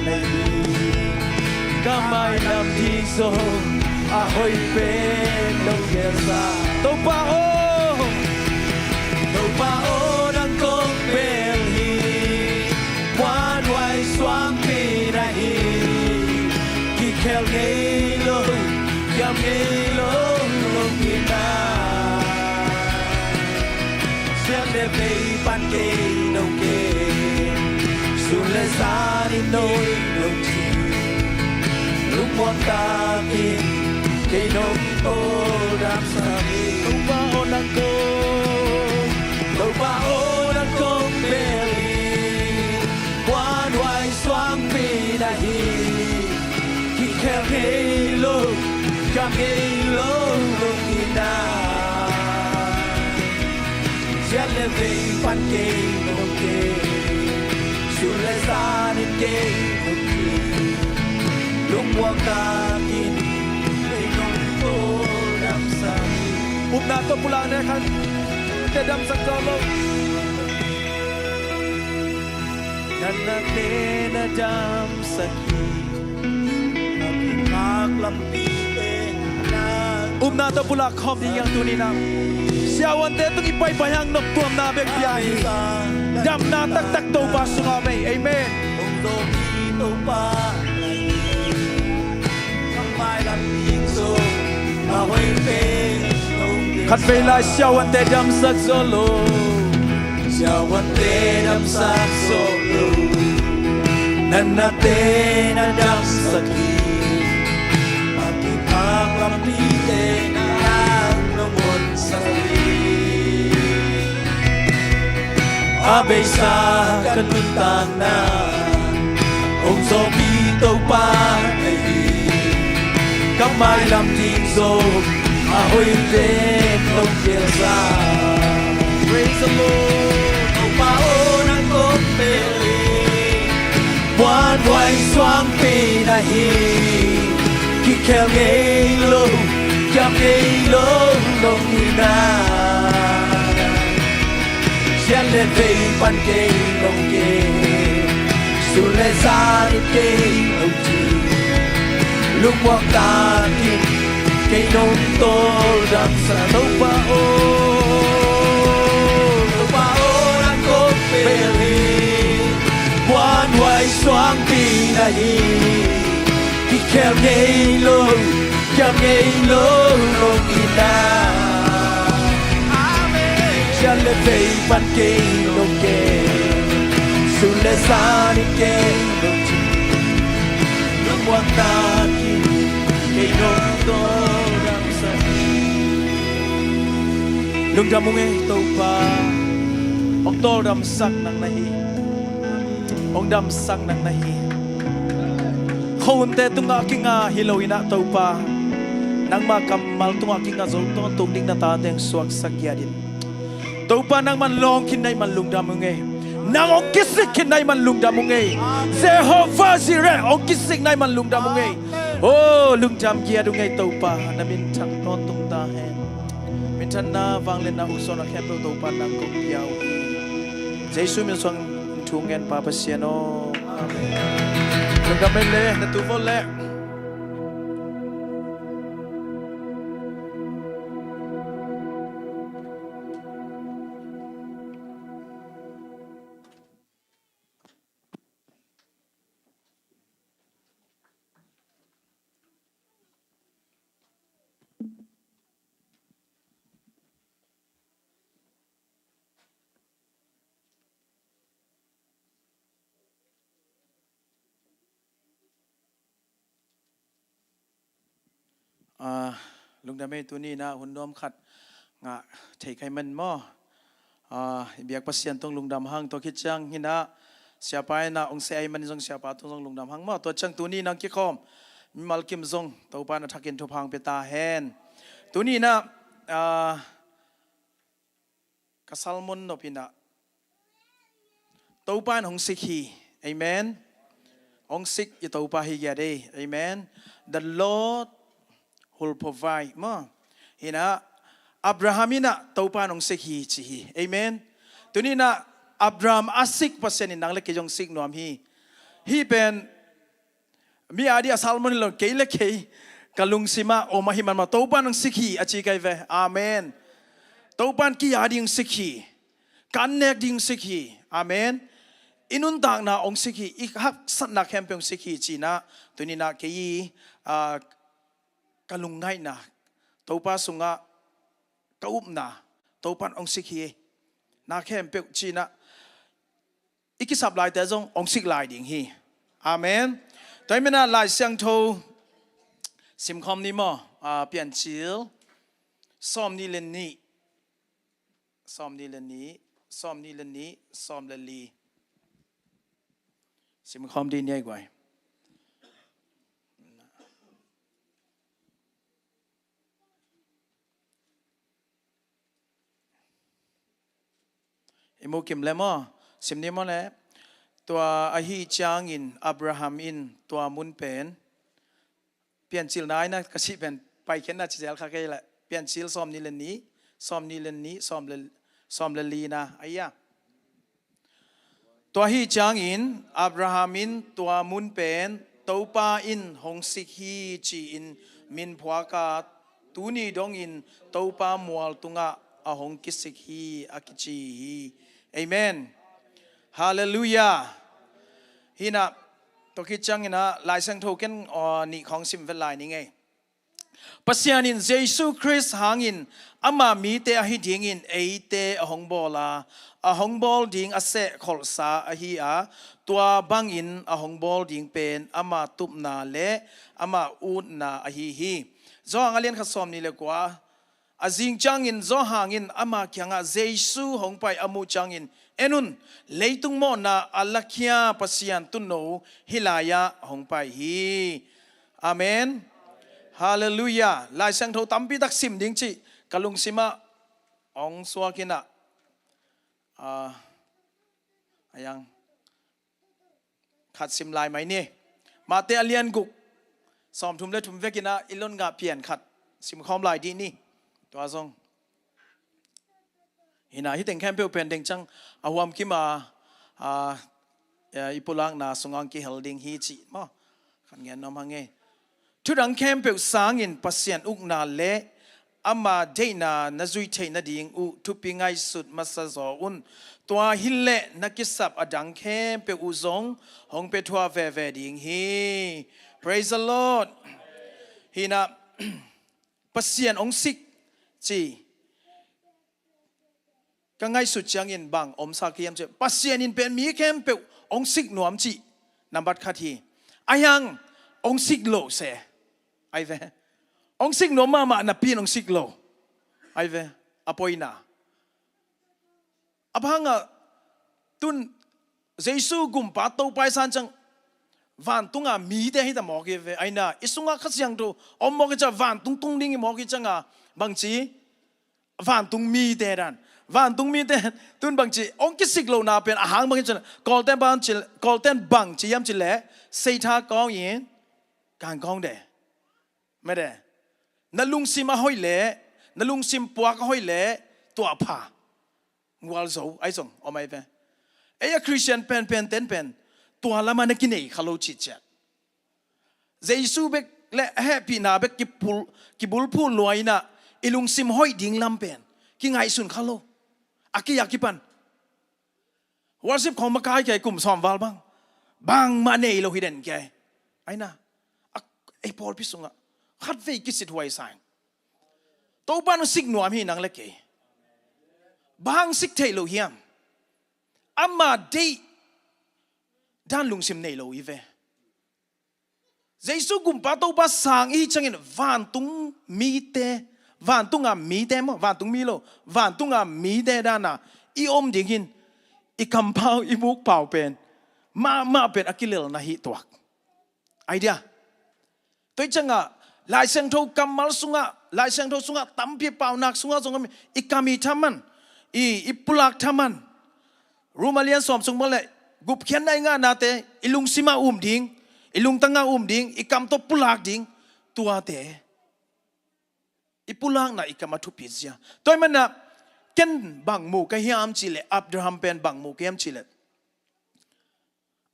nai kamai lam ti so a hoi pe nong gen sa Tàu ba ô đang công bèn hi quan hoài xoang pi na hi khi khel ngây lô yam ngây lô lông hi na xem để về ban kê nông kê xuân lê xa đi nôi nông chi lúc muốn ta kim cây nông ô đam sa tàu ba ô đang công beli quan hoài xoang pi na hi khi khel ngây lô cam ngây lô lông hi na Giết lên về pan kê nông kê xuân lê xa đến kê nông kê lúc mua ta kin cây nông ô đam sa Khupno to pulang na kan te dam sak solo nana te na dam saki aki khak lam pi te na Khupno to pulak khom ding yang tu ni na siawan te tu ipai bayang nok tuam na bek biai dam na tak tak to pa sunga mai amen ong do pi to pa mai lam ing so a hoi pe khát về lại siêu anh te đam sắc solo siêu anh te đam sắc solo nana te na đam saki aki phang lam pi te na nong mon saki abe sa kanun tang na ong so pi to pa nei kamai lam ting so ahoy tên nông kia ra praise the Lord ông ba ô nang cốt beli quan hoài xoang pi na hi khi khel ngây lô cam ngây lô nông hi na xiên lên về pan kê nông kê xuân lê xa đi kê nông chi lúc quăng ta kim cây nông tô đam sa tàu ba ô đang cốt beli quan hoài xoang pi na hi khi khel ngây lô yam ngei lo long ina Chale vei pan ke lo ke Sule sani ke lo chi Lu muang ta ki Ke nong to ram sa Lung dam mung e tau pa Ong to ram sak nang nahi Ong dam sak nang nahi Khôn te tunga kinga hiloina tau pa Nang ma kamal tunga kinga zol tunga tung ding na ta teng suak sakya din Tau pa nang man long kinay man lung dam mung e Nang ong kisik kinay man lung dam mung e Jehovah Jireh ong kisik nay man lung dam mung e Oh lung dam kia dung e tau pa Na min chak non tung ta hen Min chan na vang len na uso na khem tau pa nang kong piao Jesus min suang thungen pa pasiano Amen Lung dam le na tu vol leลุงดำเมตัวนี้นะหุ่นน้อมขัดงะเทไขมันหม้อเบียกปัสยันตรงลุงดำหังตัวคิดจังหินะเสียไปนะองเสียมันจงเสียไปตรงลุงดำหังหม้อตัวจังตัวนี้นังคิดคอมมีมัลกิมจงตัวปานะทักกินทุพังเปตาแฮนตัวนี้นะกษัลมุนนพินะตัวปานองสิกีเอเมนองสิกยตัวปาฮิยาเดเอเมน The Lord will provide มั้งเห็นนะอับราฮัมนี่นะตัวปานองสิกีจีเอเมนตัวนี้นะอับราฮัมอาศิกเปอร์เซ็นต์นังเล็กยองสิกนวมฮีเป็นมีอาดีอาซัลมอนลงเกยเล็กกลุงซิมาโอมาฮิมันมาตัวปานองสิกีอาชีไกเวอาเมนตัวปานกี่อาดีองสิกีกันเนกดิองสิกีอาเมนอินุนต่างนะองสิกีอีกฮักสัตนักแคมเปองสิกีจีนะตัวนี้นะเกยกลุงไงนะตัวป้าสุงะกอุบนะตัวป้าองสิกีนักแคมเปองจีนะอีกสับลายแต่จงองสิกลายดิ่งฮีอาเมนตัวนี้นะลายเสียงโทสิมคอมนี่มั้งเปลี่ยนชิลซ้อมนี่เล่นนี่ซ้อมนี่เล่นนี่ซ้อมนี่เล่นนี่ซ้อมเล่นลีสิมคอมดีเนี่ยกว่าอิโมกิมเลมอสิมนี่มั้งเลยตัวอาฮีจางอินอับราฮัมอินตัวมุนเป็นเปลี่ยนชิลนายนะก็สิเป็นไปเข็นน่าจะเจอข้าแก่ละเปลี่ยนชิลซ้อมนี่เล่นนี้ซ้อมนี่เล่นนี้ซ้อมเล่นลีนะไอ้ยะตัวฮีจางอินอับราฮัมอินตัวมุนเป็นตัวป้าอินหงสิกีจีอินมินพวากาตูนีดงอินตัวป้ามัวลตุงะอาหงกิสิกีอากิจีเอเมนฮาเลลูยาฮินะตัวคิดจังนะลายเส้นโทเก้นนี่ของสิมเวลานี่ไงปัสยานินเยซูคริสต์หางินอามามีเตอหิดิงินเอเตอหงบอลาอหงบอลดิงอาเซขอลสาอหิอาตัวบังอินอหงบอลดิงเป็นอามาตุบนาเลอามาอูดนาอหิฮีจอหางเลียนขัดสอมนี่เลยกว่าอาจิงจังอินจอหางอินอามาเคียงอาเยซูหงไปอามูจังอินเอ็นุนเลยตุงโมนาอัลลักยาปัสยันตุนโนฮิลายาหงไปฮีอาเมนฮาเลลูยาลายเสียงโทตั้มปีตักซิมดิ้งจีกะลุงซิมาองสวากินะยังขัดซิมลายไหมนี่มาเตอเลียนกุกสอมทุมเลทุมเวกินะอิลอนกาเปลี่ยนขัดซิมคอมลายดีนี่ตัวทรงหินาฮิตเต็งแคมเปลเป็นเด็งจังอาวามกิมาอิปุลังนาสงอังกิเฮลดิงฮีจีมาขันเงินน้ำหังเงทุดังแคมเปลสางอินปัสยันอุกนาเลอามาเดนานาจุยเทนาดิงอุทุปิงไงสุดมาสะจออุนตัวฮิเลนักษับอดังแคมเปลอุซงหงเปทัวเวดิงฮี praise the Lord ฮินา ปัสเซียนองสิกจีก็ง่ายสุดจังอินบางอมสักเขียมเจปัสเซียนอินเป็นมีเข้มเปองสิกหนวมจีนับบัดขัดทีอายังองสิกโลเสไอเวองสิกหนวมมานับปีนองสิกโลไอเวอปอยนาอพังตุนเยซูกุมปาโตไปสันจังวันตุงมีเดให้ตามอกเวไอน่าอิสุงขัดยังตัวอมอกจะวันตุงดิ้งมอกจังบางทีวันตุงมีเดรันวันตุงมีเดตุนบางทีองคิสิกโลนาเป็นอาหารบางทีกอลเทนบางทีกอลเทนบางทียามทีเล่เสียท่ากองยินการกองเดไม่ได้นลุงซิมาห้อยเล่นลุงซิมปัวก็ห้อยเล่ตัวผ่างัวโซ่ไอ้ส่งเอาไม่เป็นไอ้คริสเตียนเป็นตัวละมันกินเองเขาจิตเจ็ดเยซูเบกและแฮปปี้นาเบกกิบุลพูลอยนะอิลุงซิมห้อยดิ่งลำเป็นกินไงสุนเขาอากิยากิปันวันสิบของมาขายแก่กลุ่มซอมวาลบางมาเนยเราฮิเดนแกไอ้น่ะไอ้พอลพิสุงะขัดเวกิสิทวยสายตัวบ้านสิกหนัวมีนังเล็กบางสิกเทโลเฮียมอามาดีด้านลุงซิมเนโลอีเวเยซูกุมปาโตบาสังอีจังอินวันตุงมีเตวันตุงมีเตมั้งวันตุงมีโลวันตุงมีเตด้านน่ะอีอมดิ่งอินอีคำเผาอีมุกเผาเป็นมาเป็นอักิเลลนะฮิตัวไอเดียตัวจังลายเสียงโทกำมัลสุงะลายเสียงโทสุงะตั้มพี่เป่านักสุงะสุงะอีกามีทำมันอีปุลักทำมันรู้มาเรียนสอบสุงมาเลยกุบเขียนได้งานนาเตอิลุงซิมาดิ่งอิลุงตั้งดิ่งอีกำตัวปุลักดิ่งตัวเตอีปุลักน่ะอีกำมาทุพิจยาตัวมันน่ะเก่นบางหมู่ก็เฮียมจิเลอับดุลฮัมเป็นบางหมู่ก็เฮียมจิเล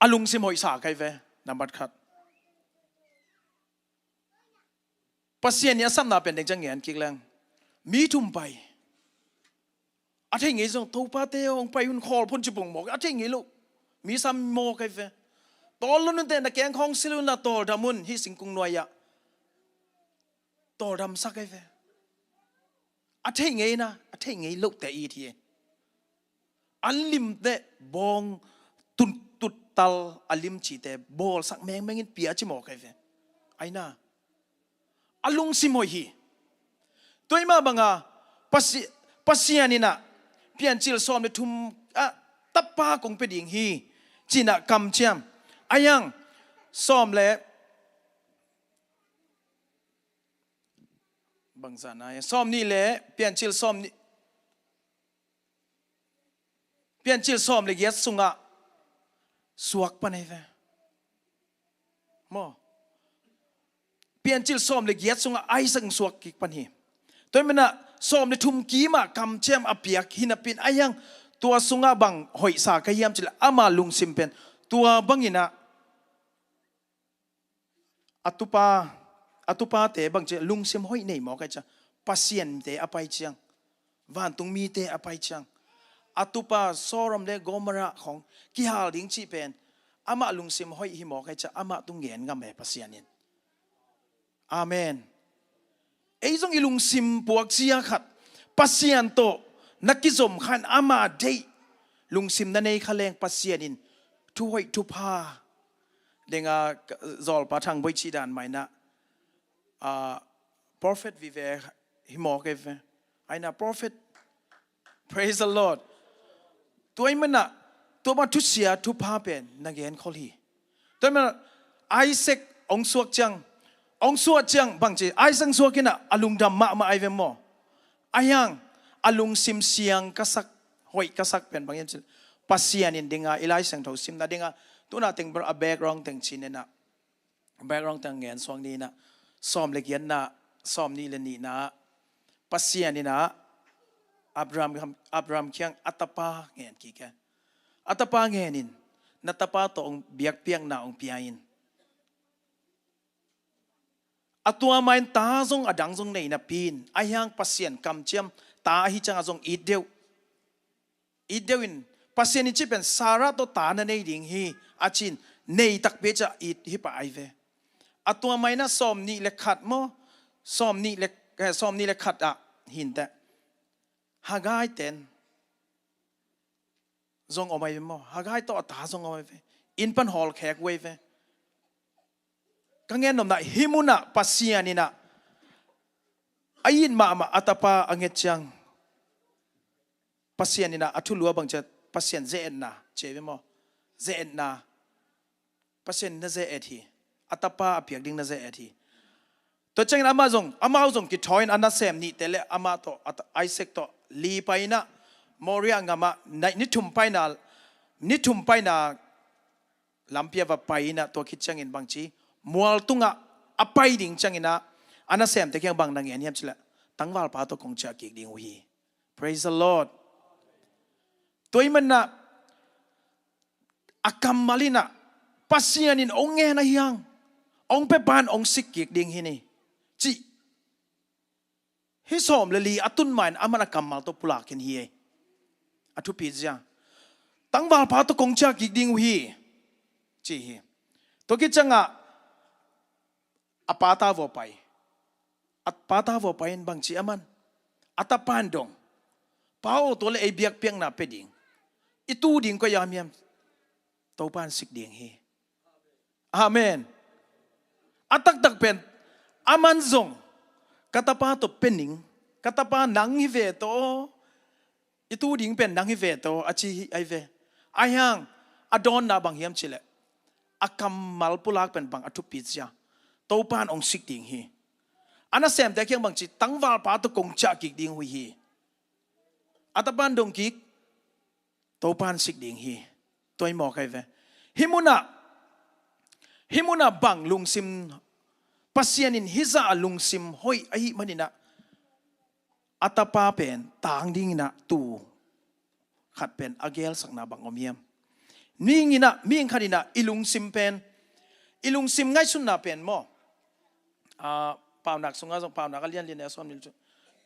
อลุงซิมหอยสาไกเวนับบัดขัดปัสเซียนเนี่ยซ้ำนาเป็นเด็กจังเงียนกิ๊กแรงมีทุ่มไปอาทิตย์นี้ส่งตัวป้าเต้องไปหุ่นคอลพ่นจิบงบอกอาทิตย์นี้ลูกมีซ้ำโมไกเวตอนนั้นแต่นักแกงของซิลุนาโตดามุนที่สิงกุงนวยะโตดำสักไกเวอาทิตย์นี้นะอาทิตย์นี้ลูกแต่อีทีอันลิมเตบองตุดตัลอันลิมจีเตบอลสักแมงแมงินเปียจิโมไกเวไอ้น่าอลุงซิมอยตัวมาบังปัสเซียนี่นะเพียนจิลซอมในทุ่มตับปาคงเป็นดิ่งฮีจีน่ะกำเชียมอายังซอมเล่บางสานายซอมนี่เล่เพียนจิลซอมนี่เพียนจิลซอมเลยเยสสุงะสวกปะเนี่ยมอเปลี่ยนจิลซอมเลยเกียรติสงไอสังสวกกิปันหีตัวมันน่ะซอมในทุ่มกีมากำเชื่อมอเปียกหินปินไอยังตัวสงบังหอยสากเยี่ยมจิลอามาลุงซิมเป็นตัวบังยินะอัตุปาเตบังเจลุงซิมหอยในหมอกไอจ้ะปัสเซียนเตอภัยจังวันตุงมีเตอภัยจังอัตุปาซอรมเลโกมระของกิฮาลดิงชีเป็นอามาลุงซิมหอยหิหมอกไอจ้ะอามาตุงเงียนงามแบบปัสเซียนเนี่ยอาเมนไอ้จงอิลุงซิมปวกเสียขัดปัสเซียนโตนักกิจสมขันอามาเดลุงซิมนั่นเองขะเลงปัสเซียนินทุยทุพาเด้งจอลปะทังบอยชีดานไม่นะprophet vive himok eve aina prophet praise the lord ตัวมันน่ะตัวมาทุเสียทุพาเป็นนักเรียนเขาลีตัวมันไอเซกองสวกจังองสวกจังบางทีไอซังสวกินะอลุงดำมาไอเวมโมอายังอลุงซิมเสียงกษักหอยกษักเป็นบางอย่างปัสเซียนินดิงาอิไลสังทอซิมนะดิงาตัวน่ะเต็งบราแบกรองเต็งชินเนี่ยนะแบกรองเต็งเงินสวงนี้นะซ้อมเล็กยันนะซ้อมนี่ละนี่นะปัสเซียนี่นะอับรามเคียงอัตปาเงินกี่แกอัตปาเงินินนัตปาตองเบียกเปียงนาองเปียอินอัตัวมันตาจงอดังจงในนับปีนไอยังปัสเซียนกำเจียมตาฮิจังจงอีเดียวอินปัสเซียนนี่เป็นสาระตัวตาในดิ่งฮีอาจินในตักเบจะอีดฮิปะไอเวอัตัวมันน่ะซ้อมนี่เล็กขัดมั้ง ซ้อมนี่เล็กขัดอ่ะหินแต่หากายเต็นจงเอาไปมั้งหากายต่อตาจงเอาไปอินปันฮอลแขกเว้ยกังเงินนมน่ะหิมุนะปัสเซียนี่นะไอ้ยินมาอัตปาอังเงจังปัสเซียนี่นะอัทุลัวบังจะปัสเซียนเจนนะเจ็บมั้งเจนนะปัสเซียนน่าเจเอทีอัตปาเพียงดิ่งน่าเจเอทีตัวจังอามาจงกิทอยน์อันนั้นเซมนี่แต่ละอามาโตไอเซกโตลีไปนะมอริอังอามานิทุมไปนะลำเปียว่าไปนะตัวคิดจังอินบางทีมัวตุงะอไปดิ่งจังอินะอันนั้นเซมแต่แค่บางนางเงียนเฮียมชิละตั้งวาลปาตัวคงจะกิกดิ่งหุย praise the Lord ตัวมันนะอากรรมมาลินะปัสเซียนินองเงนะยังองเปปานองสิกกิกดิ่งฮินี่จีฮิสอมเลลีอตุนมันอามันกรรมมาตัวปุลากินเฮียอทุปิจาตั้งวาลปาตัวคงจะกิกดิ่งหุยจีตัวคิดจังอะอาปาตาวไปอัปาตาวไปบางทีอามันอัตปันดงป้าตัวเลยไอเบียกเปียงนาเป็ดดิ่งอีตูดิ่งก็ยามยามตัวปานสิกดิ่งเฮอาเมนอัตักเป็นอามันซงกตาปาตัวเป็นดิ่งกตาปานังฮิเวโตอีตูดิ่งเป็นนังฮิเวโตอาชีไอเวไอฮังอดอนนาบางเฮียมชิเลอากัมมัลปุลากเป็นบางอทุปิจาตัวปานองสิกดิ่งเฮอันนั้นเซมแต่เคียงบางทีตั้งวาลปาตุกงจักกิกดิ่งหุยฮีอัตปันดงกิกตัวปานสิกดิ่งฮีตัวหมอกใครเวฮิมุนะบังลุงซิมปัสเซียนินฮิซาลุงซิมหอยไอมันนี่นะอัตปาเป็นต่างดิ่งนะตูขัดเป็นอาเกลสักนาบังอมเยียมมีงี้นะมีขัดนะอิลุงซิมง่ายสุดนะเป็นมั้งป่าวนักสงฆ์ส่งป่าวนักเรียนเนี่ยสอนนี่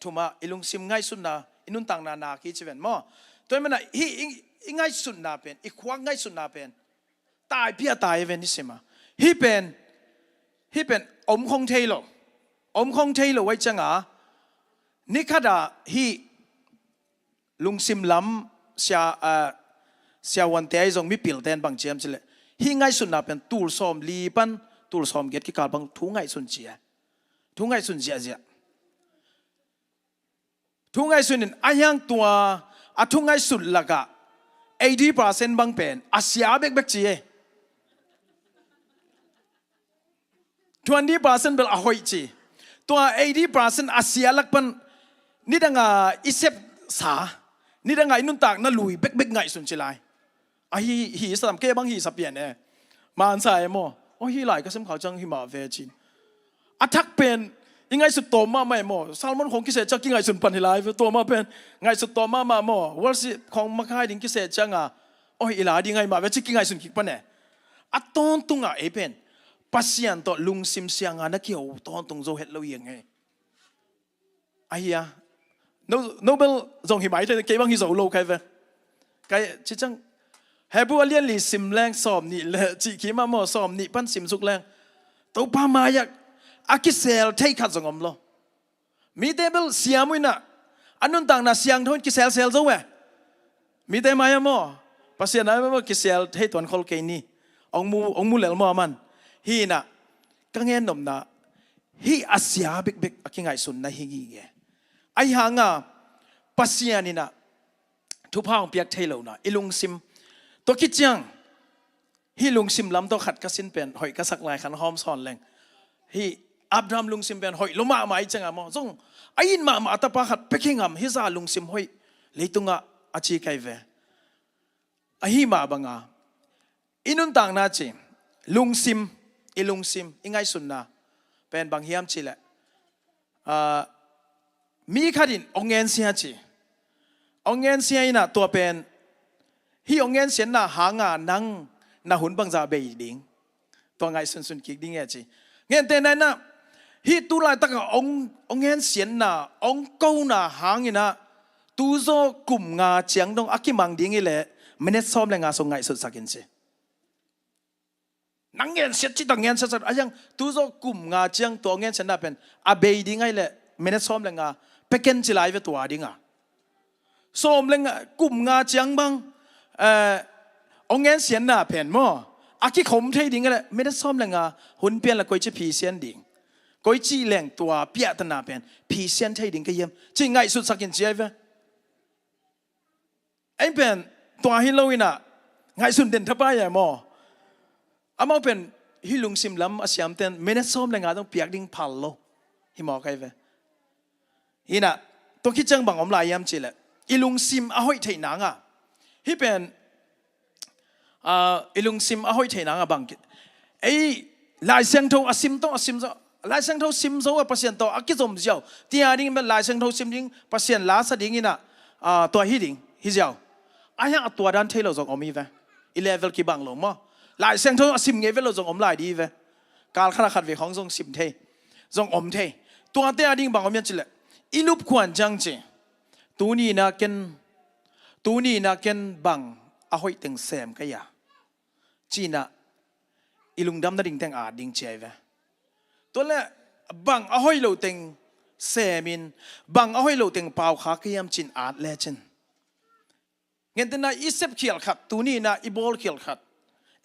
ถูกมาอิลุงซิมง่ายสุดนะอินุนต่างนาคิดจะเป็นมั้งตัวมันน่ะฮีง่ายสุดนะเป็นอีขวางง่ายสุดนะเป็นตายเพี้ยตายเป็นนี่สิมาฮีเป็นอมคงเทโลไว้จังอ่ะนี่ขดาฮีลุงซิมล้ำเสียวันเตยจงมีปิลเตนบางเจียมสิเลยฮีง่ายสุดนะเป็นตูลซอมลีปันตูลซอมเก็ตกิการบางทุ่งง่ายสุดเจียทุ่งไงสุนเสียทุ่งไงสุนนี่อายังตัวทุ่งไงสุดละกะ80%บางเป็นอาเซียเบกจี20%เป็นอาหอยจีตัว80%อาเซียลักเป็นนี่ดังอิเซปสานี่ดังอินุนตากนั่นลุยเบกไงสุนเชลัยฮีสามเก้บางฮีสับเปลี่ยนเนี่ยมาอันใส่โม่โอ้ฮีหลายก็สมเขาจังฮิมาเวจินอัทักเป็นยังไงสุดโตมาไม่หมอซาลมอนของกิเศษจักยังไงสุดปันหิลายตัวมาเป็นไงสุดโตมาหมอวัลสิของมาค่ายดิ้งกิเศษจังโอ้ยอีหลาดิ้งไงมาเวจิกิไงสุดกิปันเนี่ยอัตอนตุงเอเป็นปัสยันตัวลุงซิมเสียงนักเกี่ยวตอนตุงโจเฮ็ดเราอย่างไงไอ้ยาโนเบลจงหิมายเลยเกี่ยวกับฮิโซโลใครเว้ยใครจิจังเฮบัวเลียนลีซิมแรงสอบนี่เลยจิขีมาหมอสอบนี่ปั้นซิมสุกแรงตัวพามาอยากอากิเซลเทขัดสงมโลมีเตเบิลเสียมุยนะอันนู้นต่างน่ะเสียงทนกิเซลซะเว้ยมีเตมายามอภาษาไหนว่ากิเซลเทตวนคอลเกนี่องมูเหลวมอมันฮีน่ะกังเงินนมน่ะฮีอาเซียเบกอากิไงสุนนะฮีงี้ไงไอ้หางภาษานี่น่ะทุพางเปียกเทโลน่ะอิลุงซิมตัวคิดจังฮีลุงซิมล้ำตัวขัดกระสินเป็นหอยกระสักลายขันหอมซ่อนแรงฮีอับรามลุงซิมเป็นหอยลงมาไม่จังอ่ะมอส่งไอ้ยินมาอัตปาขัดเปกิงฮิซาลุงซิมหอยเลยตุงอาชีไกเวไอ้ฮีมาบังอินุนต่างนาจีลุงซิมอิงไงสุนนะเป็นบางเฮียมจีแหละมีขัดินองเงินเสียจีองเงินเสียน่ะตัวเป็นฮีองเงินเสียน่ะหางนังน่ะหุ่นบังจ่าเบยดิ้งตัวไงสุนกิกดิ้งไงจีเงินเต้นน่ะฮีตุลาตั้งองเงินเสียน่ะองเก้าน่ะหางน่ะตูโซกลุ่มงาเจียงตรงอากิมังดิ้งนี่แหละไม่เน็ตซ้อมเลยงาส่งไงสุดสักกินจี นังเงินเสียที่ต่างเงินเสียอะยังตัวจะกลุ่มงาเจียงตัวเงินเสียน่าเป็นอาเบย์ดิ้งไงเลยไม่ได้ซ้อมเลยงาไปเก็นจิไลฟ์ตัวดิ้งอ่ะซ้อมเลยงากลุ่มงาเจียงบังองเงินเสียน่าเป็นมั้งอาคิขมเทดิ้งไงเลยไม่ได้ซ้อมเลยงาหุ่นเปลี่ยนละก้อยจะพีเสียนดิ้งก้อยจีแหล่งตัวเปียตน่าเป็นพีเสียนเทดิ้งก็เยี่ยมจริงไงสุดสักกินเจียฟ์ไอ้เป็นตัวฮิโลวิน่ะไงสุดเด่นทับไปใหญ่มั้งอามาเป็นฮิลุงซิมลำอาเซียมเต็นไม่ได้ซ้อมเลยงาต้องเปียกดิ้งพัลโลฮิมอใครเว้ฮิน่ะตัวคิดจังบังอมลายยามจีแหละอิลุงซิมอาห้อยเทนังอ่ะฮิเป็นอิลุงซิมอาห้อยเทนังอ่ะบังไอ้ลายเสียงโทอาซิมต้องอาซิมซะลายเสียงโทซิมโซ่เปอร์เซ็นต์ต่ออากิจมเจ้าที่อาดิ้งเป็นลายเสียงโทซิมดิ้งเปอร์เซ็นต์ลาสดิ้งฮิน่ะตัวฮิดิ้งฮิเจ้าอายังตัวดันเทโลจงอมีเว้อีเลเวลกี่บังลงมั้งหลายเสียงโทซิมเงเวลจงอมลายดีเว้การขนาดขัดเวของจงซิมเทจงอมเทตัวเตอดิ้งบังอมยันจิเลอีลูปขวัญจังเจตัวนี้นักเก็นบังอาหอยตึงเสมก็ยาจีน่ะอีลุงดำนั่นดิ่งแต่งอาดิ่งเจเวตัวเล่บังอาหอยโลตึงเสมินบังอาหอยโลตึงเปล่าขาขยำจินอาดเลจินเงี้ยแต่น่ะอีเซปเขียลขัดตัวนี้น่ะอีบอลเขียลขัด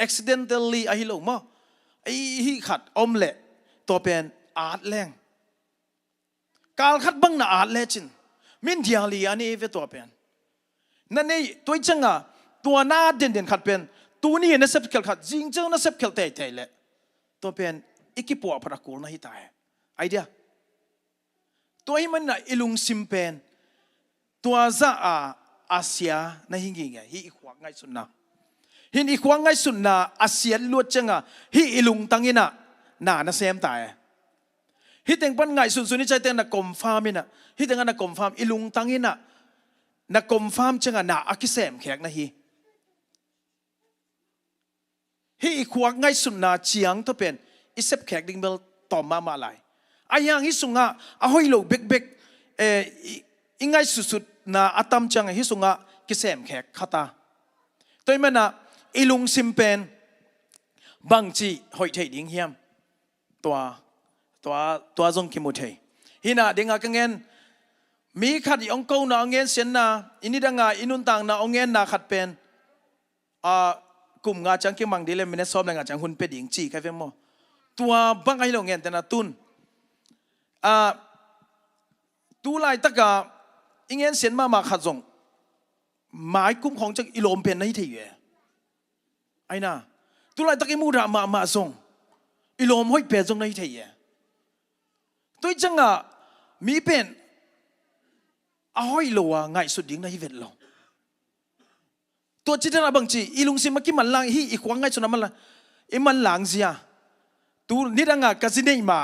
accidentally อาฮิโลมาไอ้ฮิขัดอมเละตัวเป็นอาดแรงการขัดบังน่ะอาดเลจินมินเดียลีอันนี้เวตัวเป็นนั่นนี่ตัวจังอ่ะตัวหน้าเด่นขัดเป็นตัวนี้น่ะเซปเขียลขัดจริงจังน่ะเซปเขียลเตะเลยตัวเป็นอีกกี่ปัวพระกูลน่ะฮิตายไอเดียตัวที่มันน่ะอิลุงซิมเป็นตัวจะอาเซียน่ะหิงไงฮิอีขวางไงสุดนะฮิอีขวางไงสุดนะอาเซียลวดจังอ่ะฮิอิลุงตั้งยิน่ะน่ะเซมตายฮิแต่งปันไงสุดนี่ใจแต่งนักกรมฟาร์มินะฮิแต่งนักกรมฟาร์มอิลุงตั้งยิน่ะนักกรมฟาร์มจังน่ะอากิเสมแขกนะฮิอีขวางไงสุดนะเจียงตัวเป็นอิเซปแขกดิ่งเบลต่อมาลายอายังฮิสุงะอาหอยโลเบกอิงไงสุดๆนะอาตัมจังฮิสุงะกิเสมแขกขัตาตัวมันน่ะอิลุงซิมเป็นบางจีหอยเทดิ่งเฮียมตัวจงคิมุเทฮินาเดงากังเงินมีขัดองเกานาองเงินเสียนนาอินิดังาอินุนตังนาองเงินนาขัดเป็นกลุ่มงาจังคิมังดีเลยไม่ได้ซ้อมเลยงาจังหุ่นเป็ดหญิงจีใครเฟมโมตัวบังไอโลเงินแต่นาตุนตัวลายตะกาอิเงินเสียนมาขัดจงหมายกลุ่มของจังอิโลมเป็นในที่อยู่ไอ้น่ะตัวลายตะกิมูดามาจงอิโลมห้อยเป็ดจงในที่อยู่ตัวจังอ่ะมีเป็นอาห้อยโลอ่ะไงสุดยิ่งในเวทโลตัวจิตนาบางจีอีลุงซิมากิมันลังฮีอีขวางไงสุดนั้นมันละอีมันหลังเสียตัวนี่ดังอ่ะกาซิเนยมา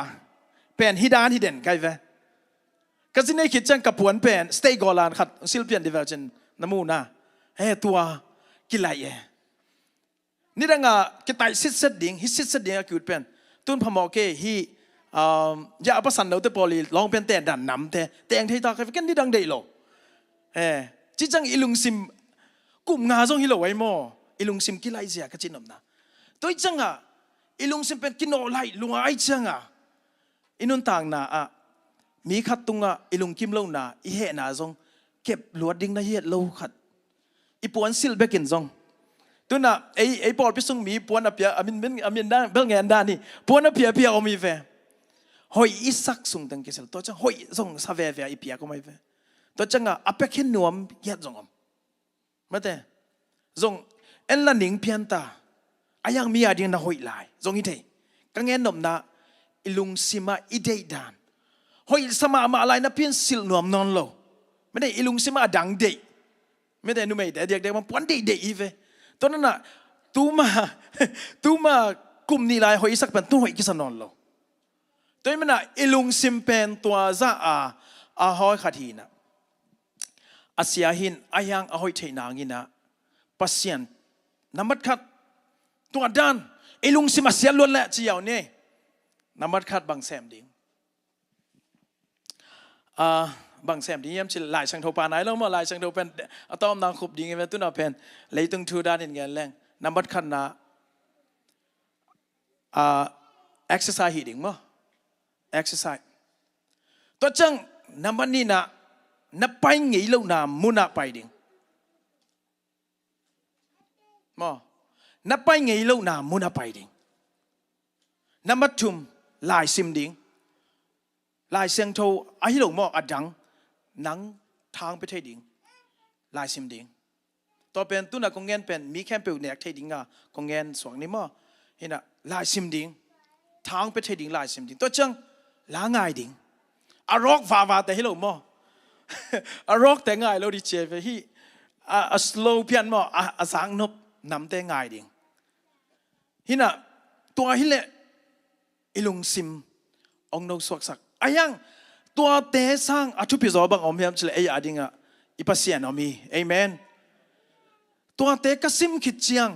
เป็นฮิดานฮิเดนไกเวกาซิเนยคิดจังกับผวนเป็นสเตย์กอลานขัดซิลเปียนดิเวลเจนน้ำมูน่ะเฮ้ตัวกิไลเอนี่ดังอ่ะกิตายซิดเซดดิ้งฮิซิดเซดดิ้งก็คือเป็นตุนพมอเกฮีอย่าเอาภาษาเราแต่พอลีลองเป็นแต่ดันน้ำแต่ยังที่ตาใครกันนี่ดังเดียวจิจังอิลุงซิมกลุ่มงาจงฮิโลไว้โมอิลุงซิมกิไลเสียก็จินนำนะตัวจังอ่ะอิลุงซิมเป็นกินโอไลลุงไอจังอ่ะอินุนต่างน่ะมีขัดตุงอ่ะอิลุงกิมโลน่ะอีเหน่ะจงเก็บลวดดิ้งน่ะเฮ็ดโลขัดอีปวนซิลเบกินจงตัวน่ะไอ้ปอดพิสุงมีปวนอ่ะเปียอามินด้านเบลเงินด้านนี่ปวนอ่ะเปียเอามีเฟหอยอิสักส่งตั้งกี่สิตัวจังหอยส่งสาเวอีเปียก็ไม่เฟตัวจังอ่ะอัปเปกินนวมยัดส่งอมมาแต่ส่งเอ็นละหนิงเพียนตาอายังมีอะไรนะหอยลายส่งอีเทกังเงินนมนะอิลุงซิมาอีเดย์ดานหอยสมาอะไรนะเพียนสิลนวมนอนโลไม่ได้อิลุงซิมาดังเดย์ไม่ได้นุ่มไม่ได้เด็กมันปวนเดย์อีเฟตอนนั้นน่ะตูมากลุ่มนี้ลายหอยสักเป็นตัวหอยกิสนอนโลตัวมันน่ะอิลุงซิมเป็นตัวจะหอยขัดหินอาเซียหินอายังหอยเทนางหินะปัสเซียนน้ำมัดขัดตัวด้านอิลุงซิมอาเซียล้วนแหละเจียวเนี่ยน้ำมัดขัดบางแซมดิ้งบางแซมดิ้งยังจะหลายช่างโทปานไหนแล้วมาหลายช่างโทเป็นอะตอมนางขุบดิ้งเองตุนเอาเป็นเลยตึงทูด้านเงินแรงน้ำมัดขัดนะ exercise หิดิ่งมั้ง exercise ตัวจังน้ำมันนี่นะนับไปงี้ลูกน้ำมุนับไปดิ่งมั้งนับไปงี้ลูกน้ำมุนับไปดิ่งน้ำมัดทุ่มลายซิมดิ่งลายเสียงโทไอ้ลูกมอกอดังนังทางไปเทดิ่งลายซิมดิ่งต่อเป็นตุนักกงเงินเป็นมีแค่เปิลเน็กเทดิ่งอ่ะกงเงินสวงนี่มั้งเห็นอ่ะลายซิมดิ่งทางไปเทดิ่งลายซิมดิ่งตัวจังล้างง่ายดิ่งอารอกฟ้าแต่ให้ลูกมั้งอารอกแต่ง่ายเราดิเจไปที่slow เพี้ยนมั้งสังนบนำแต่ง่ายดิ่งเห็นอ่ะตัวฮิเลอิลุงซิมองโนสวกสักอายังตัวเตะสร้างอาชุพิจารบังอมเฮียมเฉลยอาดิงอ่ะอีปัสเซียนอมีเอเมนตัวเตะกสิมขิดเจียง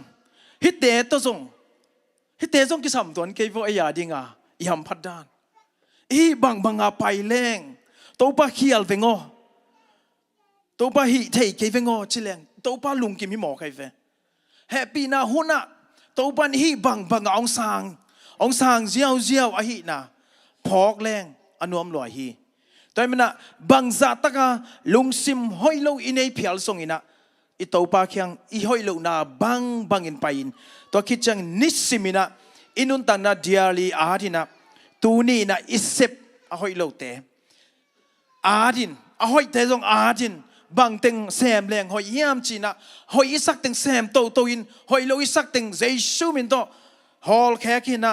ฮิตเตะตัวจงกิสามตัวนี้เกี่ยวกับอาดิงอ่ะอีหำพัดดานอีบางอาไปแรงตัวป้าเขียลเวงอตัวป้าฮิเทเกี่ยวงอชิเลงตัวป้าลุงกิมฮิหมอใครเวแฮปปี้นะหุ่นอ่ะตัวป้าฮิบางองซางเจียวอาฮินะพอกแรงอนุมลอยฮีแต่มันนะบางจัตกะลุงซิมห้อยโลอินเอพิลส่งอินะอิตาปาเคียงอีห้อยโลนะบางอินไปอินตัวคิดจังนิสซิมินะอินุนตังนะเดียรีอาดินะตูนี่นะอิเซปอาห้อยโลเตอาดินอาห้อยเตจงอาดินบางเต็งแซมแรงห้อยยามจีนะห้อยอิสักเต็งแซมโตอินห้อยโลอิสักเต็งเจชูมินโตฮอลแค่กินะ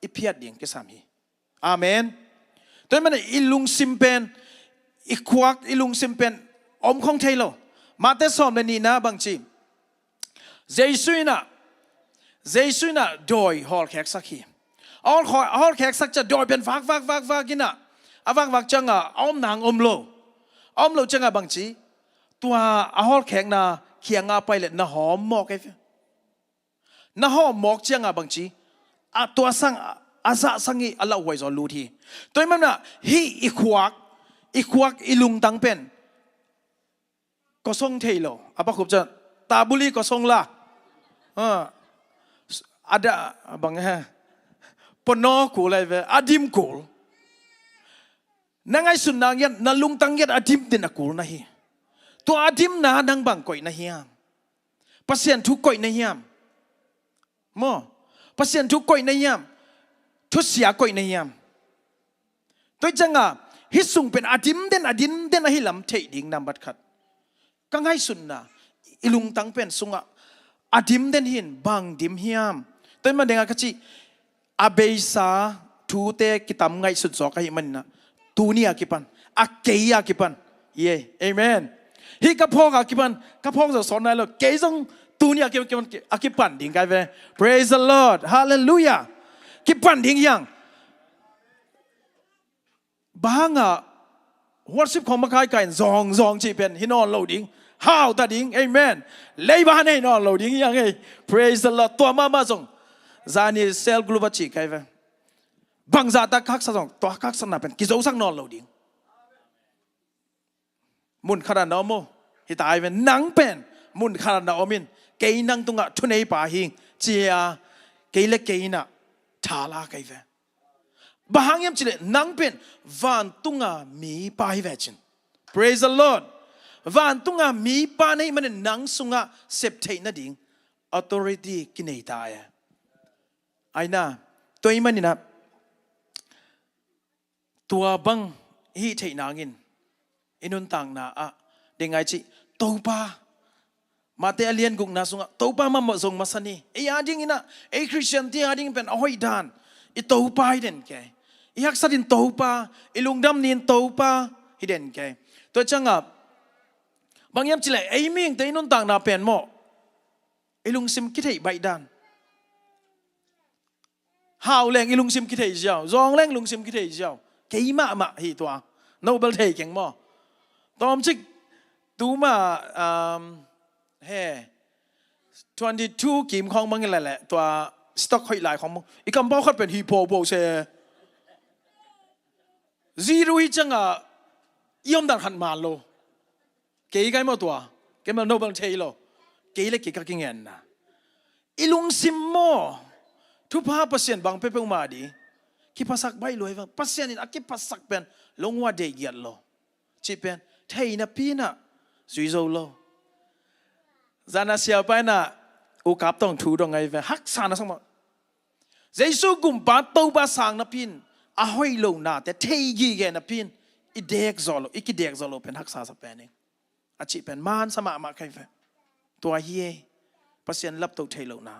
อิเพียดดิ่งก็สามีอาเมนตัวมันอิลุงซิมเป็นอีควักอิลุงซิมเป็นอมของเทโลมาเตสอมเลนีนะบางทีเจสุนะโดยฮอลแขกสักทีฮอลแขกสักจะโดยเป็นฟักกินอ่ะฟักจังอ่ะอมนางอมโลจังอ่ะบางทีตัวฮอลแขกน่ะเคียงอ่ะไปเลยน่ะหอมหมอกไอ้น่ะหอมหมอกจังอ่ะบางทีตัวสังอาซาสังกีอัลลอฮ์ไว้จอลูทีตัวมันน่ะฮีอีควักอีลุงตังเป็นก็ส่งเทโลapaขุบจะตาบุลีก็ส่งละada bang pono ku lai ve adim ku nangai sun nang yan na lung tang yan adim din akul na hi to adim na nang bang koi na hiam pasien thu koi na hiam mo pasien thu koi na hiamทุเสียก่อยในยามตัวจังอ่ะฮิสุงเป็นอดิมเด่นอะฮิลำเทดิ่งนำบัดขัดกังให้สุนนะอิลุงตังเป็นสุงอ่ะอดิมเด่นหินบางดิมเฮียมตัวมันเด้งอ่ะกะจิอาเบซาทูเตกิตามไงสุดจอกให้มันนะตูนี่อากิปันอาเกียอากิปันเย่เอเมนฮิกะพอกอากิปันกะพอกจะสอนอะไรหรอเกยจงตูนี่อากิปันดิ่งกันเว้ praise the Lord hallelujahคิดปันทิ้งยังบางอ่ะวัดสิบของมาคายกันซองจีเป็นฮินอนโลดิ้งห้าวตาดิ้งเอเมนเลยบ้านให้นอนโลดิ้งยังไง praise the Lord ตัวมาส่งจานี่เซลกลูบัชิใครเว้บางจาตาคักส่งตัวคักสนาเป็นกิจสักนอนโลดิ้งมุนขนาดน้อมโมฮิตายเป็นนังเป็นมุนขนาดน้อมินเกยนังตุงอ่ะทุนเอป่าหิงเจียเกยเล็กเกยน่ะชาลาไกเวบางยามจิเลนังเป็นวันตุงามีปายเวจิน praise the Lord วันตุงามีปาในมันนังสุงาเสพเทนดิ่ง authority กินไอตายไอ้น่ะตัวมันนี่นะตัวบังฮีเทนางินอินุนต่างน่ะเด้งไงจิตัวป้ามาเตเลียนกุงนาสุงตัวป้ามาหมดส่งมาสนีไอ้อาดิ้งนะไอ้คริสเตียนที่อาดิ้งเป็นอ้อยดานไอ้ตัวป้าฮิเดนแกไอ้ฮักษดินตัวป้าไอ้ลุงดำนินตัวป้าฮิเดนแกตัวจังอ่ะบางยามจิเลไอ้เมียงแต่อินุนต่างนาเป็นหม้อไอ้ลุงซิมคิดให้ใบดานหาวแรงไอ้ลุงซิมคิดให้เจ้าจองแรงลุงซิมคิดให้เจ้าเกี่ยมาฮีตัวโนเบลเทเก่งหม้อตอมจิกดูมาเฮ้22กิมของมึงแหละตัวสต็อกหอยลายของมึงอีกคำบอกเขาเป็นฮีโปโบเซ่ซีรูฮิจังอ่ะยอมดันขันมาโลเกี่ยกันมาตัวเกี่ยมาโนเบิลเทโลเกี่ยเล็กเกี่ยกับกินเงินนะอีลุงซิมโมท ทุพาเปอร์เซ็นต์บางเป้ามาดีคิดภาษาใบรวยว่าเปอร์เซ็นต์นี่อักคิดภาษาเป็นลงว่าเดียดโลจีเป็นเทยนะพี่น่ะสุยโซโลจานาเสียไปน่ะโอกาสต้องถูตรงไงเว้ฮักษานะสังมาเจสุกุมปาโตบาสังนะพินอาห้อยโลนาแต่เทยีแกนะพินอีเด็กโซโลอีกเด็กโซโลเป็นฮักษาสเปนเองอาชีเป็นมานสมามาใครเว้ตัวเฮียเปอร์เซ็นต์รับตัวเทโลนา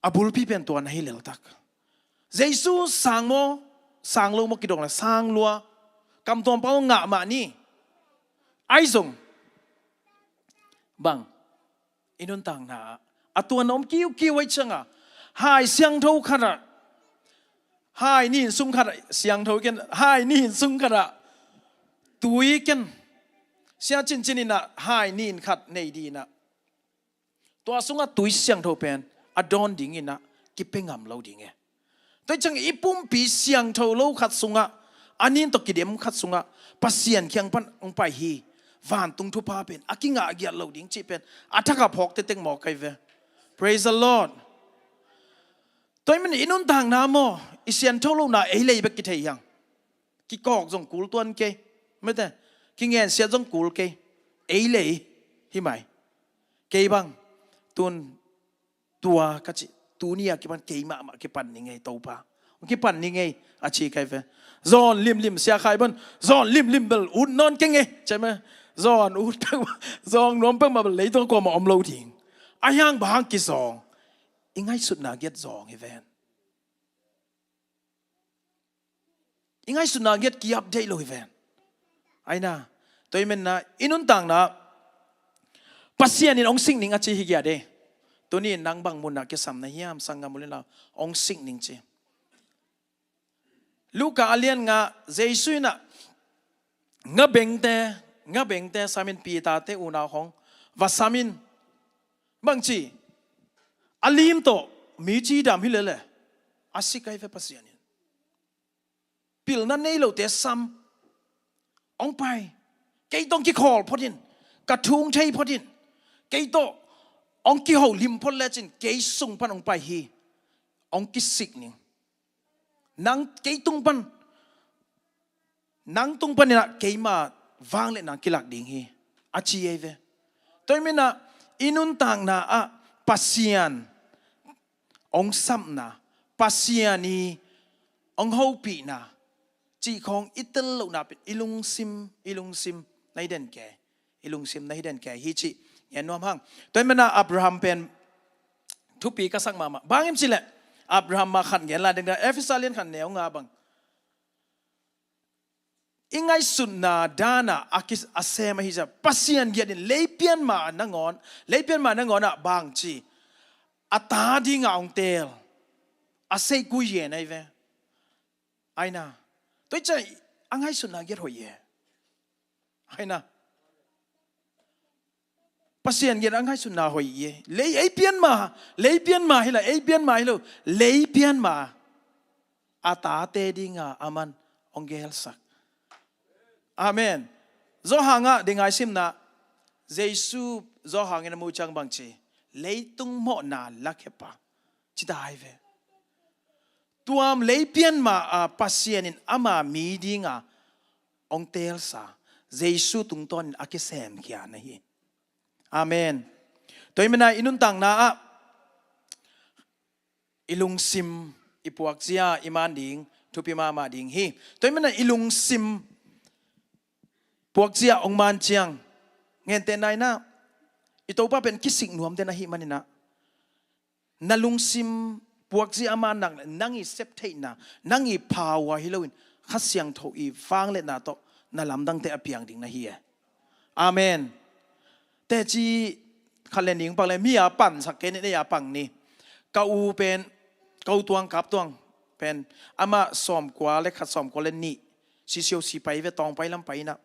อาบุลพี่เป็นตัวไหนเลวตักเจสุสังโมสังโลโมกิดงละสังลัวกำตัวเป้างะมานี่ไอซงบังอินุนต่างนาอตัวน้อมกิ้วไว้ช่างอ่ะหายเสียงเท่าขนาดหายนี่ซุ่มขนาดเสียงเท่ากันหายนี่ซุ่มขนาดตุยกันเสียจริงๆนะหายนี่ขัดในดีนะตัวซุ่มตุยเสียงเท่าเป็นอดอนดิ่งนะกิเป็นงามเราดิ่งแต่จังอีปุ่มปีเสียงเท่าเราขัดซุ่มอันนี้ตกิเดมขัดซุ่มปัสเซียนเคียงพันองไปฮีวันตุงทุพาเป็นอากิงอาเกียเราดิ่งจีเป็นอัฐกับพกเต็งหมอกไกเว Praise the Lord ตัวมันอินุนต่างน้ำโมอิเซียนเท่าเราหน้าเอเลยไปกิเทียงกิกอกจงกูลตัวนี้ไม่ได้กิเงินเสียจงกูลเกเอเลยที่ไหมเกบังตัวกัจตัวนี้กิมันเกยมากิปันยังไงตัวป้ากิปันยังไงอาชีพใครเว้จอนลิมเสียใครบ้างจอนลิมเบลอุดนอนกันไงใช่ไหมจอนอุดจองน้องเพิ่งมาเลยตัวกว่ามาอมโลทิ้งอายังบางกิจองยังไงสุดนาเกียรจองเฮเวนยังไงสุดนาเกียรกี่อัปเดตโลเฮเวนไอ้น่ะตัวมันน่ะอินุนต่างน่ะปัสเซียนินองสิ่งหนึ่งอาชีพฮิกยาเดตัวนี้นางบังมุนนักเกษมนะเฮียมสังกามุลินเราองสิ่งหนึ่งเจลูกอาเลียนงาเจสุยน่ะงาเบงเตสามินปีตาเตอุนาของวัสามินบางทีอาลีมโตมีจีดามฮิเลเลอาศิกายเวปัสยานินปิลนั่นเองเราเตซัมองไปเกยต้องกิคอลพอดินกระทุงใช้พอดินเกยโตองกิโหลิมพอเลจินเกยส่งพันองไปฮีองกิสิกนิงนังเกยตุงปันเนี่ยเกยมาวางเลยนังกิลักดิ่งฮีอาชีเอเวตัวนี้นะอินุนต่างนะอะปัสยานองซัมนะปัสยานีองฮูปีนะจีของอิตลลูนะเป็นอิลุงซิมในเด่นแก่อิลุงซิมในเด่นแก่ฮิจิเห็นน้อมห้างตัวนี้นะอับราฮัมเป็นทุกปีก็สั่งมาบางอย่างสิแหละอับราฮัมมาขันเงี้ยละเด็กๆเอฟิซาเลียนขันเหนียวงาบังอิงไงสุนนาดานะอากิสอาเซมาฮิจะปัสยันเกียดินเลเปียนมานังอนอะบางจีอัตาดีงาองเตลอาเซกุยเยนไอเวไอนะตัวใจอังไงสุนนาเกียรหอยเยไอนะปัสยันเกียอังไงสุนนาหอยเยเลไอเปียนมาฮิละเลเปียนมาอัตาเตดีงาอามันองเกลสักอาเมนโจหางะเดงไอซิมนะเจสุโจหางะนมูจังบังชีเลยตุงโมนาลักเขปะจิตายเวตัวมเลยเปียนมาปัสเซียนินอามามีดีงาองเตลซาเจสุตุงตอนอากิเซมขียนะฮีอาเมนตัวมันอินุนตังนะอิลุงซิมอิปวกเซียอิมานดิงทุพิมาดิงฮีตัวมันอิลุงซิมพวกเจ้าองมันเชียงเงินเตนายนะอิตัวป้าเป็นคิดสิ่งหนุ่มเตนหิมันนะนาลุงซิมพวกเจ้ามันนั่งอีเซปเทนะนั่งอีพาวะฮิโลวินขัดเสียงโถอีฟังเล่นนะโตนาลำดังเตอเพียงดิ่งนะเฮียอาเมนแต่จีขันเลนิงปังเลยมีอาปั่นสักเกณฑ์นี่อาปังนี่เกาเป็นเกาตวงกับตวงเป็นอามาซ้อมกว่าเล็กขัดซ้อมกว่าเล่นนี่ซีเซียวซีไปเวตองไปลำไปนะ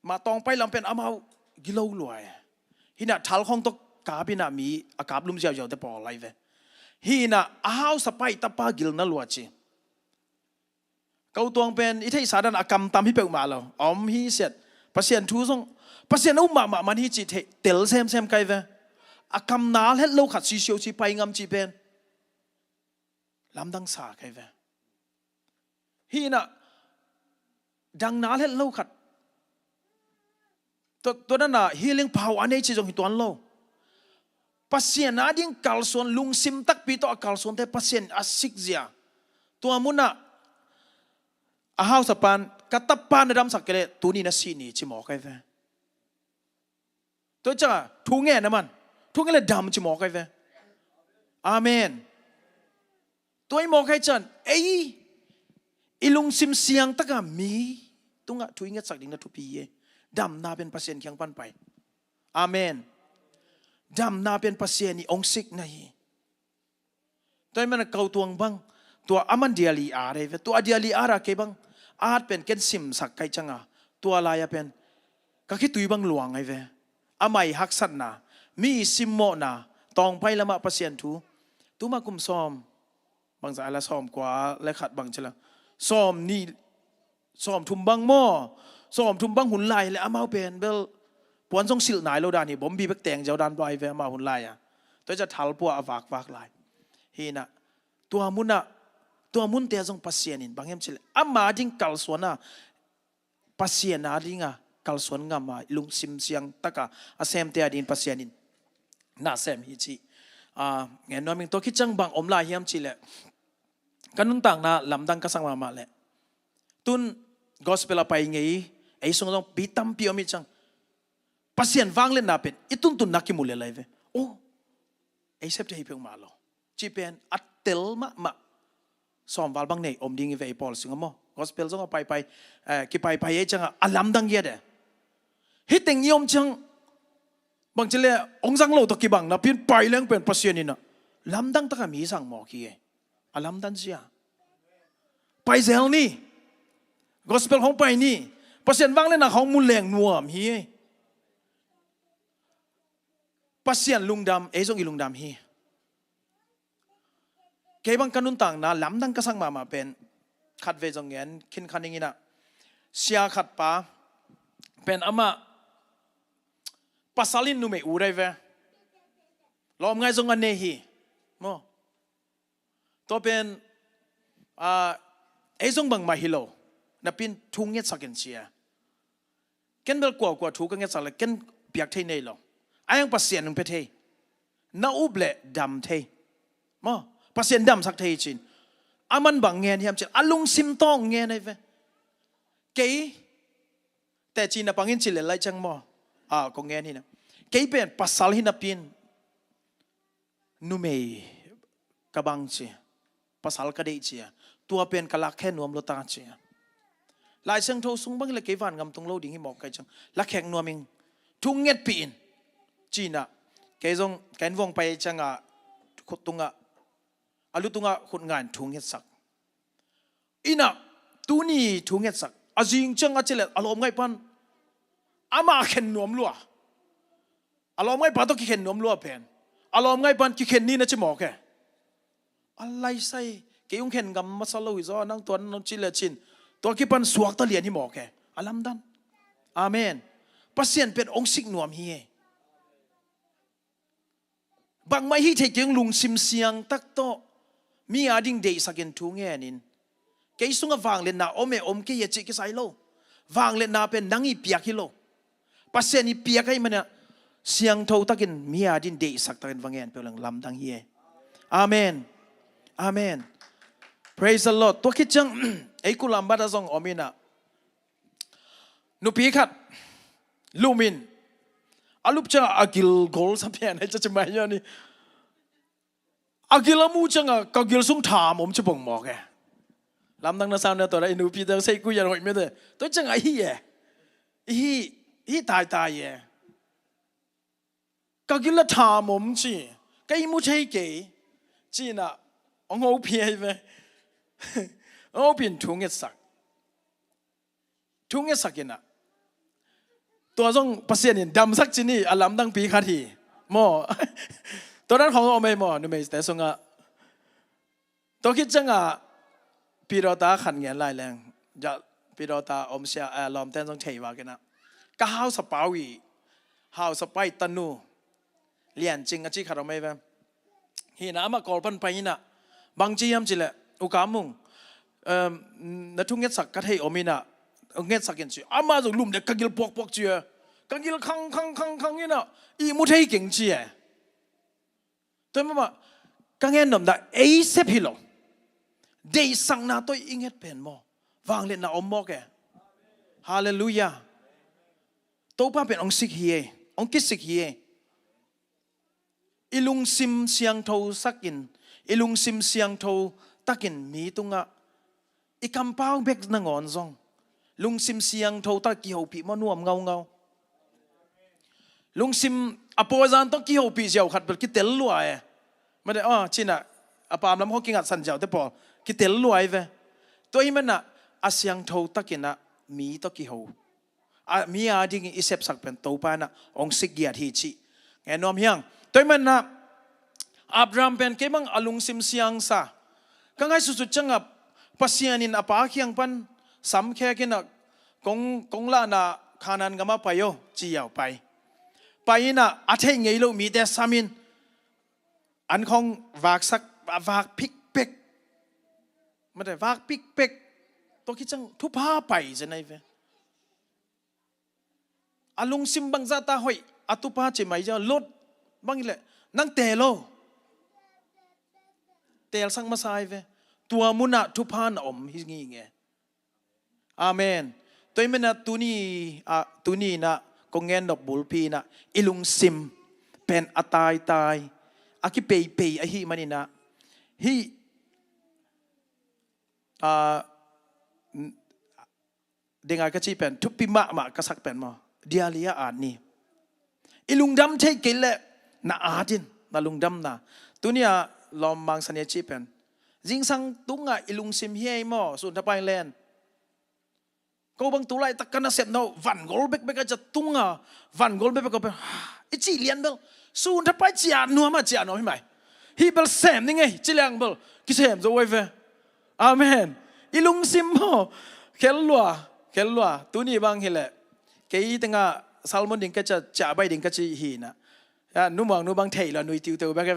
มาตองไปลำเป็นอามากิโลลอยฮินะทัลของตกกาบินะมีอากาศลุ่มเจียวแต่ปอไลเวฮินะอ้าวสไปตะปากิลนั่นลัวจีเกาตวงเป็นอิทธิสารนักกรรมตามที่เปิดมาแล้วอมฮิเสร็จปัสเซียนทูซงปัสเซียนอุ้มมามันฮิจิเตลเซมไกเว อากำนาเล็ดโลขัดซีเชียวซีไปงำจีเป็นลำดังสาใครเวฮีน่ะดังนาเล็ดโลขัดตัวนั้นน่ะฮีเลี้ยงเผาอันนี้จีจงหิตัวนั้นโลปัสเซียนนาดิ้งกัลส่วนลุงซิมตักปีตัวกัลส่วนแต่ปัสเซียนอาศิกเจียตัวมุนน่ะอาหาวสปานกัตตปานในดำสักเกลตัวนี้น่ะซีนี่จิหมอใครเวตัวจ้าทุ่งแง่นะมันทุ่งแง่เลยดำจิหมอใครเวอาเมนตัวไอ้หมอใครจันไอ้อีลุงซิมเสียงตะกามีตุงะทุ่งแง่สักดิ้งนะทุปีเยดำนาเป็นปัสเซียนเคียงปันไปอาเมนดำนาเป็นปัสเซียนนี่องค์สิกนะฮีตัวมันเกาตัวบังตัวอามันเดียลีอาร์เรตัวเดียลีอาร์อะไรบังอาจเป็นเกณฑ์ซิมสักไกจังอ่ะตัวลายเป็นก็คิดตุยบังหลวงไงเวอาไม่ฮักสันนะมีซิมโมนะตองไปละมาปัสเซียนทูตัวมากุมซ้อมบางสายละซ้อมกว่าและขัดบางเชลังซ้อมนี่ซ้อมทุ่มบังหม้อซ้อมทุ่มบังหุ่นลายและอามาเป็นเบลปวนทรงสิลนายโลดานี่ผมบีเบกแต่งเจ้าดานไปเวมาหุ่นลายอ่ะตัวจะทัลปัวอวากลายฮีน่ะตัวมุนน่ะตัวมุนเตียจงปัสเซียนินบางเฮมชิลอามาดิ้งกัลส่วนน่ะปัสเซียนน่ะดิ้งอ่ะกัลส่วนงามาลุงซิมเสียงตะกะอาเซมเตียดินปัสเซียนินน่าเซมฮิจิเงี้ยน้อยมิงตัวคิดจังบางอมลายเฮมชิลกันนุ่งต่างน่ะลำดังกระสังมาแหละตุนกอสเปลไปไงไอ้ทรงปีตัมปีอมิจังpasien wang len na pen itun tun nakki mule laive o ei sep te hipheng ma lo chi pen atel ma som wal bang nei om ding ve pol singamo gospel zong pai ki pai e chang alam dang ye de hiteng yom chang bang chile ong jang lo to ki bang na pin pai leng pen pasien ni na lam dang ta ka mi sang mo ki e alam dan sia pai zel ni gospel hong pai ni pasien wang len na hong muleng nuam hi pasien lungdam ezong ilungdam hi kebang kanun tang na lamdang kasang mama pen khat ve jong ngen kin khaning ina sia khat pa pen ama pasalin nu me urai ve lom ngai jong ane hi mo to pen ezong bang ma hilo na pin thung nget sakin chia ken bel kwa thu ka nget sala ken piak thei nei lo ayang pasien nung pethe na uble dam the mo pasien dam sak the chin aman bang ngen hiam chin alung sim tong ngen nei ve ke te chin na pangin chile lai chang mo ko ngen hi na ke pen pasal hi na pin nu me kabang chi pasal ka dei chi tua pen kalak khen nuam lo ta chi lai sang tho sung bang le ke van ngam tung lo ding hi mo kai chang la khek nuaming thung nget pin China, kaizong kain wong pai changa khutunga alutunga khutngan thunghet sak ina tuni thunghet sak azing changa chele alom ngai pan ama khen nom lua alom ngai pa to ki khen nom lua pen alom ngai pan ki khen ni na chimo ke alai sai ke yung khen gam masalo izo nang ton no chile chin to ki pan suak ta lian hi mo ke alam dan amen pasien pet ong sik nuam hi bang mai hi thei keng lung sim siang tak to mi ading dei sakin thu nge nin ke sunga wang len na ome om ke ye chi ki sai lo wang len na pen nangi piak hi lo pasien ni piak ai mana siang tho takin mi adin dei sak takin wangen pe lang lam dang hi amen amen praise the lord to ki chang ei kulam ba da zong omina nu pi khat lumin alup cha agil gol sampian hai cha chmai yo ni agil amu changa kagil sum tham om chbong mo ke lam dang na sam na to ra inu pi dang sei ku ya hoi me de to changa hi ye hi tai ye kagil tham om chi kai mu chei ke chi na ong ho pi ai ve o pin thung et sak inaตัวจงปัสเซียนินดำสักจีนี่อลัมดังปีขัดทีโมตัวนั้นของเราไม่โมนูไม่แต่ส่งอ่ะตัวคิดจังอ่ะปีเราตาขันเงียนไล่แรงจะปีเราตาอมเสียลอมเต้นต้องเฉยว่ากันนะก็ฮาวสปาวีฮาวสไปตันู เลียนจริงอาชีขาดไม่เว้ฮีน้ำมากอลปันไปน่ะบางจียมจิละอุกามุงนัทุงเงสักกัดให้อมินะเงสักยันจีอามาจากลุมเด็กกังกิลปอกเจียกังกิลคังนี่น่ะอีมุทัยเก่งจีเอ๋ตัวมันว่ากังเงินนำได้เอเซพิโลเดย์สังนาตัวอิงเฮ็ดเป็นมอวางเล่นน่ะอมมอแกฮาเลลูยาตัวป้าเป็นองค์สิกเฮียองค์กิสิกเฮียอิลุงซิมเสียงโทสักินอิลุงซิมเสียงโทตักินมีตุงะอีคำเป้าเบกนังอนซองลุงซิมเสียงโทตะกี้หูปีมันวมเงาลุงซิมอปอจานต้องกี้หูปีเจ้าขัดเปิดกิเตลลวยไม่ได้ชินะอปามลำห้องกินกัดสันเจ้าแต่พอกิเตลลวยเว้ตัวอีมันน่ะอาเสียงโทตะกินน่ะมีตะกี้หูมีอาดิ้งอิเซปสักเป็นตัวป้าน่ะองสิกเกียรติชีแงนอมยังตัวมันน่ะอับรามเป็นเก็บังอลุงซิมเสียงซะก็ไงสุดๆจังอ่ะปัสยานินอปาเคียงปันสำแค่กินอ่ะกงละน่ะขานันก็มาไปโยจีเอาไปน่ะอาเทงไงลูกมีแต่สามินอันของวากสักวากพิกเป็กไม่ได้วากพิกเป็กตัวคิดจังทุบผ้าไปจะไหนเว้อลุงซิมบังซาตาหอยอตุปาเจไม่จะลดบางเลยนั่งเตะโลเตะสังมาสายเวตัวมุนะทุพานอมฮิงี้ไงอาเมนตัวมันนะตุนีนะกงเงินดอกบุลพีนะอิลุงซิมเป็นอตายอากิเปย์ไอฮีมันนี่นะฮีเด้งอากาศเป็นทุบปีมะกษักเป็นมาเดียลียอาดนี่อิลุงดำใช่กินแหละน่าอาดินน่าลุงดำน่ะตัวนี้ลอมบางสัญญาชีเป็นจิงสังตุงอิลุงซิมเฮียมอสุนทรภายแลนก็บางตัวไรตะกันน่ะเสพเนาวันกอลเบกก็จะตุงวันกอลเบกก็เป็นอิจิเลียนเบลสุนทรภายเจียนัวมาเจียนัวไม่ไหมฮีเบลเซมนี่ไงจิเลียงเบลกิเซมจะไว้เวอาเมนอิลุงซิมมอเคลลัวตัวนี้บางเฮแหละเกี่ยตั้งอ่ะซาลมอนดิ้งก็จะจ่าใบดิ้งก็จะหีนะนุ่มบางเทยละนุ่ยติวแบบแก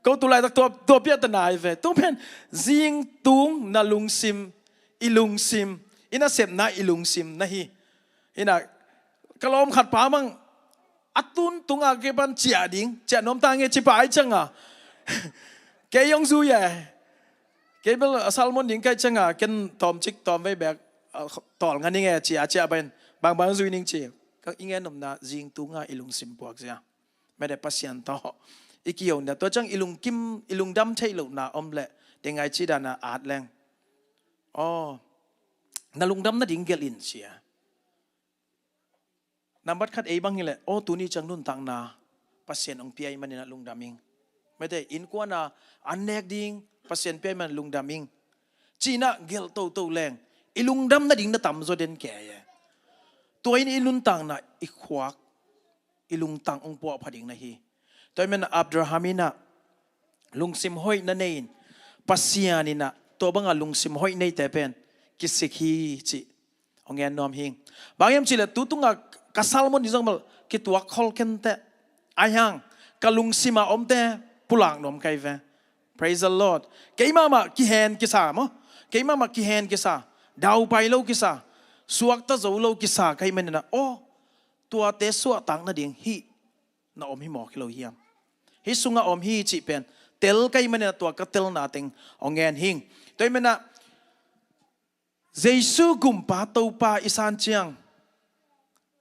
ก็ตัวไรตัวเปียตนายเวต้องเป็นจิงตุงนาลุงซิมอิลุงซิมอินาเสพนาอิลุงซิมนะฮีอินะกลอมขัดป้ามังอัตุนตุงอาเก็บันเจียดิ้งเจียน้ำตาเงี้ยจิบายจังอ่ะแกยองซูเย่แกเป็นซาลมอนดิ้งแกจังอ่ะแกตอมจิกตอมไว้แบบตอลกันนี่ไงเจียเป็นบางซูนิ่งเจียก็อิงเงินนำนาจิงตุงอาอิลุงซิมพวกเสียไม่ได้ปัสยันต่ออีกอย่างเนี่ยตัวจังอิลุงดำใช่หรือนาอมเละเด็กไงชีดานาอาดแรงนาลุงดำน่าดิ่งเกลินเสียนำบัดคัดบางนี่แหละตัวนี้จังนุ่นต่างนาปัสยันองเปียมันเนี่ยลุงดำมิงไม่ได้อินกว่านาอันเนกดิ่งปัสยันเปียมันลุงดำมิงจีน่าเกลโตแรงอิลุงดำน่าดิ่งน่าต่ำโซเดนแก่ตัวนี้ลุงต่างนาอีกขวักอิลุงต่างองค์ปอพอดิ่งนะฮีตัวมันอับดุลฮามินะลุงซิมหอยนั่นเองปัสยานินะตัวบังอาลุงซิมหอยในแต่เป็นกิสกีจีองเงินนอมหิงบางยามจีละตัวตุงอ่ะกัสซาลมอนดิจังมัลกิตัวคอลเคนเตอายังกัลุงซิมาอมเตปุลังนอมไกเว praise the Lord เกี่ยมากิเฮนกิสามเกี่ยมากิเฮนกิสาดาวไปโลกิสาสวกตะโจโลกิสาใครมันนะตัวเตสวต่างนั่นเองฮีน่าอมฮิหมอกเราเฮียมฮิสุงาอมฮีจีเป็นเตลใครมันนะตัวก็เตลนาติงองเงินหิงตัวมันนะเจสุกุมปาตูปาอิสานเชียง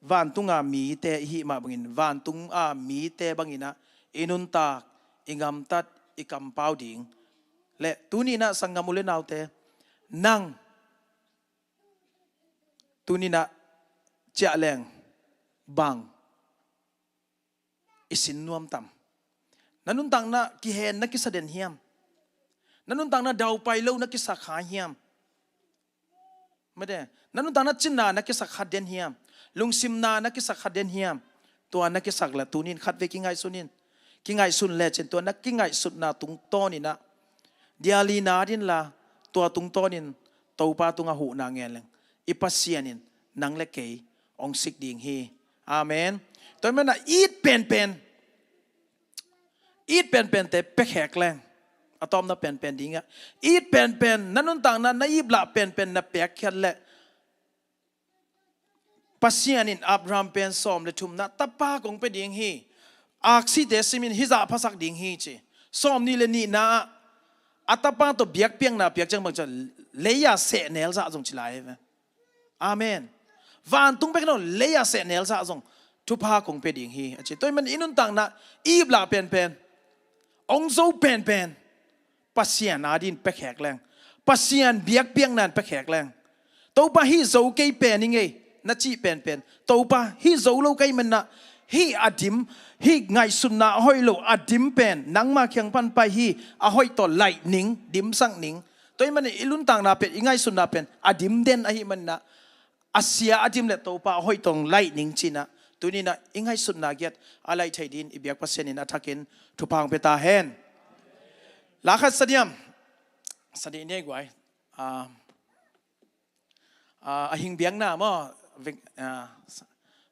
วันตุงามีเตหิมาบังอินวันตุงอามีเตบังอินะอินุนตากอิงามตัดอิกัมปาวดิงและตุนีนะสังกัมุเลนาวเตนังตุนีนะเจาแรงบังอิสินนวมต่ำนั่นนุ่นต่างนะกิเฮนนักกิสเดนเฮียมนั่นนุ่นต่างนะดาวไปเล่านักกิสขาเฮียมไม่ได้นั่นนุ่นต่างนะจินนานักกิสขัดเดนเฮียมลุงซิมนานักกิสขัดเดนเฮียมตัวนักกิสละตัวนี้ขัดเวกิงไงสุนินกิงไงสุนเล่เช่นตัวนักกิงไงสุดนาตุงโตนี่นะเดียลีนาดินละตัวตุงโตนินตัวปาตุงหูนางเงลงอิปัสเซียนินนางเล็กเกยองสิกดิ่งเฮอาเมนตัวมันน่ะอีดเป็น ít pen te pe khek leng atom na pen dinga ít pen nanun tang na naibla pen na pe khat le pasian in Abraham pen som le thum na tapa kong pe ding hi aksi de simin hiza phasak ding hi chi som ni le ni na atapa to biak piang na piak chang bang cha leya se nel za jong chilai amen van tung pe no leya se nel za jong thu pa kong pe ding hi chi toy man inun tang na ibla pen ong zo pen pasian adin pe khek leng pasian biak piang nan pe khek leng to pa hi zo ke pen ni nge na chi pen to pa hi zo lo kai man na hi adim hi ngai sun na hoi lo adim pen nang ma khyang pan pa hi a hoi to lai ning dim sang ning toy man ilun tang na pen ngai sun na pen adim den a hi man na asia adim le to pa hoi tong lai ning china tuni na ingai sun na get alai thaidin ibyak pasen in athakin thupang peta hen lakhat sadiam sadi ne gwai a hing biang na mo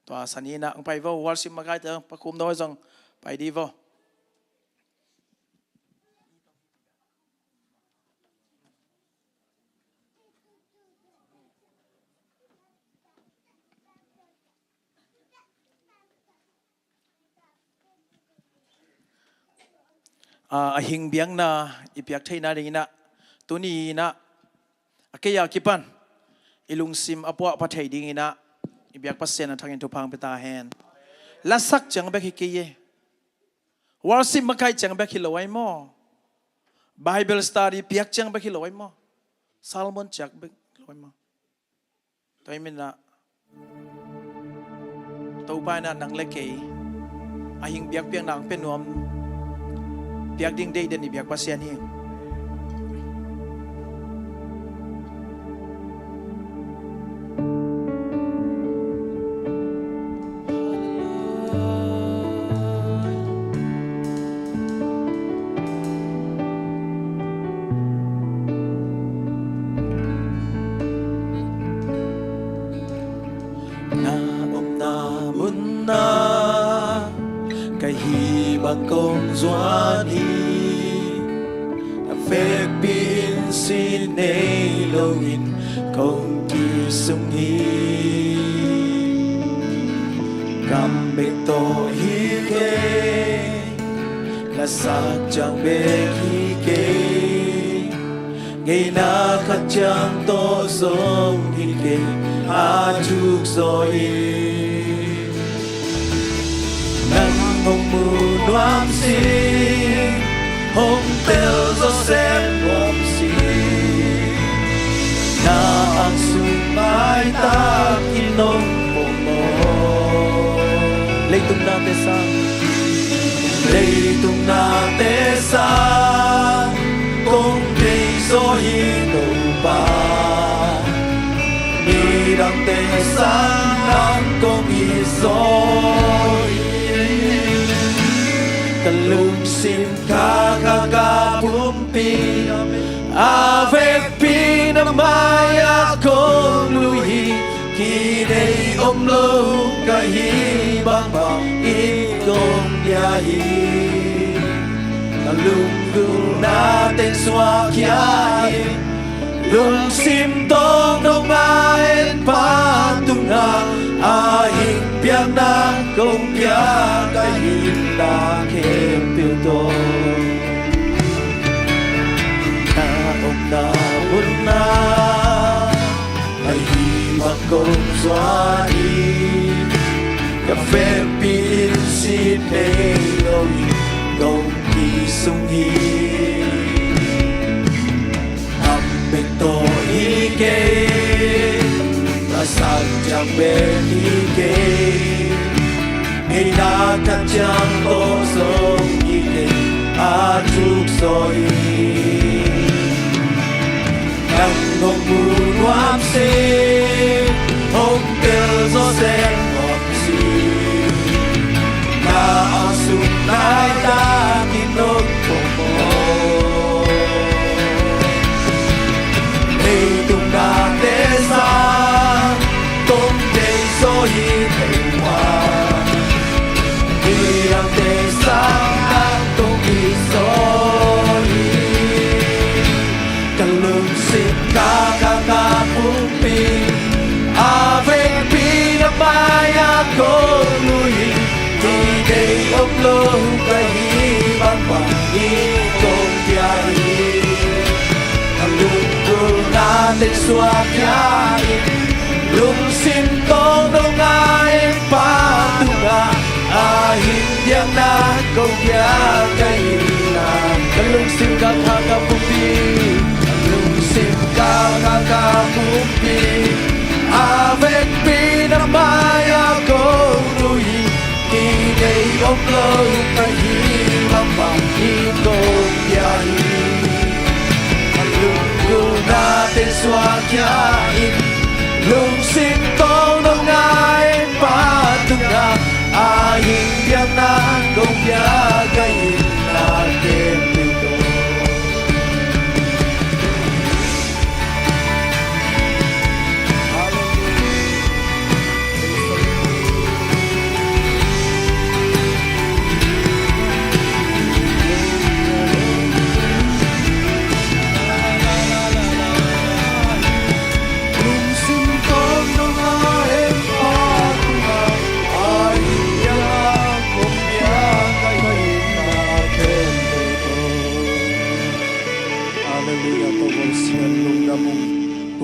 tòa sani na ông bay vô worship mà cái đó bắt khum đôi rằng bay đi vô hình biếng na ipiak thay na đi na tuni na cái gì kipan ilung sim apua pathai đi na biak pasen thang in thupang peta hen la sak chang bek hi ye worship makai chang bek hi loi mo bible study piak chang bek hi loi mo salmon chak bek loi mo toy min na to pa na nang le ke a hing biak piang nang pen nom biak ding dei den biak pasen hi Công doan hi phép bin xin nay lâu in công kỳ sung hi cầm bê tô hi kê là sắc chẳng bê hi kê ngày na khát chẳng tô giống hi kê chúc rồi hồng mù đoan si hồng tel gió sen bom si na ang sung mai ta in nông mồ mồ lấy tung na te sang lấy tung na te sang công cây gió hi đầu ba ni đang te sang đang công hi gió lung xin ka pumpi ave pi na maya con lui ki dei om lo ka hi bang bang i gong ya hi lung gung na ten swa kya lung sim tong dong maen pa tung na hing piang na công piang ka hi ta kem piu to na ông na bun na ai hi ma công xóa đi cà phê pin xin đây rồi công kỳ sung hi âm bê tô hi kê là sang chẳng bên hi kê ngày na khát chẳng tô giống như kê chúc rồi nắng ngông mù đoán xê hồng tê gió sen ngọt xì na sung nai ta tin nông bồ bồ đây tung na tê sa công tê gió hi thầy hoa đi đang tê sa công hi cô nuôi đi đây ốc lô cái hi băng băng hi công kia hi lung lung na lên xóa kia lung xin con đông ai pa tunga hin yang na công kia cái na lung xin ca ca ca bukti lung xin ca ca ca bukti avec pi na maya ko nuôi đi đây ốc lơ cái hi băng băng hi công kia hi lung na tên xóa kia in lung xin con đông ai pa tunga hin yang na công kia cái na tên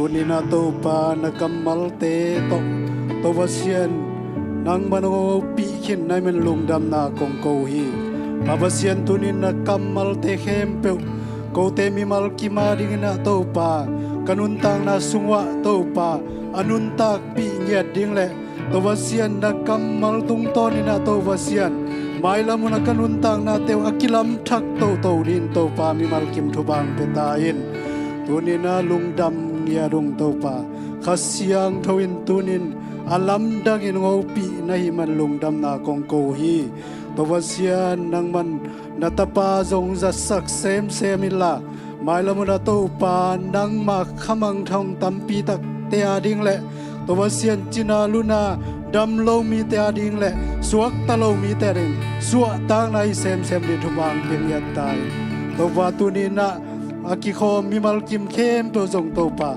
Tunina to pa nakamal te to vasian nang mano pi khin nai men lungdam na kong ko hi pavasian tunina kamal te khem pe ko te mi mal ki ma ding na to pa kanun tang na sungwa to pa anun tak pi nyat ding le to vasian na kamal tung to ni na to vasian mai lamu na kanun tang na te akilam thak to din to pa mi mal kim thu bang pe ta in tunina lungdam ya rung topa khasiang thoin tunin alam dangin ngopi nahi man lungdam na kong ko hi towasian nang man natapa zong za sak sem semila mailamuna topa nang ma khamang thong tampi tak te ading le towasian china luna dam lo mi te ading le suak ta lo mi te ring suak tang nai sem di thubang ping ya tai towa tunina aki kho mi mal kim khem to zong to pa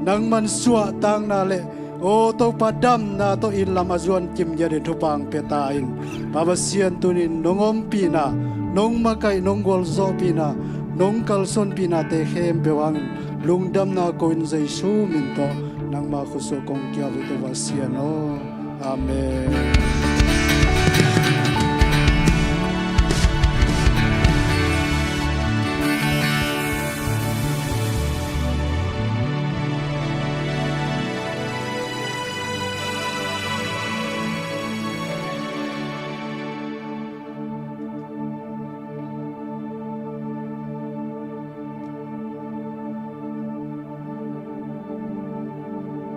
nang man suwa tang na le o to pa dam na to in lam azuan kim ya de thupang pe ta in babasian tunin nongom pina nong makai nong gol zo pina nong kal son pina te khem pe wang lungdam na ko in zai su min to nang ma khu so kong kya vi to wasian o amen